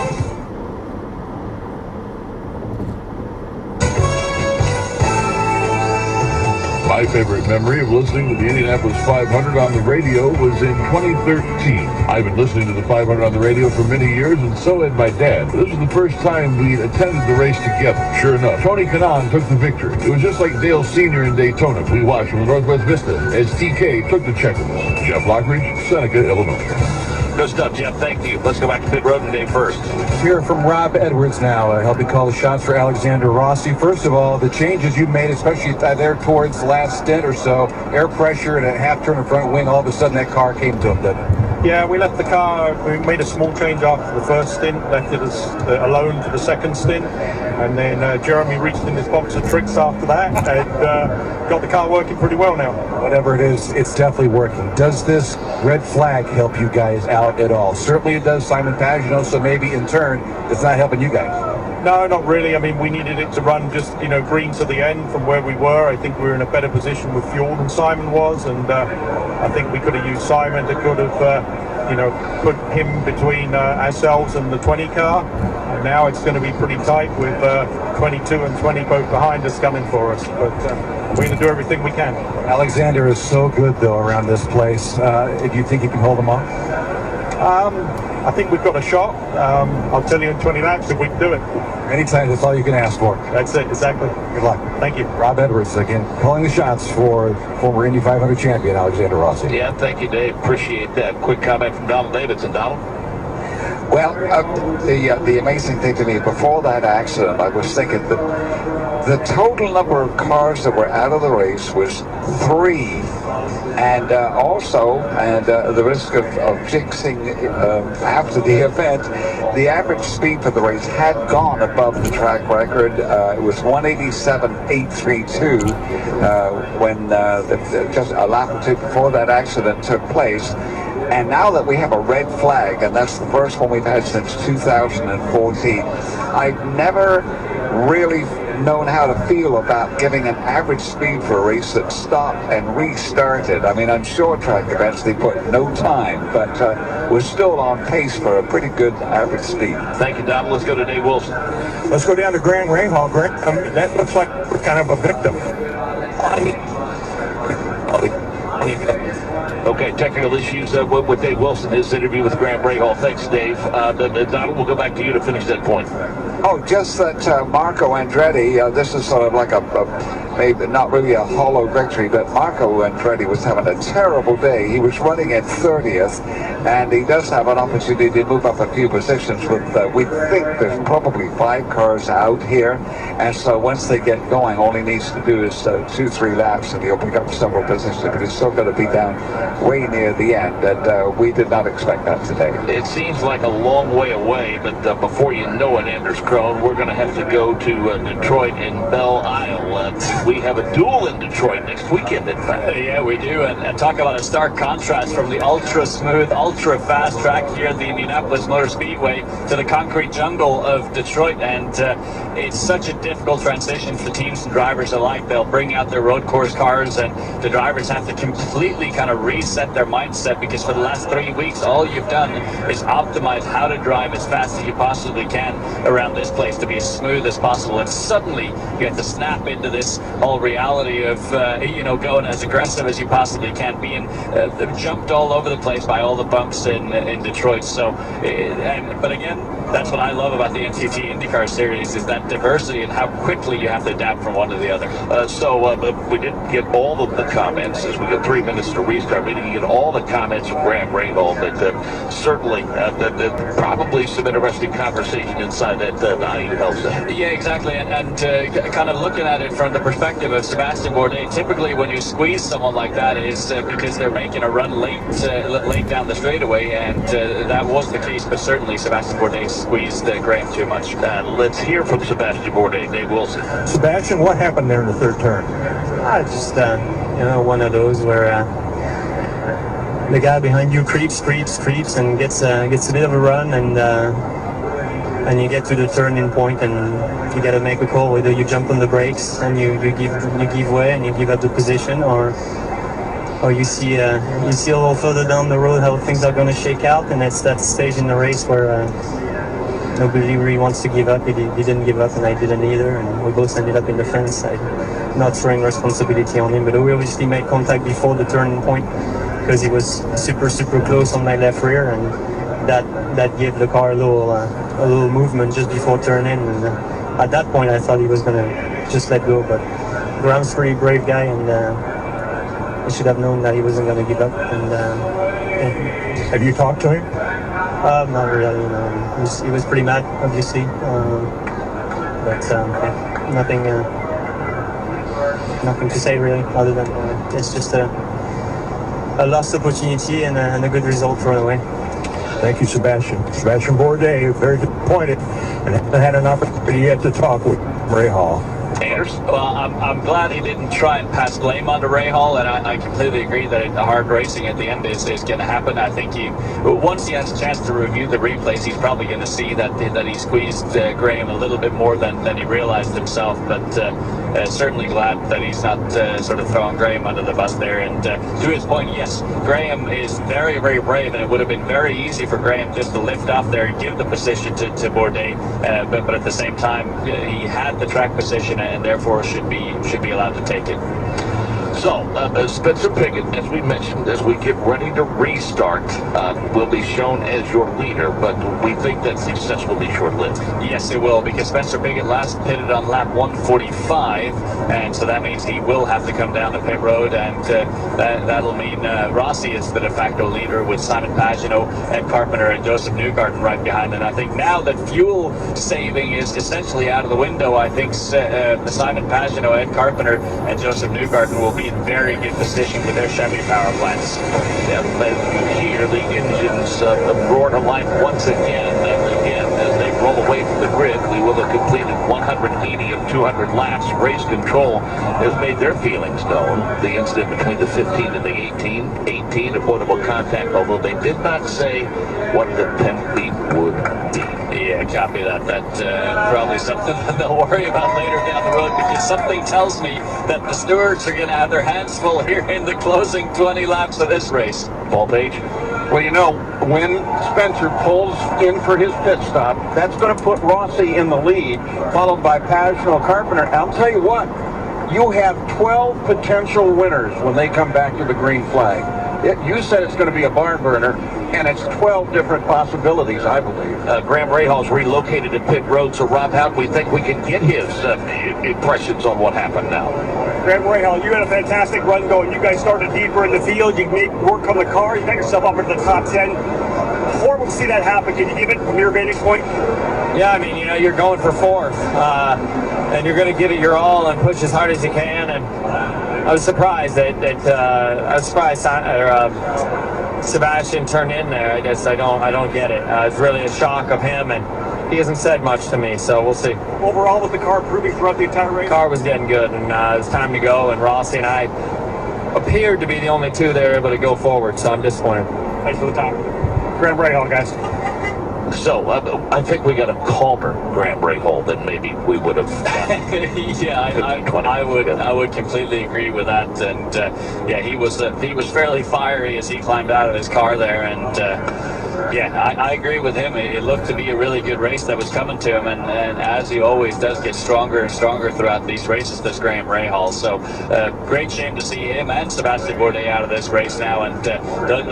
My favorite memory of listening to the Indianapolis 500 on the radio was in 2013. I've been listening to the 500 on the radio for many years, and so had my dad. This was the first time we attended the race together. Sure enough, Tony Kanaan took the victory. It was just like Dale Sr. in Daytona. We watched from the Northwest Vista as TK took the checkers. Jeff Lockridge, Seneca, Illinois. Good stuff, Jeff. Thank you. Let's go back to pit road and Dave first. Hear from Rob Edwards now, helping call the shots for Alexander Rossi. First of all, the changes you made, especially there towards the last stint or so, air pressure and a half-turn in front wing, all of a sudden that car came to him, didn't it? Yeah, we left the car, we made a small change after the first stint, left it alone for the second stint, and then Jeremy reached in his box of tricks after that and got the car working pretty well now. Whatever it is, it's definitely working. Does this red flag help you guys out at all? Certainly it does Simon Pagenaud, so maybe in turn it's not helping you guys. No, not really. I mean, we needed it to run just, green to the end from where we were. I think we were in a better position with fuel than Simon was, and I think we could have used Simon to could have, put him between ourselves and the 20 car. And now it's going to be pretty tight with 22 and 20 both behind us coming for us. But we're going to do everything we can. Alexander is so good, though, around this place. Do you think you can hold him off? I think we've got a shot. I'll tell you in 20 laps if we can do it. Anytime, that's all you can ask for. That's it, exactly. Good luck. Thank you. Rob Edwards, again, calling the shots for former Indy 500 champion Alexander Rossi. Yeah, thank you, Dave. Appreciate that. Quick comment from Donald Davidson. Donald? Well, the amazing thing to me, before that accident, I was thinking that the total number of cars that were out of the race was 3. And the risk of jinxing after the event, the average speed for the race had gone above the track record. It was 187.832 when just a lap or two before that accident took place. And now that we have a red flag, and that's the first one we've had since 2014, I've never really known how to feel about giving an average speed for a race that stopped and restarted. I mean, on short track events they put no time, but we're still on pace for a pretty good average speed. Thank you, Donald. Let's go to Dave Wilson. Let's go down to Grand Rahal. That looks like we're kind of a victim. Okay, technical issues with Dave Wilson, his interview with Graham Rahal. Thanks, Dave. Donald, we'll go back to you to finish that point. Oh, just that Marco Andretti, this is sort of like maybe not really a hollow victory, but Marco Andretti was having a terrible day. He was running at 30th, and he does have an opportunity to move up a few positions. We think there's probably 5 cars out here, and so once they get going, all he needs to do is 2-3 laps, and he'll pick up several positions, but he's still going to be down way near the end, and we did not expect that today. It seems like a long way away, but before you know it, Anders Krohn, we're going to have to go to Detroit and Belle Isle. We have a duel in Detroit next weekend, in fact. Yeah, we do, and talk about a stark contrast from the ultra-smooth, ultra-fast track here at the Indianapolis Motor Speedway to the concrete jungle of Detroit, and it's such a difficult transition for teams and drivers alike. They'll bring out their road course cars, and the drivers have to completely kind of reset their mindset, because for the last 3 weeks, all you've done is optimize how to drive as fast as you possibly can around this place to be as smooth as possible, and suddenly you have to snap into this whole reality of going as aggressive as you possibly can, being jumped all over the place by all the bumps in Detroit. So but again, that's what I love about the NTT IndyCar series, is that diversity and how quickly you have to adapt from one to the other. We didn't get all of the comments, as we got 3 minutes to restart. We didn't get all the comments from Graham Rahal, but certainly probably some interesting conversation inside that Value Health Center. Yeah, exactly, and kind of looking at it from the perspective of Sebastian Bourdais, typically when you squeeze someone like that is because they're making a run late down the straightaway, and that was the case, but certainly Sebastian Bourdais squeezed Graham too much. Let's hear from Sebastian Bourdais. Dave Wilson. Sebastian, what happened there in the third turn? Just one of those where the guy behind you creeps and gets a bit of a run, and you get to the turning point and you got to make a call, whether you jump on the brakes and you give way and you give up the position, or you see a little further down the road how things are going to shake out, and it's that stage in the race where nobody really wants to give up. He didn't give up, and I didn't either, and we both ended up in the fence. I'm not throwing responsibility on him, but we obviously made contact before the turning point because he was super close on my left rear, and that gave the car a little movement just before turn in, and at that point I thought he was going to just let go, but Graham's a pretty brave guy, and he should have known that he wasn't going to give up. And Have you talked to him? Not really, no. He was pretty mad, obviously, but nothing to say really, other than it's just a lost opportunity and a good result thrown away. Thank you, Sebastian. Sebastian Bourdais, very disappointed, and hasn't had an opportunity yet to talk with Rahal. Anders? Well, I'm glad he didn't try and pass blame onto Rahal, and I completely agree that the hard racing at the end is going to happen. I think once he has a chance to review the replays, he's probably going to see that he squeezed Graham a little bit more than he realized himself, but certainly glad that he's not sort of throwing Graham under the bus there. And to his point, yes, Graham is very, very brave, and it would have been very easy for Graham just to lift off there and give the position to Bourdais, but at the same time, he had the track position, and therefore should be allowed to take it. So, Spencer Pigot, as we mentioned, as we get ready to restart, will be shown as your leader, but we think that success will be short-lived. Yes, it will, because Spencer Pigot last pitted on lap 145, and so that means he will have to come down the pit road, and that'll mean Rossi is the de facto leader with Simon Pagenaud, Ed Carpenter, and Joseph Newgarden right behind. And I think now that fuel saving is essentially out of the window, I think Simon Pagenaud, Ed Carpenter, and Joseph Newgarden will be in very good position with their Chevy power plants. Yeah, as you hear the engines roar to life once again. As they roll away from the grid, we will have completed 180 of 200 laps. Race control has made their feelings known. The incident between the 15 and the 18 avoidable contact, although they did not say what the penalty would be. Yeah, copy that. That probably something they'll worry about later down the road, because something tells me that the stewards are going to have their hands full here in the closing 20 laps of this race. Paul Page? Well, you know, when Spencer pulls in for his pit stop, that's going to put Rossi in the lead, followed by Pagenaud, Carpenter. I'll tell you what, you have 12 potential winners when they come back to the green flag. You said it's going to be a barn burner, and it's 12 different possibilities, I believe. Graham Rahal's relocated to pit road, so Rob, how do we think we can get his impressions on what happened now? Graham Rahal, you had a fantastic run going. You guys started deeper in the field. You made work on the car. You got yourself up into the top 10. Horrible to see that happen. Can you give it from your vantage point? Yeah, I mean, you know, you're going for fourth, and you're going to give it your all and push as hard as you can. And I was surprised that Sebastian turned in there. I guess I don't get it. It's really a shock of him, and he hasn't said much to me, so we'll see. Overall, was the car improving throughout the entire race? The car was getting good, and it was time to go, and Rossi and I appeared to be the only two that were able to go forward, so I'm disappointed. Thanks for the time. Graham Rahal, guys. So, I think we got a calmer Graham Rahal than maybe we would have. Yeah, I would completely agree with that. And yeah, he was fairly fiery as he climbed out of his car there. And yeah, I agree with him. It looked to be a really good race that was coming to him. And as he always does, get stronger and stronger throughout these races, this Graham Rahal. So great shame to see him and Sebastian Bourdais out of this race now. And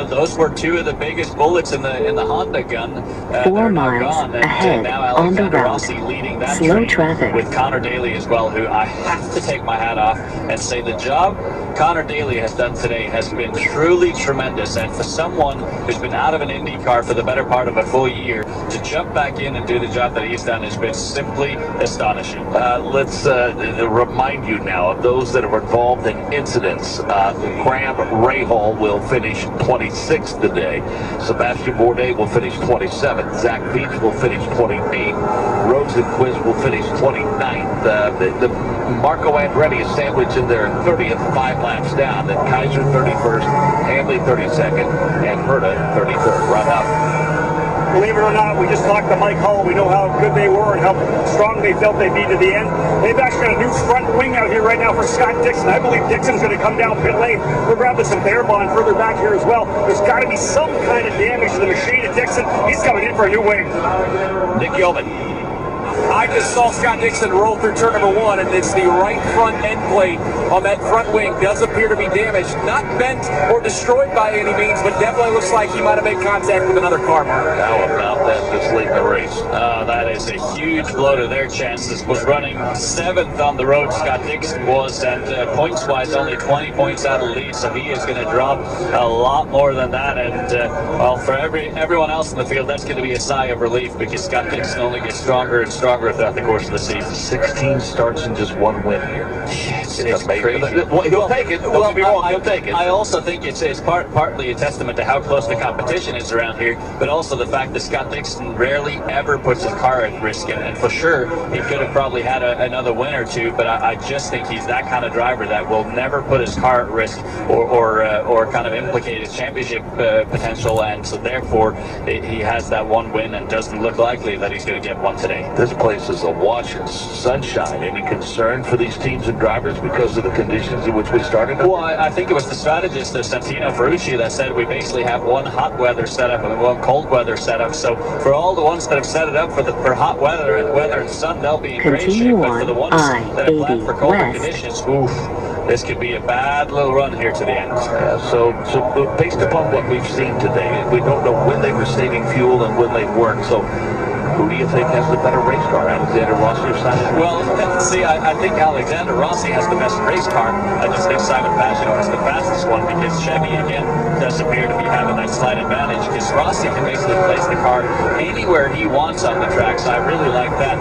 those were two of the biggest bullets in the Honda gun. 4 miles ahead on the route. Rossi leading that Slow traffic. with Connor Daly as well, who I have to take my hat off and say the job Connor Daly has done today has been truly tremendous. And for someone who's been out of an Indy car for the better part of a full year, to jump back in and do the job that he's done has been simply astonishing. Let's remind you now of those that are involved in incidents. Graham Rahal will finish 26th today. Sebastian Bourdais will finish 27th. Zach Beach will finish 28th. Rosenquist will finish 29th. The Marco Andretti is sandwiched in there 30th, 5 laps down. Then Kaiser 31st, Hanley 32nd, and Herta 33rd. Run up. Believe it or not, we just talked to Mike Hull. We know how good they were and how strong they felt they'd be to the end. They've actually got a new front wing out here right now for Scott Dixon. I believe Dixon's going to come down pit lane. We're grabbing some bare bond further back here as well. There's got to be some kind of damage to the machine at Dixon. He's coming in for a new wing. Nick Yeoman. I just saw Scott Dixon roll through turn number 1, and it's the right front end plate on that front wing. Does appear to be damaged. Not bent or destroyed by any means, but definitely looks like he might have made contact with another car. How about that this late in the race? That is a huge blow to their chances. Was running 7th on the road, Scott Dixon was, and points-wise only 20 points out of the lead, so he is going to drop a lot more than that. And, well, for everyone else in the field, that's going to be a sigh of relief, because Scott Dixon only gets stronger and stronger throughout the course of the season. 16 starts and just 1 win here. It's amazing. crazy. Well, he'll take it. Don't get me wrong, he'll take it. I also think it's partly a testament to how close the competition is around here, but also the fact that Scott Dixon rarely ever puts his car at risk. And for sure, he could have probably had another win or two, but I just think he's that kind of driver that will never put his car at risk or kind of implicate his championship potential. And so therefore, he has that 1 win and doesn't look likely that he's going to get one today. This place is awash in sunshine. Any concern for these teams and drivers just because of the conditions in which we started? Well, I think it was the strategist, Santino Ferrucci, that said we basically have one hot weather setup and one cold weather setup. So for all the ones that have set it up for hot weather and sun, they'll be in great shape. But for the ones that have planned for colder conditions, oof, this could be a bad little run here to the end. Yeah, so based upon what we've seen today, we don't know when they were saving fuel and when they weren't. So who do you think has the better race car, Alexander Rossi or Simon? Well, see, I think Alexander Rossi has the best race car. I just think Simon Pagenaud has the fastest one because Chevy, again, does appear to be having that slight advantage because Rossi can basically place the car anywhere he wants on the track, so I really like that.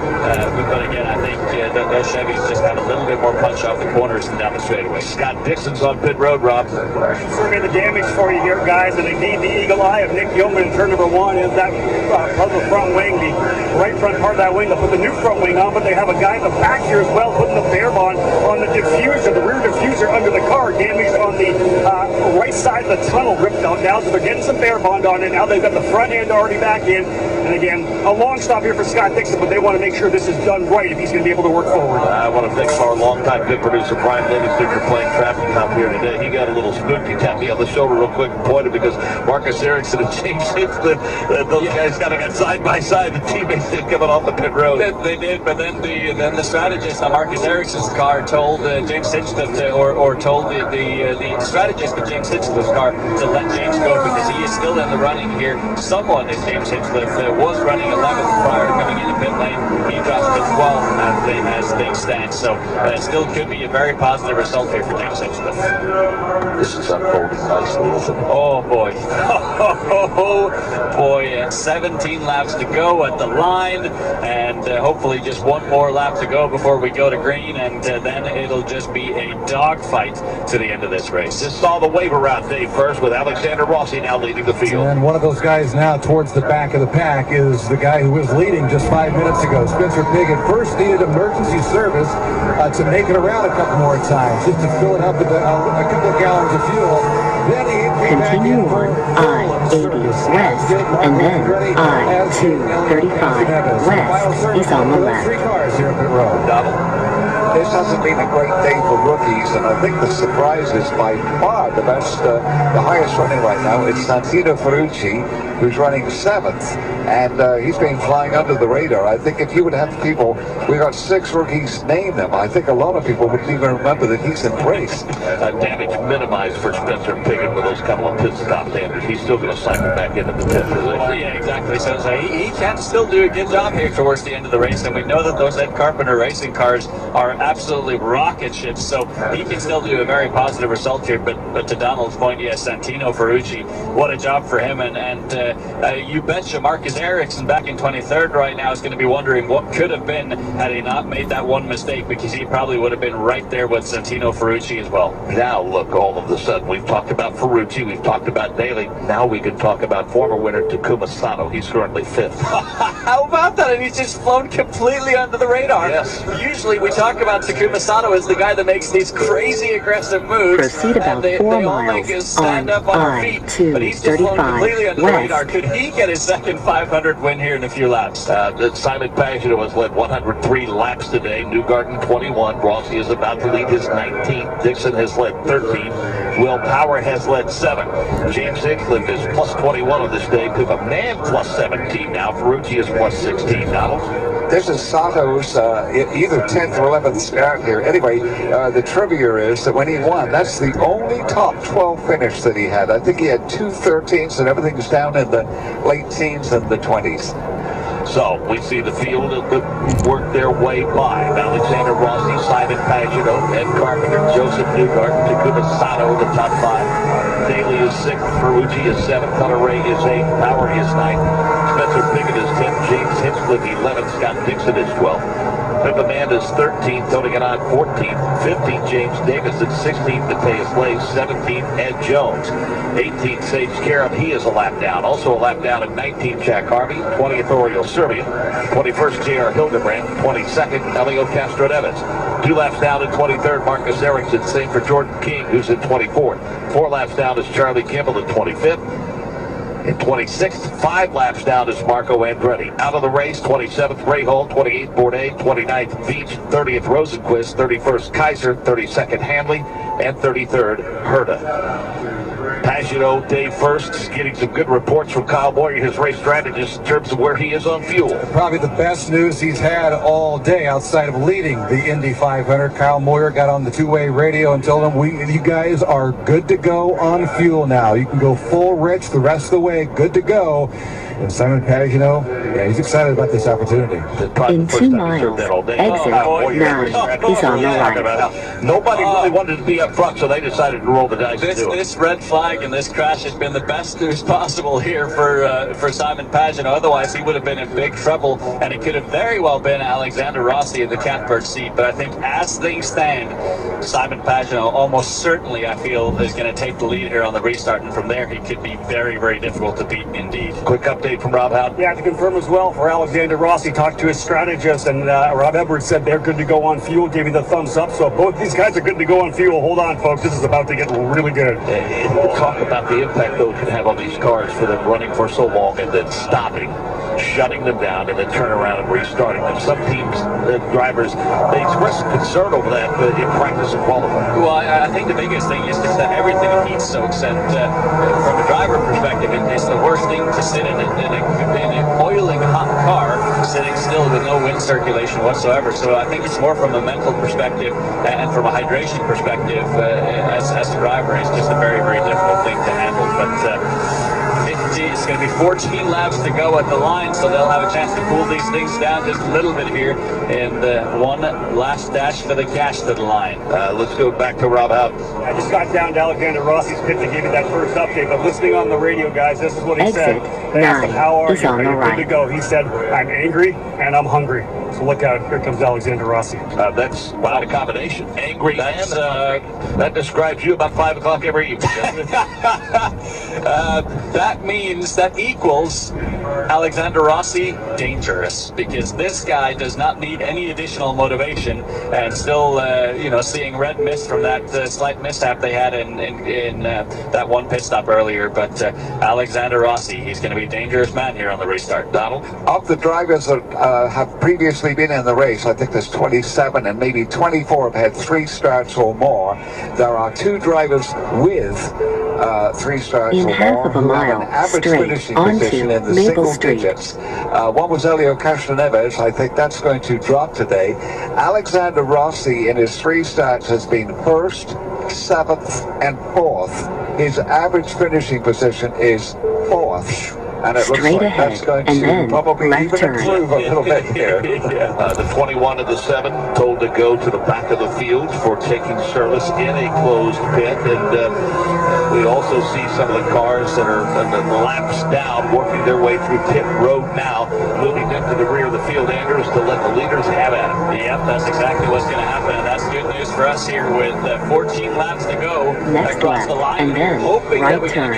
But again, I think those Chevys just have a little bit more punch off the corners and down the straightaway. Scott Dixon's on pit road, Rob. Survey the damage for you here, guys, and indeed the eagle eye of Nick Yeoman in turn number 1 is that puzzle front wing, the right front part of that wing. They'll put the new front wing on, but they have a guy in the back here as well putting the bare bond on the diffuser, the rear diffuser under the car, damaged on the right side of the tunnel, ripped out now, so they're getting some bare bond on it. Now they've got the front end already back in, and again, a long stop here for Scott Dixon, but they want to make sure this is done right if he's going to be able to work forward. I want to thank our longtime pit producer, Brian Livingston, for playing traffic cop here today. He got a little spooked. He tapped me on the shoulder real quick and pointed because Marcus Ericsson and James Hinchcliffe, those guys kind of got side by side. The teammates did coming off the pit road. They did, but then the strategist on Marcus Ericsson's car told James Hinchcliffe or told the strategist of James Hinchcliffe's car to let James go because he is still in the running here. Someone in James Hinchcliffe was running 11th prior to coming into pit lane. He drops to 12 as things stand. So it still could be a very positive result here for James Hinchcliffe. This is unfolding nicely, isn't it? Oh boy. Oh boy. 17 laps to go at the line, and hopefully just one more lap to go before we go to green, and then it'll just be a dogfight to the end of this race. Just saw the wave around Dave first with Alexander Rossi now leading the field. And one of those guys now towards the back of the pack is the guy who was leading just 5 minutes ago. Spencer Pigot first needed emergency service to make it around a couple more times, just to fill it up with a couple of gallons of fuel. Then he Continue on I-80 West, and then I-235 West is on the left. 3 cars here at pit road. Donald. This hasn't been a great day for rookies, and I think the surprise is by far the best, the highest running right now. It's Santino Ferrucci, who's running 7th, and he's been flying under the radar. I think if you would have people, we got 6 rookies, name them. I think a lot of people wouldn't even remember that he's in race. Damage minimized for Spencer Pigot with those couple of pit stop standards. He's still going to cycle back into the pit position. Oh, yeah, exactly. So he can still do a good job here towards the end of the race, and we know that those Ed Carpenter racing cars are absolutely rocket ships, so he can still do a very positive result here. But to Donald's point, yes, Santino Ferrucci, what a job for him, and you betcha Marcus Ericsson back in 23rd right now is going to be wondering what could have been had he not made that one mistake, because he probably would have been right there with Santino Ferrucci as well. Now look, all of a sudden we've talked about Ferrucci, we've talked about Daly, now we can talk about former winner Takuma Sato. He's currently 5th. How about that? And he's just flown completely under the radar. Yes. Usually we talk about Takuma Sato as the guy that makes these crazy aggressive moves. Proceed about 4 miles on I-235 but he's just flown completely under the radar. Could he get his second 500 win here in a few laps? Simon Pagenaud has led 103 laps today. Newgarden 21. Rossi is about to lead his 19th. Dixon has led 13. Will Power has led 7. James Hinchcliffe is plus 21 on this day. Pippa Man plus 17 now. Ferrucci is plus 16. Donald? This is Sato's either 10th or 11th start here. Anyway, the trivia is that when he won, that's the only top 12 finish that he had. I think he had 2 13s, and everything's down in the late teens and the 20s. So we see the field work their way by Alexander Rossi, Simon Pagenaud, Ed Carpenter, Joseph Newgarden, Takuma Sato, the top 5. Daly is 6th, Ferrucci is 7th, Hunter Ray is 8th, Power is 9th, Spencer Pigot is 10th, James Hinchcliffe 11th, Scott Dixon is 12th. Pip Amanda's 13th, Tony Ganon 14th, 15th, James Davison 16th, Mateus Lay 17th, Ed Jones 18th, Sage Karam, he is a lap down. Also a lap down at 19th, Jack Harvey, 20th, Oriel Serbia, 21st, J.R. Hildebrand, 22nd, Elio Castro Evans. 2 laps down in 23rd, Marcus Ericsson, same for Jordan King, who's in 24th. 4 laps down is Charlie Kimball in 25th. In 26th, 5 laps down is Marco Andretti. Out of the race, 27th, Rahal, 28th, Bourdais, 29th, Veach, 30th, Rosenquist, 31st, Kaiser, 32nd, Hanley, and 33rd, Herta. Pagano, day first, is getting some good reports from Kyle Moyer, his race strategist, in terms of where he is on fuel. Probably the best news he's had all day outside of leading the Indy 500. Kyle Moyer got on the two-way radio and told him, you guys are good to go on fuel now. You can go full rich the rest of the way, good to go. And Simon Pagano, yeah, he's excited about this opportunity. In 2 miles, exit 9 is on the right. Nobody really wanted to be up front, so they decided to roll the dice. This red flag and this crash has been the best news possible here for Simon Pagano. Otherwise, he would have been in big trouble, and it could have very well been Alexander Rossi in the catbird seat. But I think as things stand, Simon Pagano almost certainly, I feel, is going to take the lead here on the restart, and from there he could be very, very difficult to beat indeed. Quick update from Rob Howden. Yeah, to confirm as well for Alexander Rossi, talked to his strategist, and Rob Edwards said they're good to go on fuel, gave you the thumbs up. So both these guys are good to go on fuel. Hold on, folks. This is about to get really good. We'll talk about the impact those can have on these cars for them running for so long and then stopping, shutting them down, and then turn around and restarting them. Some teams, drivers, they express concern over that in practice and qualifying. Well, I think the biggest thing is that everything heat soaks, and from a driver perspective, it's the worst thing to sit in an oiling hot car, sitting still with no wind circulation whatsoever. So I think it's more from a mental perspective and from a hydration perspective as a driver. It's just a very, very difficult thing to handle. But it's going to be 14 laps to go at the line, so they'll have a chance to cool these things down just a little bit here in the one last dash for the cash to the line. Let's go back to Rob Howden. I just got down to Alexander Rossi's pit to give you that first update, but listening on the radio, guys, this is what he said. They asked him, how are you? Are you good to go? He said, I'm angry and I'm hungry. So look out, here comes Alexander Rossi. That's quite a combination. Angry man, that describes you about 5 o'clock every evening. That means, that equals Alexander Rossi dangerous, because this guy does not need any additional motivation, and still, seeing red mist from that slight mishap they had in that one pit stop earlier. But Alexander Rossi, he's going to be a dangerous man here on the restart. Donald? Of the drivers that have previously been in the race, I think there's 27 and maybe 24 have had 3 starts or more. There are 2 drivers with 3 starts in or half more of a who have mile an average straight finishing position in the Maple single Street. digits. One was Elio Castroneves. I think that's going to drop today. Alexander Rossi in his 3 starts has been 1st, 7th, and 4th. His average finishing position is 4th. And it looks Straight like ahead, that's going and to then probably left even turn. improve a little bit here. The 21 and the 7 told to go to the back of the field for taking service in a closed pit. And we also see some of the cars that are laps down, working their way through pit road now, moving into the rear of the field, Andrews, to let the leaders have at it. Yep, that's exactly what's going to happen, and that's good news for us here with 14 laps to go across the line. And then hoping right that we can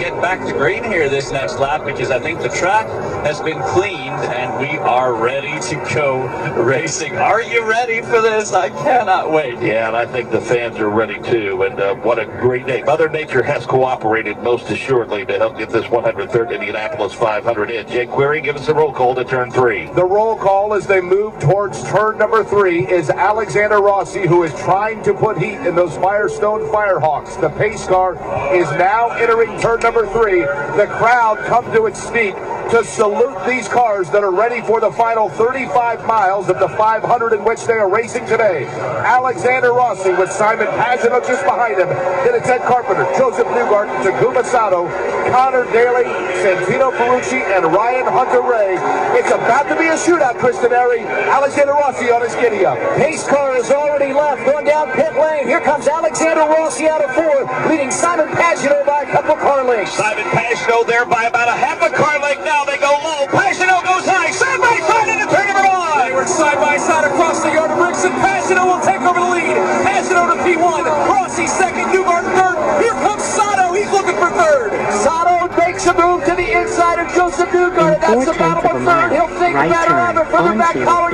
get back to green here this next lap, because I think the track has been cleaned and we are ready to go racing. Are you ready for this? I cannot wait. Yeah, and I think the fans are ready too. And what a great day. Mother Nature has cooperated most assuredly to help get this 103rd Indianapolis 500 in. Jake Query, give us a roll call to turn 3. The roll call as they move towards turn number 3 is Alexander Rossi, who is trying to put heat in those Firestone Firehawks. The pace car is now entering turn number 3. The crowd come to its feet to salute these cars that are ready for the final 35 miles of the 500 in which they are racing today. Alexander Rossi with Simon Pagano just behind him. Then it's Ed Carpenter, Joseph Newgarden, Takuma Sato, Connor Daly, Santino Ferrucci, and Ryan Hunter-Reay. It's about to be a shootout, Kristen Airy. Alexander Rossi on his giddy-up. Pace car is already left, going down pit lane. Here comes Alexander Rossi out of 4, leading Simon Pagano by a couple car lengths. Simon Pagano there by about a half a car length now. They go low. Pagano goes high. Side by side into turn number 1. They were side by side across the yard of bricks, and Pagano will take over the lead. Pagano to P1. Rossi second. Newgarden third. Here comes Sato. He's looking for third. Sato makes a move to the inside of Joseph Newgarden. That's the battle for third. He'll think right turn onto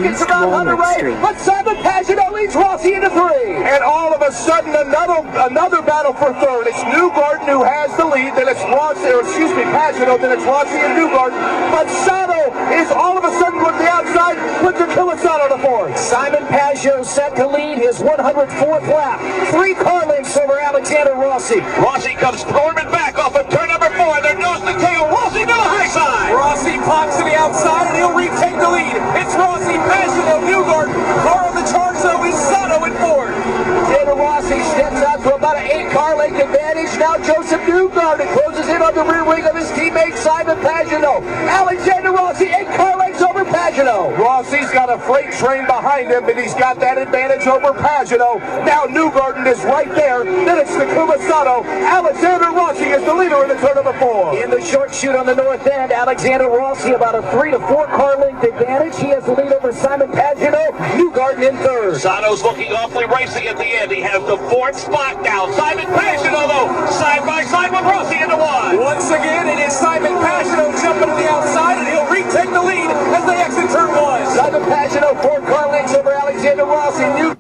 East Walnut Street. But Simon Pagino leads Rossi into 3. And all of a sudden, another battle for third. It's Newgarden who has the lead. Then it's Pagino. Then it's Rossi and Newgarden. But Sato is all of a sudden going to the outside. Puts Sato to 4th. Simon Pagino set to lead his 104th lap. 3 car lengths over Alexander Rossi. Rossi comes storming back off of turn number 4. There goes the tail. Rossi to the high side. Rossi pops to the outside and he'll retake the lead. It's Rossi, Pagino, Newgarden. Car on the charge though is Sato in 4th. Alexander Rossi steps out to about an 8-car length advantage. Now Joseph Newgarden closes in on the rear wing of his teammate Simon Pagino. Alexander Rossi 8-car lengths over Pagino. Rossi's got a freight train behind him, but he's got that advantage over Pagino. Now Newgarden is right there. Then it's Takuma Sato. Alexander Rossi is the leader in the turn number 4. In the short chute on the north end, Alexander Rossi about a 3 to 4 car length advantage. He has the lead over Simon Pagino. Newgarden in 3rd. Sato's looking awfully racy at the end. He has the 4th spot now. Simon Pagino, though, side by side with Rossi into 1. Once again, it is Simon Pagino jumping to the outside, and he'll retake the lead as they exit turn 1. Simon Pagino, 4 car lengths over Alexander Rossi.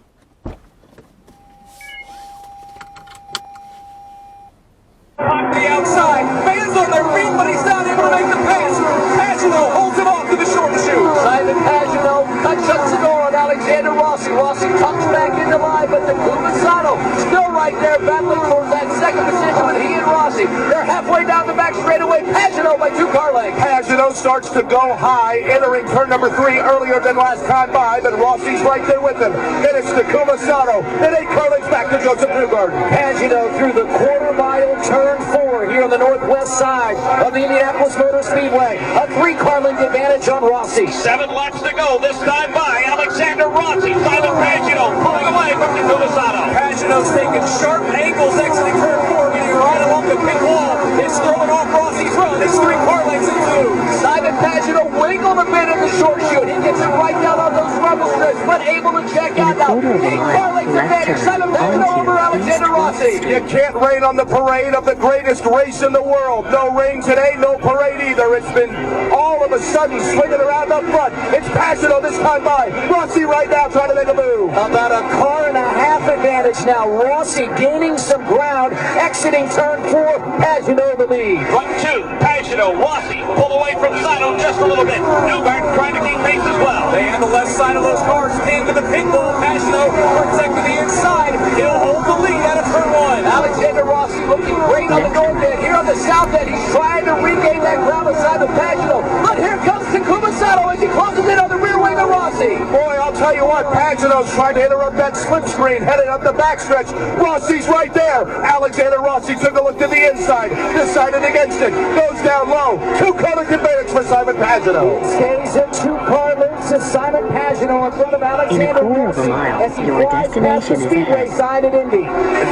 The outside, fans on their feet, but he's not able to make the pass. Pagino holds it off to the short chute. Simon Pagino shuts the door on Alexander Rossi. Rossi tucks back into line, but Takuma Sato still right there battling for that second position with he and Rossi. They're halfway down the back straightaway. Pagino by 2 car lengths. Pagino starts to go high, entering turn number 3 earlier than last time by, but Rossi's right there with him. Then it's Takuma Sato. Then 8 car lengths back to Joseph Newgarden. Pagino through the quarter-mile turn 4 here on the northwest side of the Indianapolis Motor Speedway. A 3-car length advantage on Rossi. 7 laps to go. This time by Alexander Rossi. Simon Pagino pulling away from Takuma Sato. Pagino's taking sharp angles exiting turn 4, getting right along the pit wall. It's throwing off Rossi's run. It's 3 car lengths in 2. Simon Pagino wiggled a bit in the short chute. He gets it right down on those rubble strips, but able to check out now. 8 car lengths advantage. Simon Pagino over Alexander Rossi. You can't rain on the parade of the greatest race in the world. No rain today, no parade either. It's been all of a sudden swinging around up front. It's Pagino this time by. Rossi right now trying to make a move. About a car and a half advantage now. Rossi gaining some ground, exiting turn 4. Pagino the lead. Front 2, Pagino, Rossi pull away from Sato just a little bit. Newgarden trying to keep pace as well. They have the left side of those cars pinned to the pit wall. Pagino protecting the inside. He'll hold the lead out of turn 1. Alexander Rossi looking great on the north end. Here on the south end, he's trying to regain that ground beside the Pagino. But here comes Takuma Sato as he closes in on the rear wing of Rossi. Boy, I'll tell you what, Pagino's trying to interrupt that slipstream headed up the backstretch. Rossi's right there. Alexander Rossi took a look to the inside, decided against it, goes down low. 2 car length advantage for Simon Pagino. Stays at 2 car lengths to Simon Pagino in front of Alexander Rossi as he flies past the speedway sign at Indy.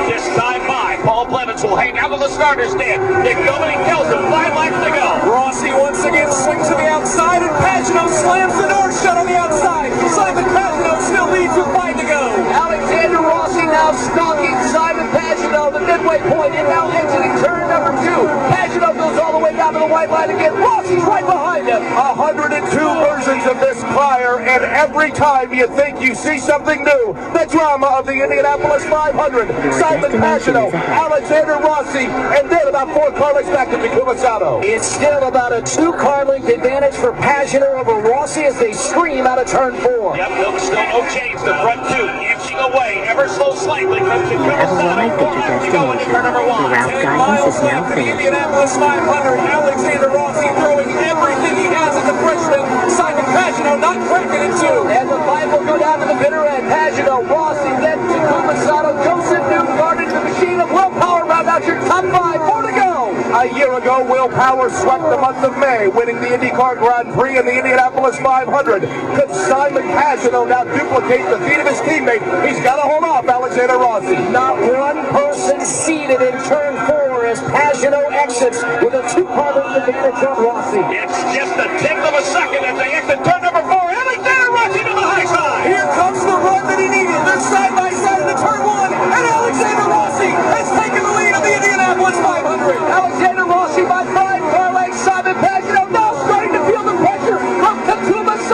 This time by, Paul Blevins will hang out of the starter stand. Nick Dominic tells him 5 laps to go. Rossi once again swings to the outside and Pagino slams the door shut on the outside. Simon Pagino still leads with 5 to go. Alexander Rossi now stalking Simon Pagino, the midway point, and now exiting turn number 2. Pagino goes all the way down to the white line again. Rossi's right behind him. 102 versions of this fire, and every time you think you see something new, the drama of the Indianapolis 500. Simon Pagino, Alexander Rossi, and then about 4 car lengths back to Takuma Sato. It's still about a 2 car length advantage for Pagino over Rossi as they stream out of turn 4. Yep, still no change. The front 2 inching away ever so slightly from Takuma Sato. To go into turn number 1. The route guidance is now The finished. Indianapolis 500. Alexander Rossi throwing everything he has at the freshman. Simon Pagino not cracking it 2. And the 5 will go down to the bitter end. Pagino, Rossi, then Takuma Sato, Joseph Newgarden, the machine of willpower round out your top 5. 4 to go. A year ago, Will Power swept the month of May, winning the IndyCar Grand Prix and the Indianapolis 500. Could Simon Pagino now duplicate the feat of his teammate? He's got to hold off Alexander Rossi. Not one person seated in turn 4 as Pagino exits with a 2 car length advantage on Rossi. It's just a tenth of a second as they exit turn number 4. Alexander Rossi to the high side. Here comes the run that he needed. They're side by side in the turn 1, and Alexander Rossi has taken the lead of the Indianapolis 500. Alexander Rossi by 5 car lengths. Simon Pagino now starting to feel the pressure from Takuma Sato.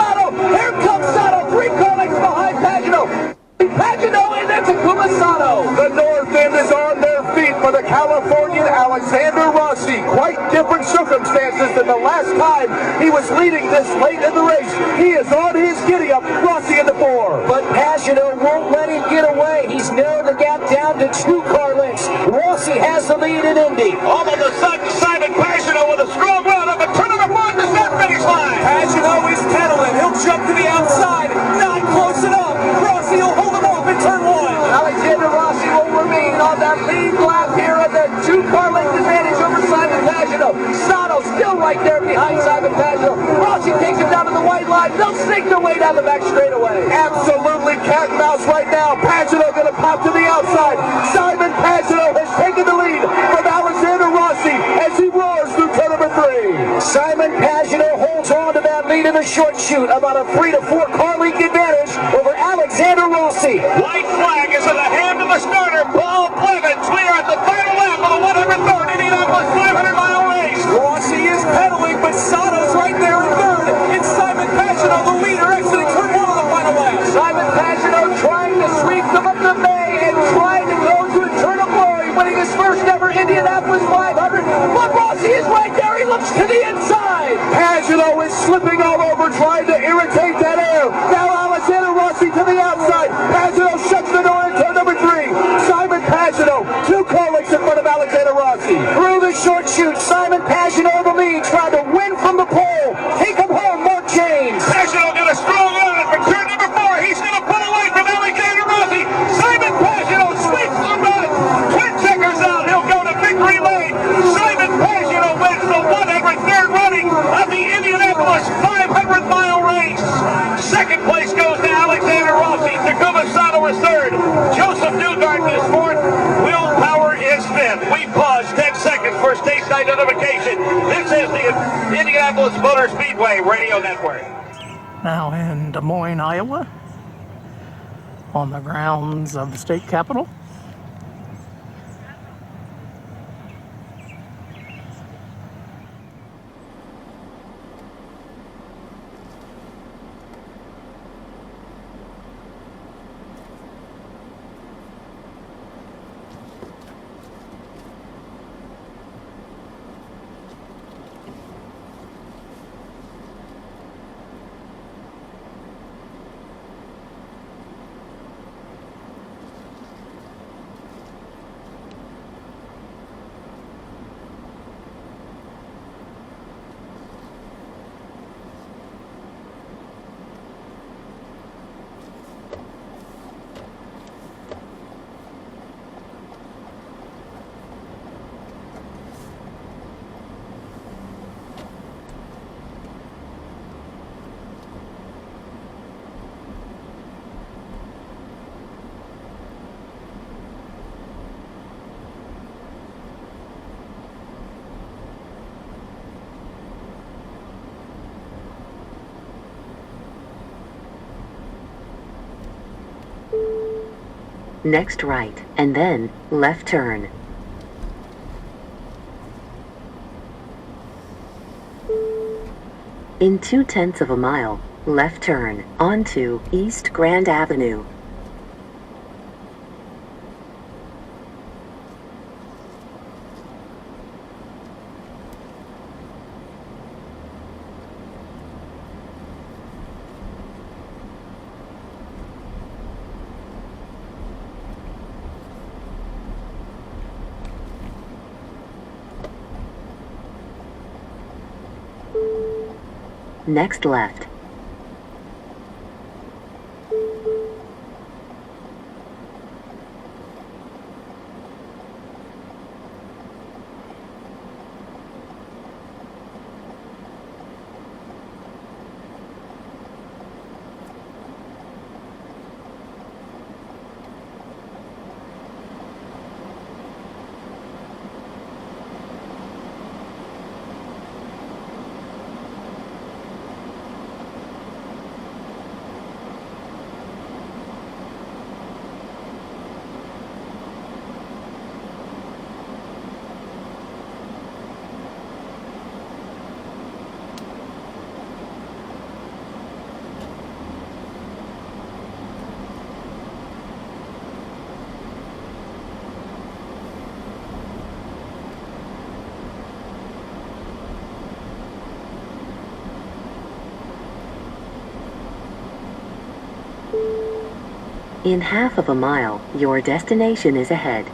He was leading this late in the race. He is on his giddy-up. Rossi in the 4. But Pagano won't let him get away. He's narrowed the gap down to 2 car lengths. Rossi has the lead in Indy. All of a sudden, Simon Pagano with a strong run up and turn number 1 to that finish line. Pagano is pedaling. He'll jump to the outside. Not close enough. Rossi will hold him off in turn 1. Alexander Rossi will remain on that lead lap here at the 2 car length advantage over Simon Pagano. Sato still right there behind Simon Pagano. Rossi takes him down to the white line. They'll sneak their way down the back straightaway. Absolutely cat and mouse right now. Pagano going to pop to the outside. Simon Pagano has taken the lead from Alexander Rossi as he roars through turn number 3. Simon Pagano holds on to that lead in the short shoot. About a 3 to 4 car length advantage over Alexander Rossi. White flag is in the hand of the starter, Paul Blevins. We are at the final lap of the 103rd Indianapolis 500-mile race. Rossi is pedaling, but Sato's right there in third. It's Simon Pagano, the leader, exiting turn 1 of the final lap. Simon Pagano trying to sweep them up to May and trying to go to eternal glory, winning his first ever Indianapolis 500. But Rossi is right there. He looks to the inside. Pagano is slipping all over, trying to irritate that air. Now Alexander Rossi to the outside. Pagano shuts the door in turn number 3. Simon Pagano, 2 car lengths in front of Alexander Rossi. Through the short shoot, Simon Pagano the lead, trying to win from the pole. Take him home, Mark James. Pagano got a strong run from turn number 4. He's going to pull away from Alexander Rossi. Simon Pagano sweeps the run. 10 seconds out. He'll go to victory lane. Simon Pagano wins the 103rd running of the Indianapolis 500-mile race. Second place goes to Alexander Rossi. Takuma Sato is third. Joseph Newgarden is fourth. Will Power is fifth. We pause 10 seconds for station identification. This is the Indianapolis Motor Speedway Radio Network. Now in Des Moines, Iowa, on the grounds of the state capitol. Next right, and then left turn. In 0.2 of a mile, left turn onto East Grand Avenue. Next left. In half of a mile, your destination is ahead.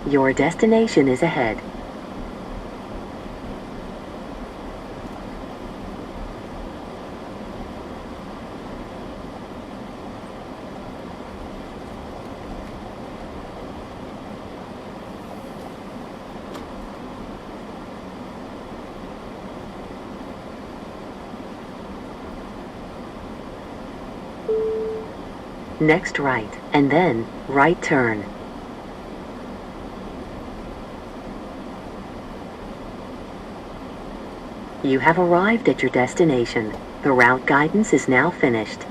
Your destination is ahead. Next right, and then right turn. You have arrived at your destination. The route guidance is now finished.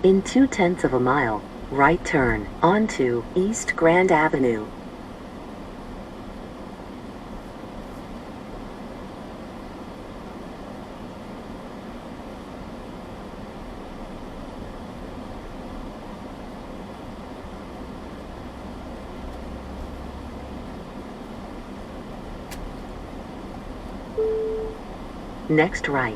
In 2/10 of a mile, right turn onto East Grand Avenue. Next right.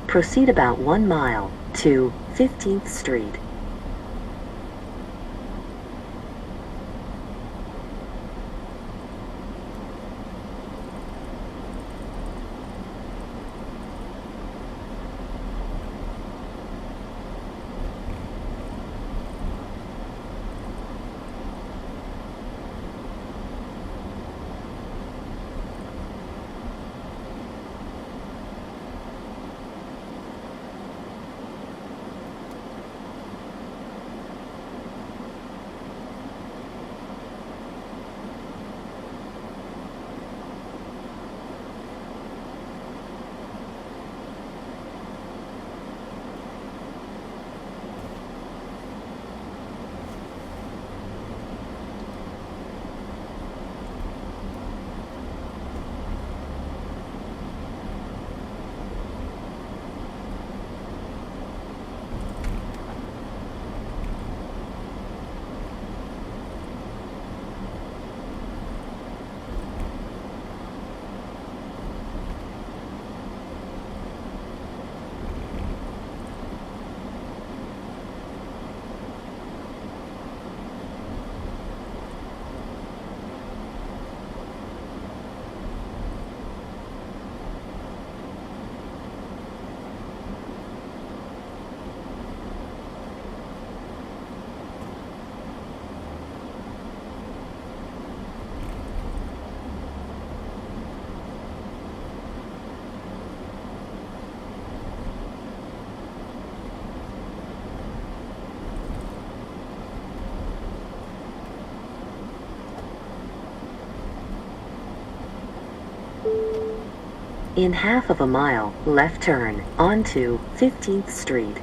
Proceed about 1 mile to 15th Street. In half of a mile, left turn onto 15th Street.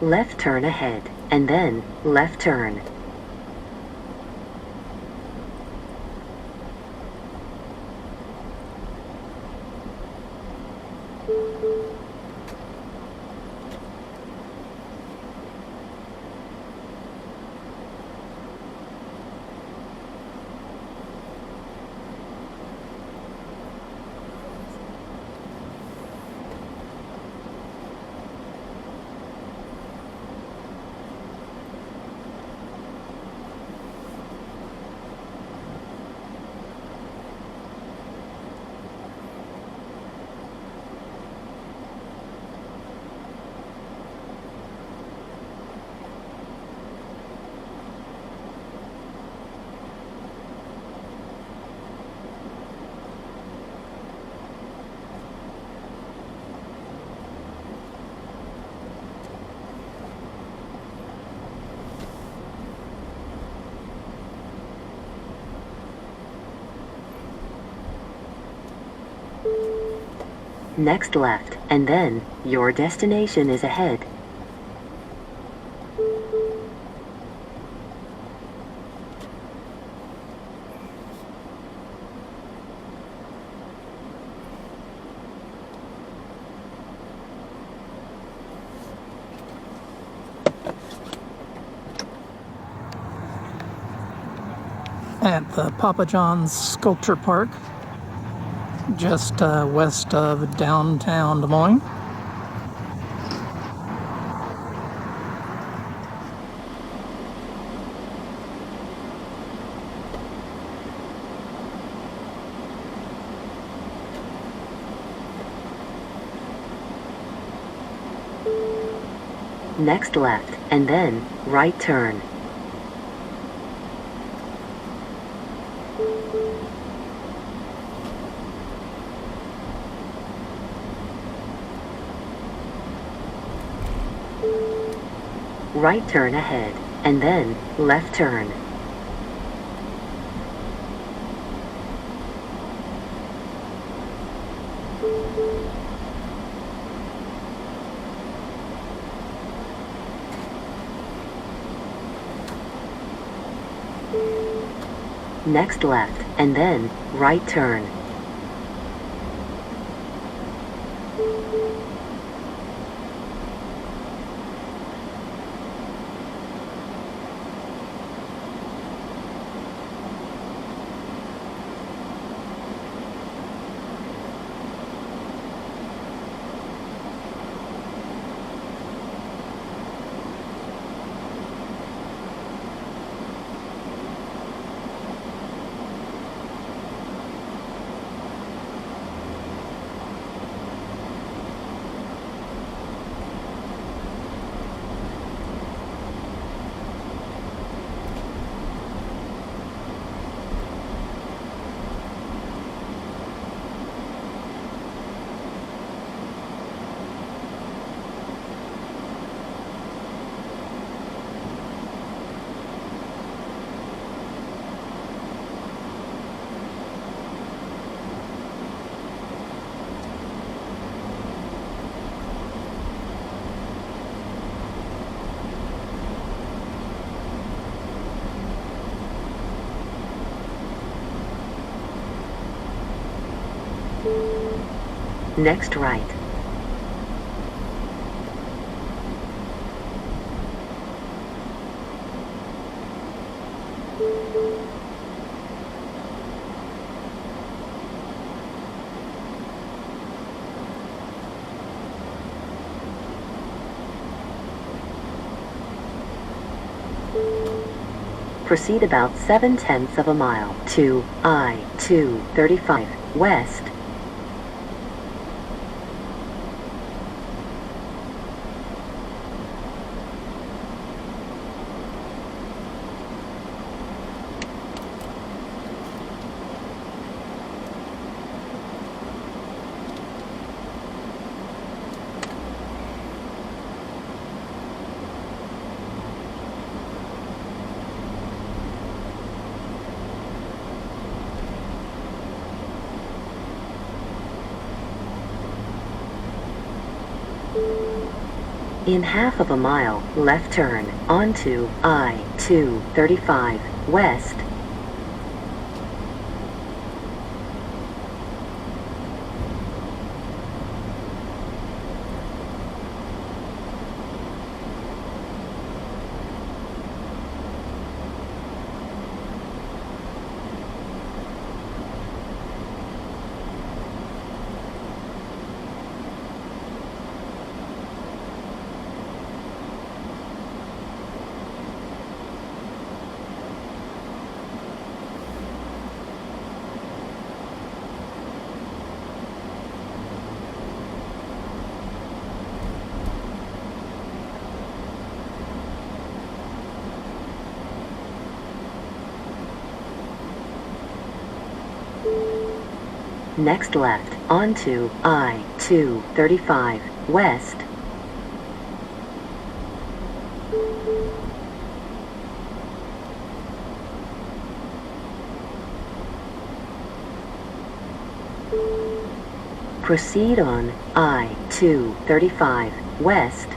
Left turn ahead, and then left turn. Next left, and then your destination is ahead. At the Papa John's Sculpture Park, just west of downtown Des Moines. Next left, and then right turn. Right turn ahead, and then left turn. Next left, and then right turn. Next right. Proceed about 7/10 of a mile to I-235 West. In half of a mile, left turn, onto I-235 West. Next left, onto I-235 West. Proceed on I-235 West.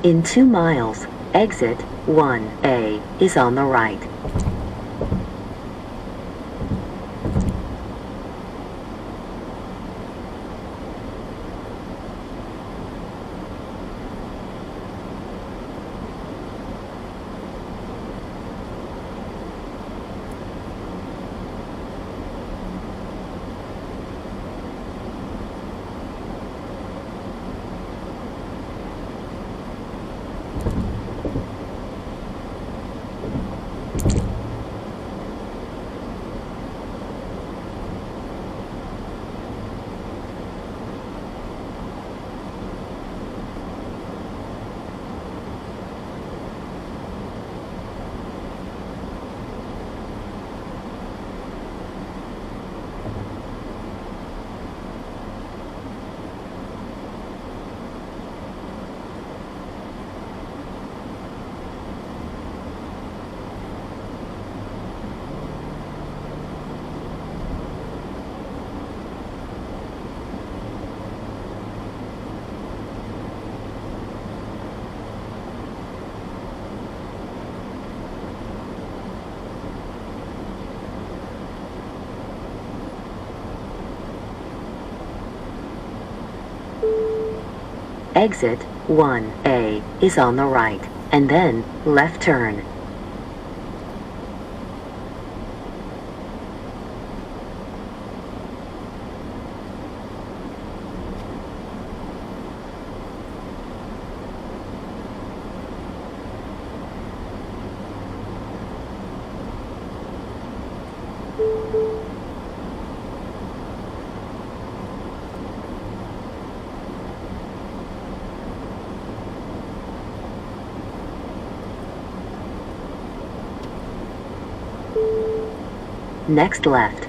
In 2 miles, exit 1A is on the right. Exit 1A is on the right, and then left turn. Next left.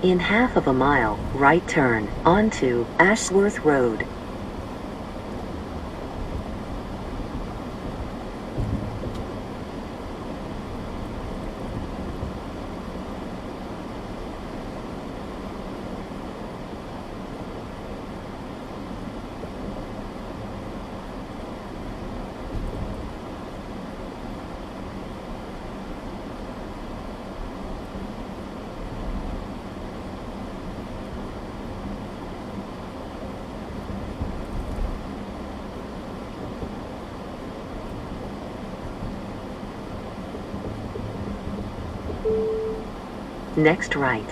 In half of a mile, right turn onto Ashworth Road. Next right.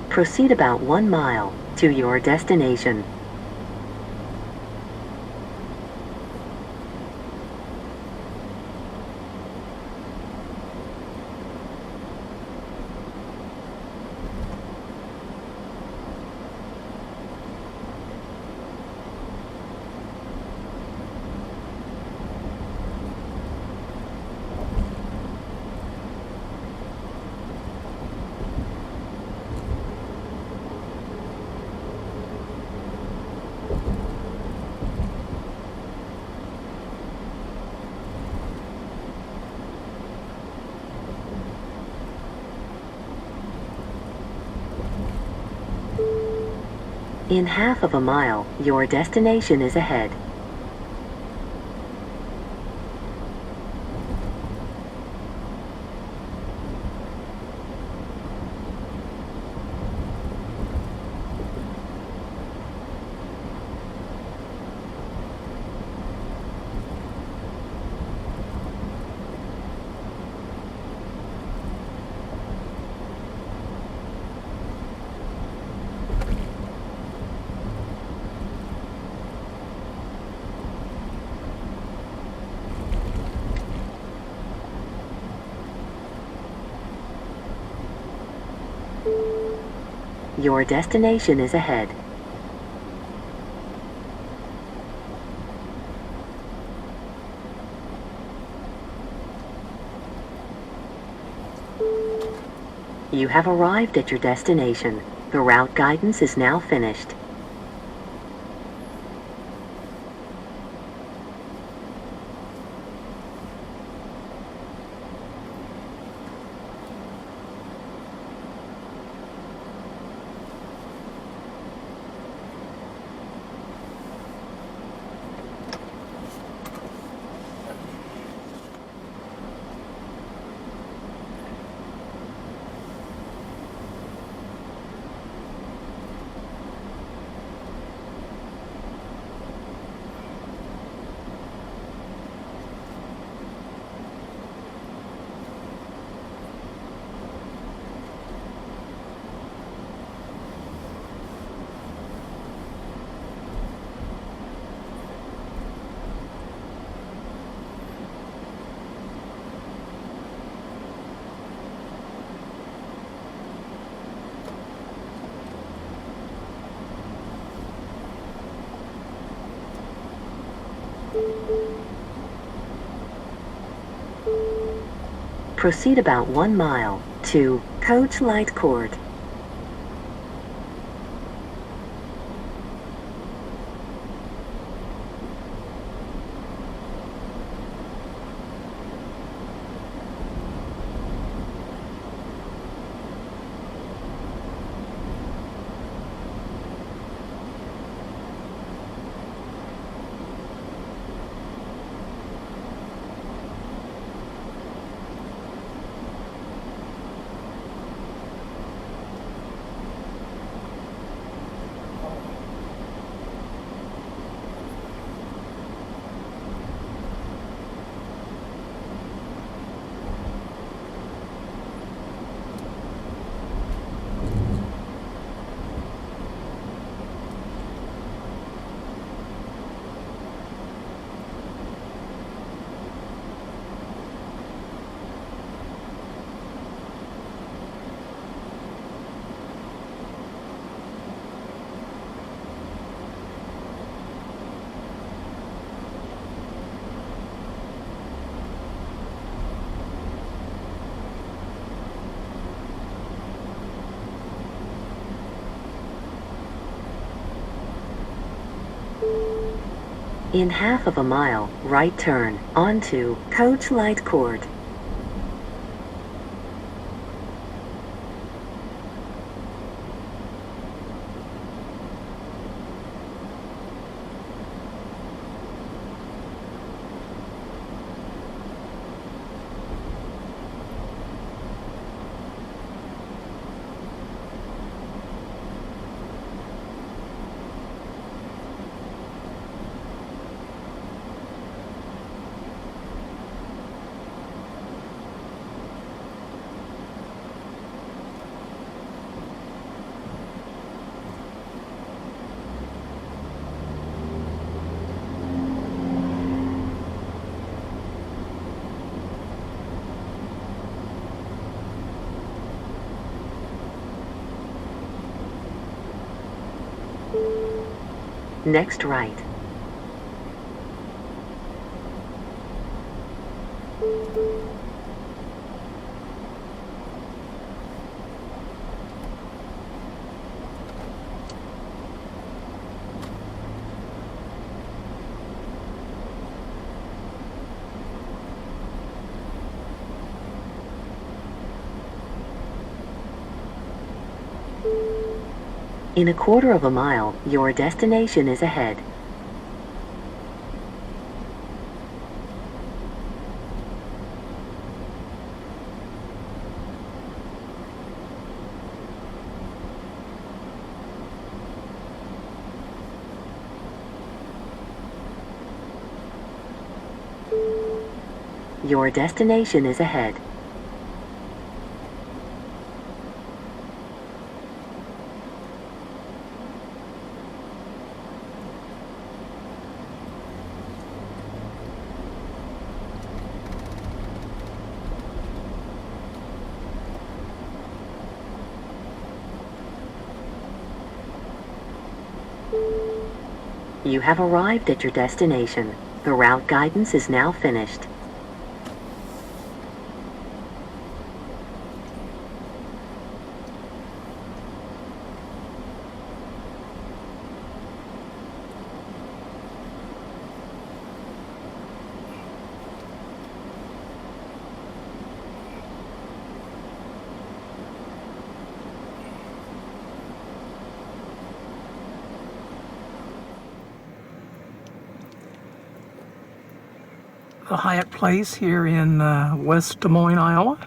Proceed about 1 mile to your destination. In half of a mile, your destination is ahead. Your destination is ahead. You have arrived at your destination. The route guidance is now finished. Proceed about 1 mile to Coach Light Court. In half of a mile, right turn onto Coach Light Court. Next right. In a quarter of a mile, your destination is ahead. Your destination is ahead. You have arrived at your destination. The route guidance is now finished. The Hyatt Place here in West Des Moines, Iowa.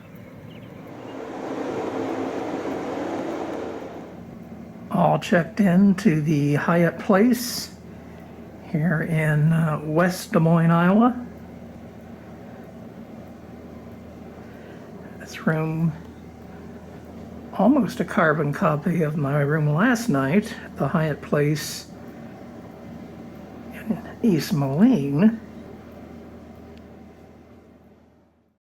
All checked in to the Hyatt Place here in West Des Moines, Iowa. This room, almost a carbon copy of my room last night at the Hyatt Place in East Moline.